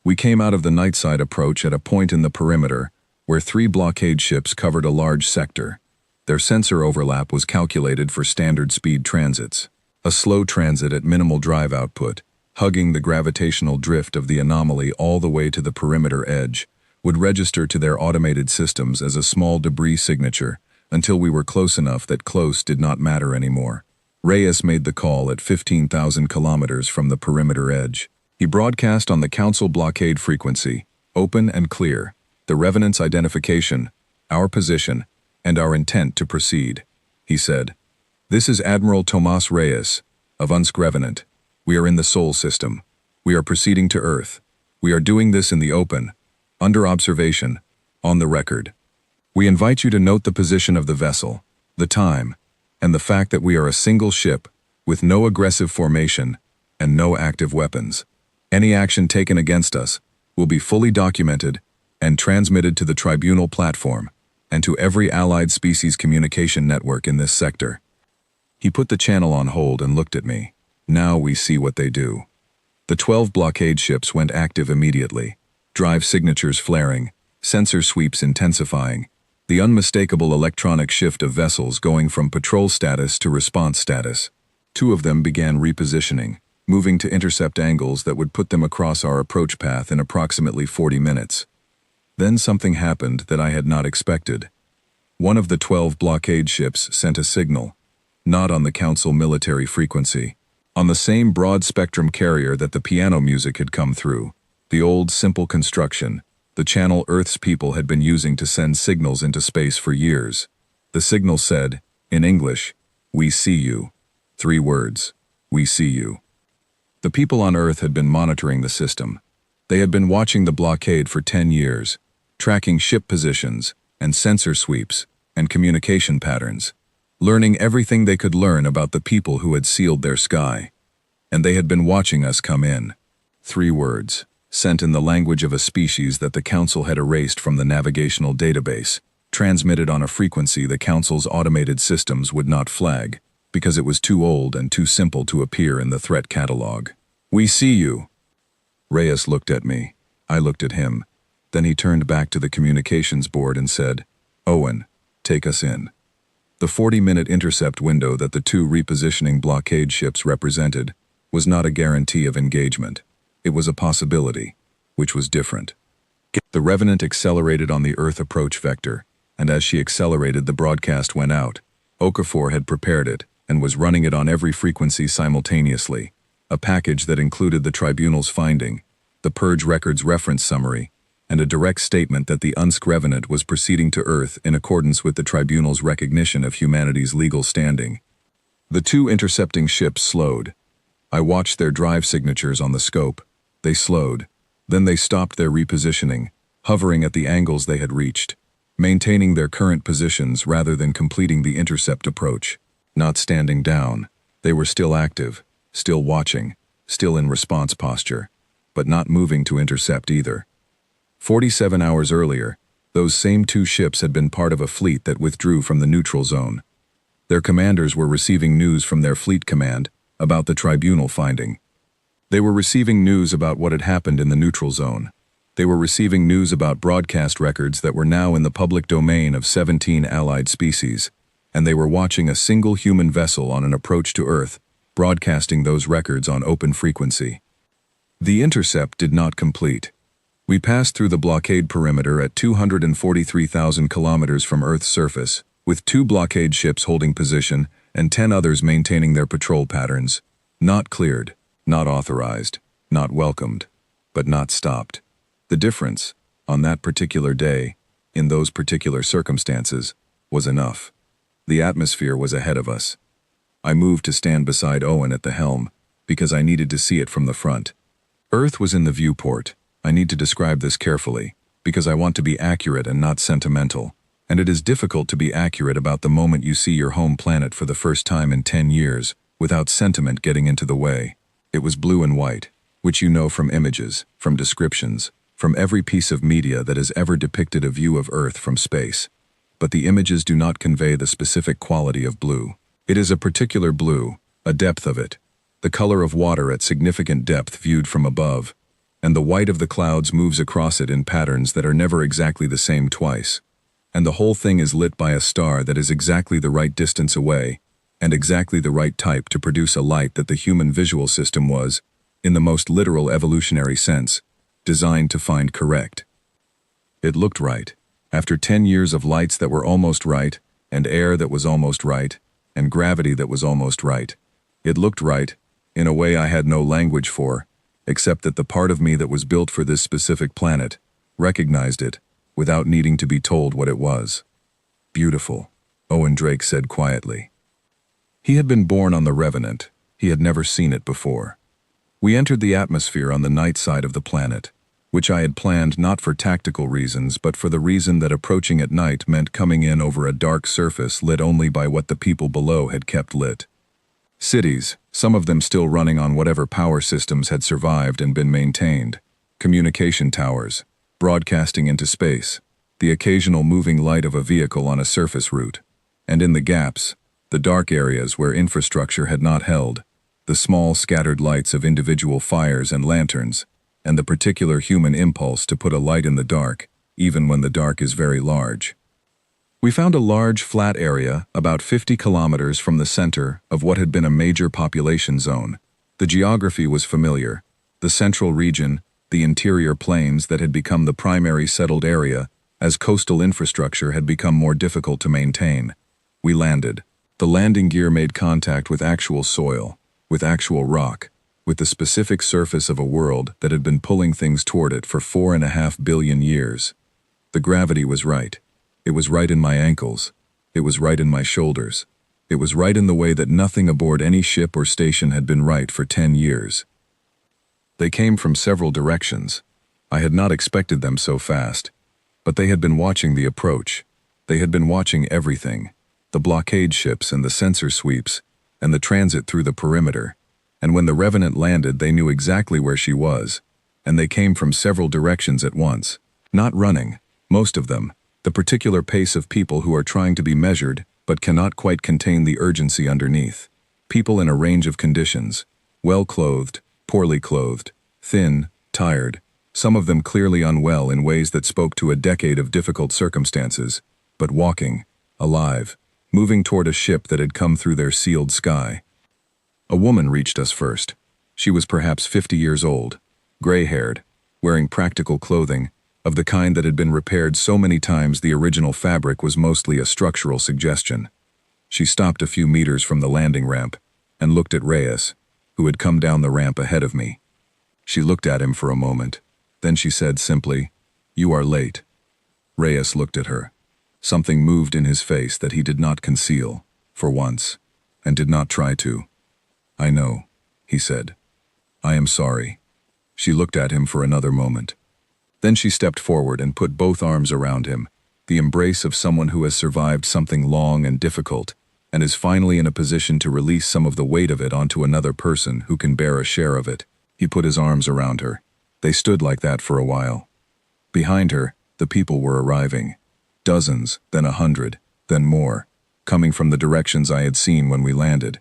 We came out of the nightside approach at a point in the perimeter where 3 blockade ships covered a large sector. Their sensor overlap was calculated for standard speed transits. A slow transit at minimal drive output, hugging the gravitational drift of the anomaly all the way to the perimeter edge, would register to their automated systems as a small debris signature until we were close enough that close did not matter anymore. Reyes made the call at 15,000 kilometers from the perimeter edge. He broadcast on the Council blockade frequency, open and clear, the Revenant's identification, our position, and our intent to proceed. He said, "This is Admiral Tomas Reyes, of Unsk Revenant. We are in the Sol system. We are proceeding to Earth. We are doing this in the open, under observation, on the record. We invite you to note the position of the vessel, the time, and the fact that we are a single ship, with no aggressive formation, and no active weapons. Any action taken against us will be fully documented and transmitted to the tribunal platform and to every allied species communication network in this sector." He put the channel on hold and looked at me. Now we see what they do. The 12 blockade ships went active immediately, drive signatures flaring, sensor sweeps intensifying, the unmistakable electronic shift of vessels going from patrol status to response status. 2 of them began repositioning, moving to intercept angles that would put them across our approach path in approximately 40 minutes. Then something happened that I had not expected. One of the 12 blockade ships sent a signal, not on the Council military frequency, on the same broad-spectrum carrier that the piano music had come through, the old simple construction, the channel Earth's people had been using to send signals into space for years. The signal said, in English, "We see you." 3 words, "We see you." The people on Earth had been monitoring the system. They had been watching the blockade for 10 years, tracking ship positions and sensor sweeps and communication patterns, learning everything they could learn about the people who had sealed their sky. And they had been watching us come in. 3 words, sent in the language of a species that the Council had erased from the navigational database, transmitted on a frequency the Council's automated systems would not flag, because it was too old and too simple to appear in the threat catalog. "We see you." Reyes looked at me. I looked at him. Then he turned back to the communications board and said, "Owen, take us in." The 40-minute intercept window that the 2 repositioning blockade ships represented was not a guarantee of engagement. It was a possibility, which was different. The Revenant accelerated on the Earth approach vector, and as she accelerated the broadcast went out. Okafor had prepared it, and was running it on every frequency simultaneously. A package that included the Tribunal's finding, the Purge Records reference summary, and a direct statement that the Unsk Revenant was proceeding to Earth in accordance with the Tribunal's recognition of humanity's legal standing. The two intercepting ships slowed. I watched their drive signatures on the scope. They slowed. Then they stopped their repositioning, hovering at the angles they had reached, maintaining their current positions rather than completing the intercept approach. Not standing down. They were still active, still watching, still in response posture, but not moving to intercept either. 47 hours earlier, those same two ships had been part of a fleet that withdrew from the neutral zone. Their commanders were receiving news from their fleet command about the Tribunal finding. They were receiving news about what had happened in the neutral zone. They were receiving news about broadcast records that were now in the public domain of 17 allied species, and they were watching a single human vessel on an approach to Earth, broadcasting those records on open frequency. The intercept did not complete. We passed through the blockade perimeter at 243,000 kilometers from Earth's surface, with 2 blockade ships holding position and 10 others maintaining their patrol patterns. Not cleared, not authorized, not welcomed, but not stopped. The difference, on that particular day, in those particular circumstances, was enough. The atmosphere was ahead of us. I moved to stand beside Owen at the helm, because I needed to see it from the front. Earth was in the viewport. I need to describe this carefully, because I want to be accurate and not sentimental, and it is difficult to be accurate about the moment you see your home planet for the first time in 10 years, without sentiment getting into the way. It was blue and white, which you know from images, from descriptions, from every piece of media that has ever depicted a view of Earth from space. But the images do not convey the specific quality of blue. It is a particular blue, a depth of it, the color of water at significant depth viewed from above, and the white of the clouds moves across it in patterns that are never exactly the same twice. And the whole thing is lit by a star that is exactly the right distance away, and exactly the right type to produce a light that the human visual system was, in the most literal evolutionary sense, designed to find correct. It looked right. After 10 years of lights that were almost right, and air that was almost right, and gravity that was almost right, it looked right, in a way I had no language for, except that the part of me that was built for this specific planet recognized it, without needing to be told what it was. Beautiful, Owen Drake said quietly. He had been born on the Revenant. He had never seen it before. We entered the atmosphere on the night side of the planet, which I had planned not for tactical reasons but for the reason that approaching at night meant coming in over a dark surface lit only by what the people below had kept lit. Cities, some of them still running on whatever power systems had survived and been maintained, communication towers, broadcasting into space, the occasional moving light of a vehicle on a surface route, and in the gaps, the dark areas where infrastructure had not held, the small scattered lights of individual fires and lanterns, and the particular human impulse to put a light in the dark, even when the dark is very large. We found a large flat area about 50 kilometers from the center of what had been a major population zone. The geography was familiar. The central region, the interior plains that had become the primary settled area as coastal infrastructure had become more difficult to maintain. We landed. The landing gear made contact with actual soil, with actual rock, with the specific surface of a world that had been pulling things toward it for 4.5 billion years. The gravity was right. It was right in my ankles. It was right in my shoulders. It was right in the way that nothing aboard any ship or station had been right for 10 years. They came from several directions. I had not expected them so fast. But they had been watching the approach. They had been watching everything. The blockade ships and the sensor sweeps, and the transit through the perimeter. And when the Revenant landed, they knew exactly where she was. And they came from several directions at once. Not running, most of them, the particular pace of people who are trying to be measured, but cannot quite contain the urgency underneath. People in a range of conditions, well-clothed, poorly clothed, thin, tired, some of them clearly unwell in ways that spoke to a decade of difficult circumstances, but walking, alive, moving toward a ship that had come through their sealed sky. A woman reached us first. She was perhaps 50 years old, gray-haired, wearing practical clothing, of the kind that had been repaired so many times the original fabric was mostly a structural suggestion. She stopped a few meters from the landing ramp and looked at Reyes, who had come down the ramp ahead of me. She looked at him for a moment. Then she said simply, "You are late." Reyes looked at her. Something moved in his face that he did not conceal, for once, and did not try to. "I know," he said. "I am sorry." She looked at him for another moment. Then she stepped forward and put both arms around him, the embrace of someone who has survived something long and difficult, and is finally in a position to release some of the weight of it onto another person who can bear a share of it. He put his arms around her. They stood like that for a while. Behind her, the people were arriving. Dozens, then 100, then more, coming from the directions I had seen when we landed.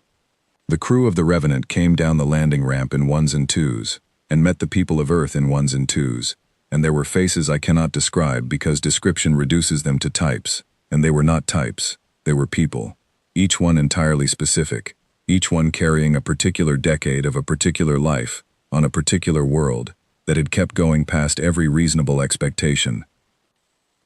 The crew of the Revenant came down the landing ramp in ones and twos, and met the people of Earth in ones and twos, and there were faces I cannot describe because description reduces them to types, and they were not types, they were people, each one entirely specific, each one carrying a particular decade of a particular life, on a particular world, that had kept going past every reasonable expectation.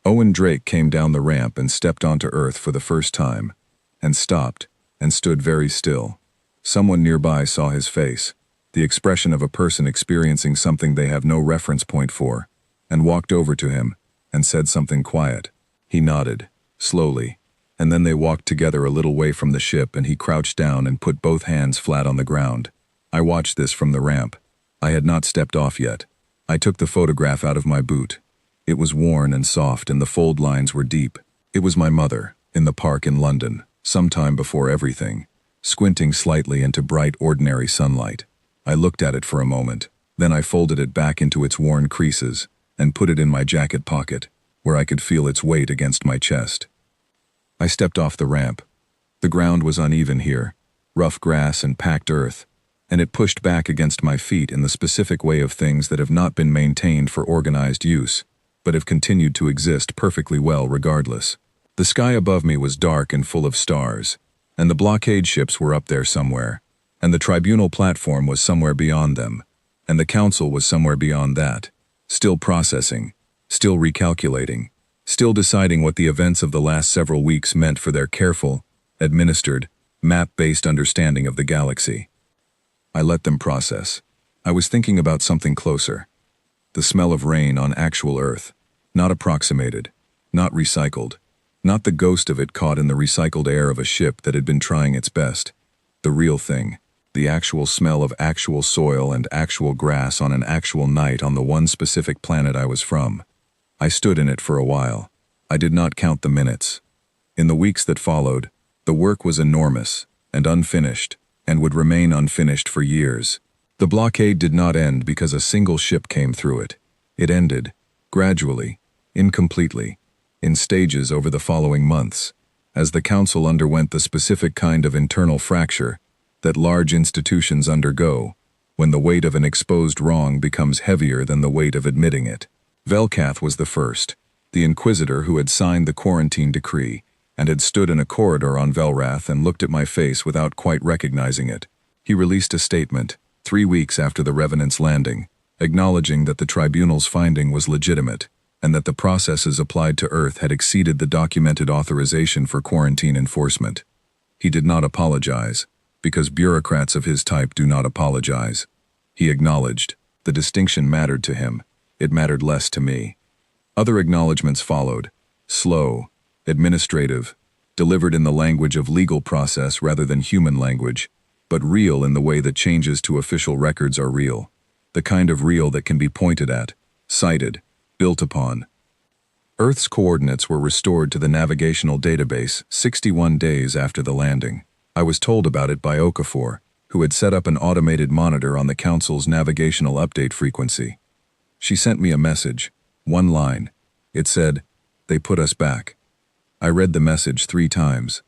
Owen Drake came down the ramp and stepped onto Earth for the first time, and stopped, and stood very still. Someone nearby saw his face, the expression of a person experiencing something they have no reference point for, and walked over to him, and said something quiet. He nodded, slowly, and then they walked together a little way from the ship and he crouched down and put both hands flat on the ground. I watched this from the ramp. I had not stepped off yet. I took the photograph out of my boot. It was worn and soft and the fold lines were deep. It was my mother, in the park in London, sometime before everything, squinting slightly into bright ordinary sunlight. I looked at it for a moment, then I folded it back into its worn creases and put it in my jacket pocket, where I could feel its weight against my chest. I stepped off the ramp. The ground was uneven here, rough grass and packed earth, and it pushed back against my feet in the specific way of things that have not been maintained for organized use, but have continued to exist perfectly well regardless. The sky above me was dark and full of stars, and the blockade ships were up there somewhere, and the tribunal platform was somewhere beyond them, and the council was somewhere beyond that, still processing, still recalculating, still deciding what the events of the last several weeks meant for their careful, administered, map-based understanding of the galaxy. I let them process. I was thinking about something closer. The smell of rain on actual Earth, not approximated, not recycled, not the ghost of it caught in the recycled air of a ship that had been trying its best. The real thing, the actual smell of actual soil and actual grass on an actual night on the one specific planet I was from. I stood in it for a while. I did not count the minutes. In the weeks that followed, the work was enormous and unfinished, and would remain unfinished for years. The blockade did not end because a single ship came through it. It ended, gradually, incompletely, in stages over the following months, as the council underwent the specific kind of internal fracture that large institutions undergo when the weight of an exposed wrong becomes heavier than the weight of admitting it. Velkath was the first, the inquisitor who had signed the quarantine decree and had stood in a corridor on Velrath and looked at my face without quite recognizing it. He released a statement, 3 weeks after the Revenant's landing, acknowledging that the tribunal's finding was legitimate, and that the processes applied to Earth had exceeded the documented authorization for quarantine enforcement. He did not apologize, because bureaucrats of his type do not apologize. He acknowledged. The distinction mattered to him. It mattered less to me. Other acknowledgments followed, slow, administrative, delivered in the language of legal process rather than human language, but real in the way that changes to official records are real, the kind of real that can be pointed at, cited, built upon. Earth's coordinates were restored to the navigational database 61 days after the landing. I was told about it by Okafor, who had set up an automated monitor on the Council's navigational update frequency. She sent me a message, one line. It said, "They put us back." I read the message 3 times.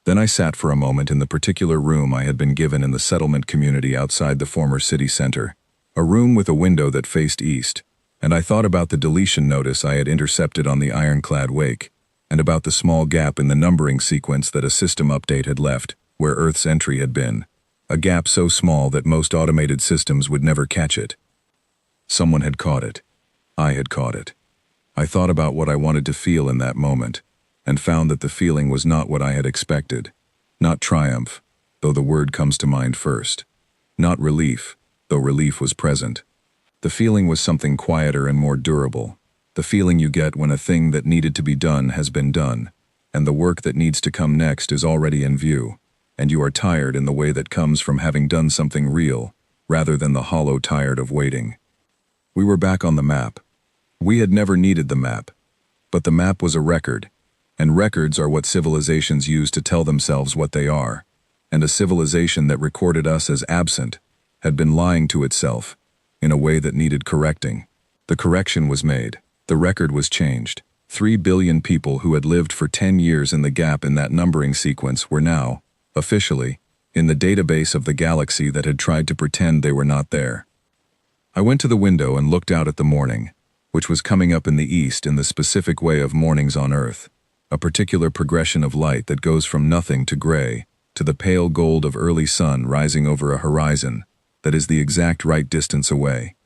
Then I sat for a moment in the particular room I had been given in the settlement community outside the former city center, a room with a window that faced east, and I thought about the deletion notice I had intercepted on the ironclad wake, and about the small gap in the numbering sequence that a system update had left, where Earth's entry had been, a gap so small that most automated systems would never catch it. Someone had caught it. I had caught it. I thought about what I wanted to feel in that moment, and found that the feeling was not what I had expected. Not triumph, though the word comes to mind first. Not relief, though relief was present. The feeling was something quieter and more durable. The feeling you get when a thing that needed to be done has been done, and the work that needs to come next is already in view, and you are tired in the way that comes from having done something real, rather than the hollow tired of waiting. We were back on the map. We had never needed the map, but the map was a record, and records are what civilizations use to tell themselves what they are, and a civilization that recorded us as absent had been lying to itself in a way that needed correcting. The correction was made. The record was changed. 3 billion people who had lived for 10 years in the gap in that numbering sequence were now, officially, in the database of the galaxy that had tried to pretend they were not there. I went to the window and looked out at the morning, which was coming up in the east in the specific way of mornings on Earth, a particular progression of light that goes from nothing to gray, to the pale gold of early sun rising over a horizon that is the exact right distance away.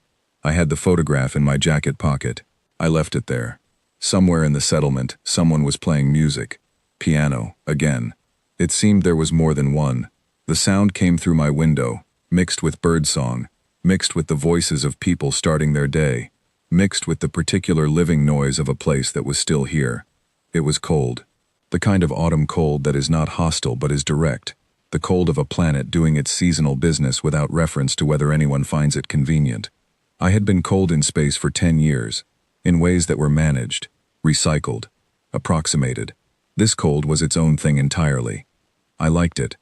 I had the photograph in my jacket pocket. I left it there. Somewhere in the settlement, someone was playing music. Piano, again. It seemed there was more than one. The sound came through my window, mixed with birdsong, mixed with the voices of people starting their day, mixed with the particular living noise of a place that was still here. It was cold. The kind of autumn cold that is not hostile but is direct. The cold of a planet doing its seasonal business without reference to whether anyone finds it convenient. I had been cold in space for 10 years, in ways that were managed, recycled, approximated. This cold was its own thing entirely. I liked it.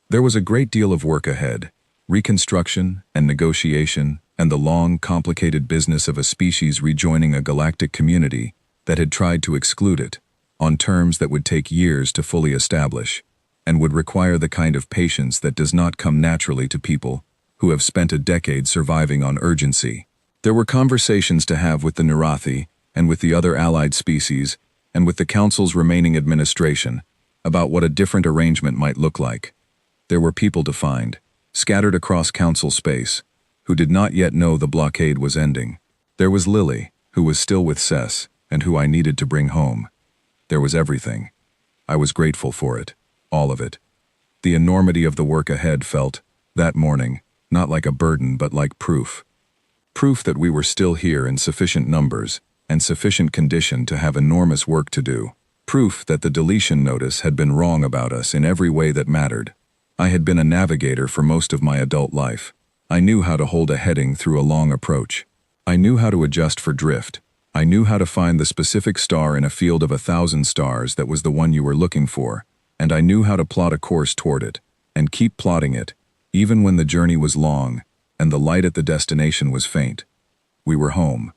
There was a great deal of work ahead, reconstruction and negotiation, and the long, complicated business of a species rejoining a galactic community that had tried to exclude it, on terms that would take years to fully establish, and would require the kind of patience that does not come naturally to people who have spent a decade surviving on urgency. There were conversations to have with the Nurathi and with the other allied species and with the Council's remaining administration about what a different arrangement might look like. There were people to find, scattered across Council space, who did not yet know the blockade was ending. There was Lily, who was still with Cess, and who I needed to bring home. There was everything. I was grateful for it, all of it. The enormity of the work ahead felt, that morning, not like a burden but like proof. Proof that we were still here in sufficient numbers and sufficient condition to have enormous work to do. Proof that the deletion notice had been wrong about us in every way that mattered. I had been a navigator for most of my adult life. I knew how to hold a heading through a long approach. I knew how to adjust for drift. I knew how to find the specific star in a field of 1,000 stars that was the one you were looking for, and I knew how to plot a course toward it, and keep plotting it, even when the journey was long, and the light at the destination was faint. We were home.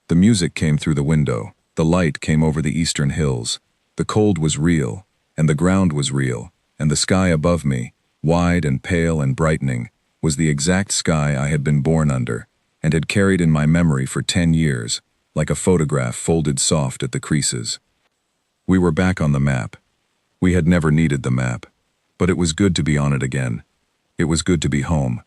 The music came through the window. The light came over the eastern hills. The cold was real, and the ground was real, and the sky above me, wide and pale and brightening, was the exact sky I had been born under, and had carried in my memory for 10 years, like a photograph folded soft at the creases. We were back on the map. We had never needed the map, but it was good to be on it again. It was good to be home.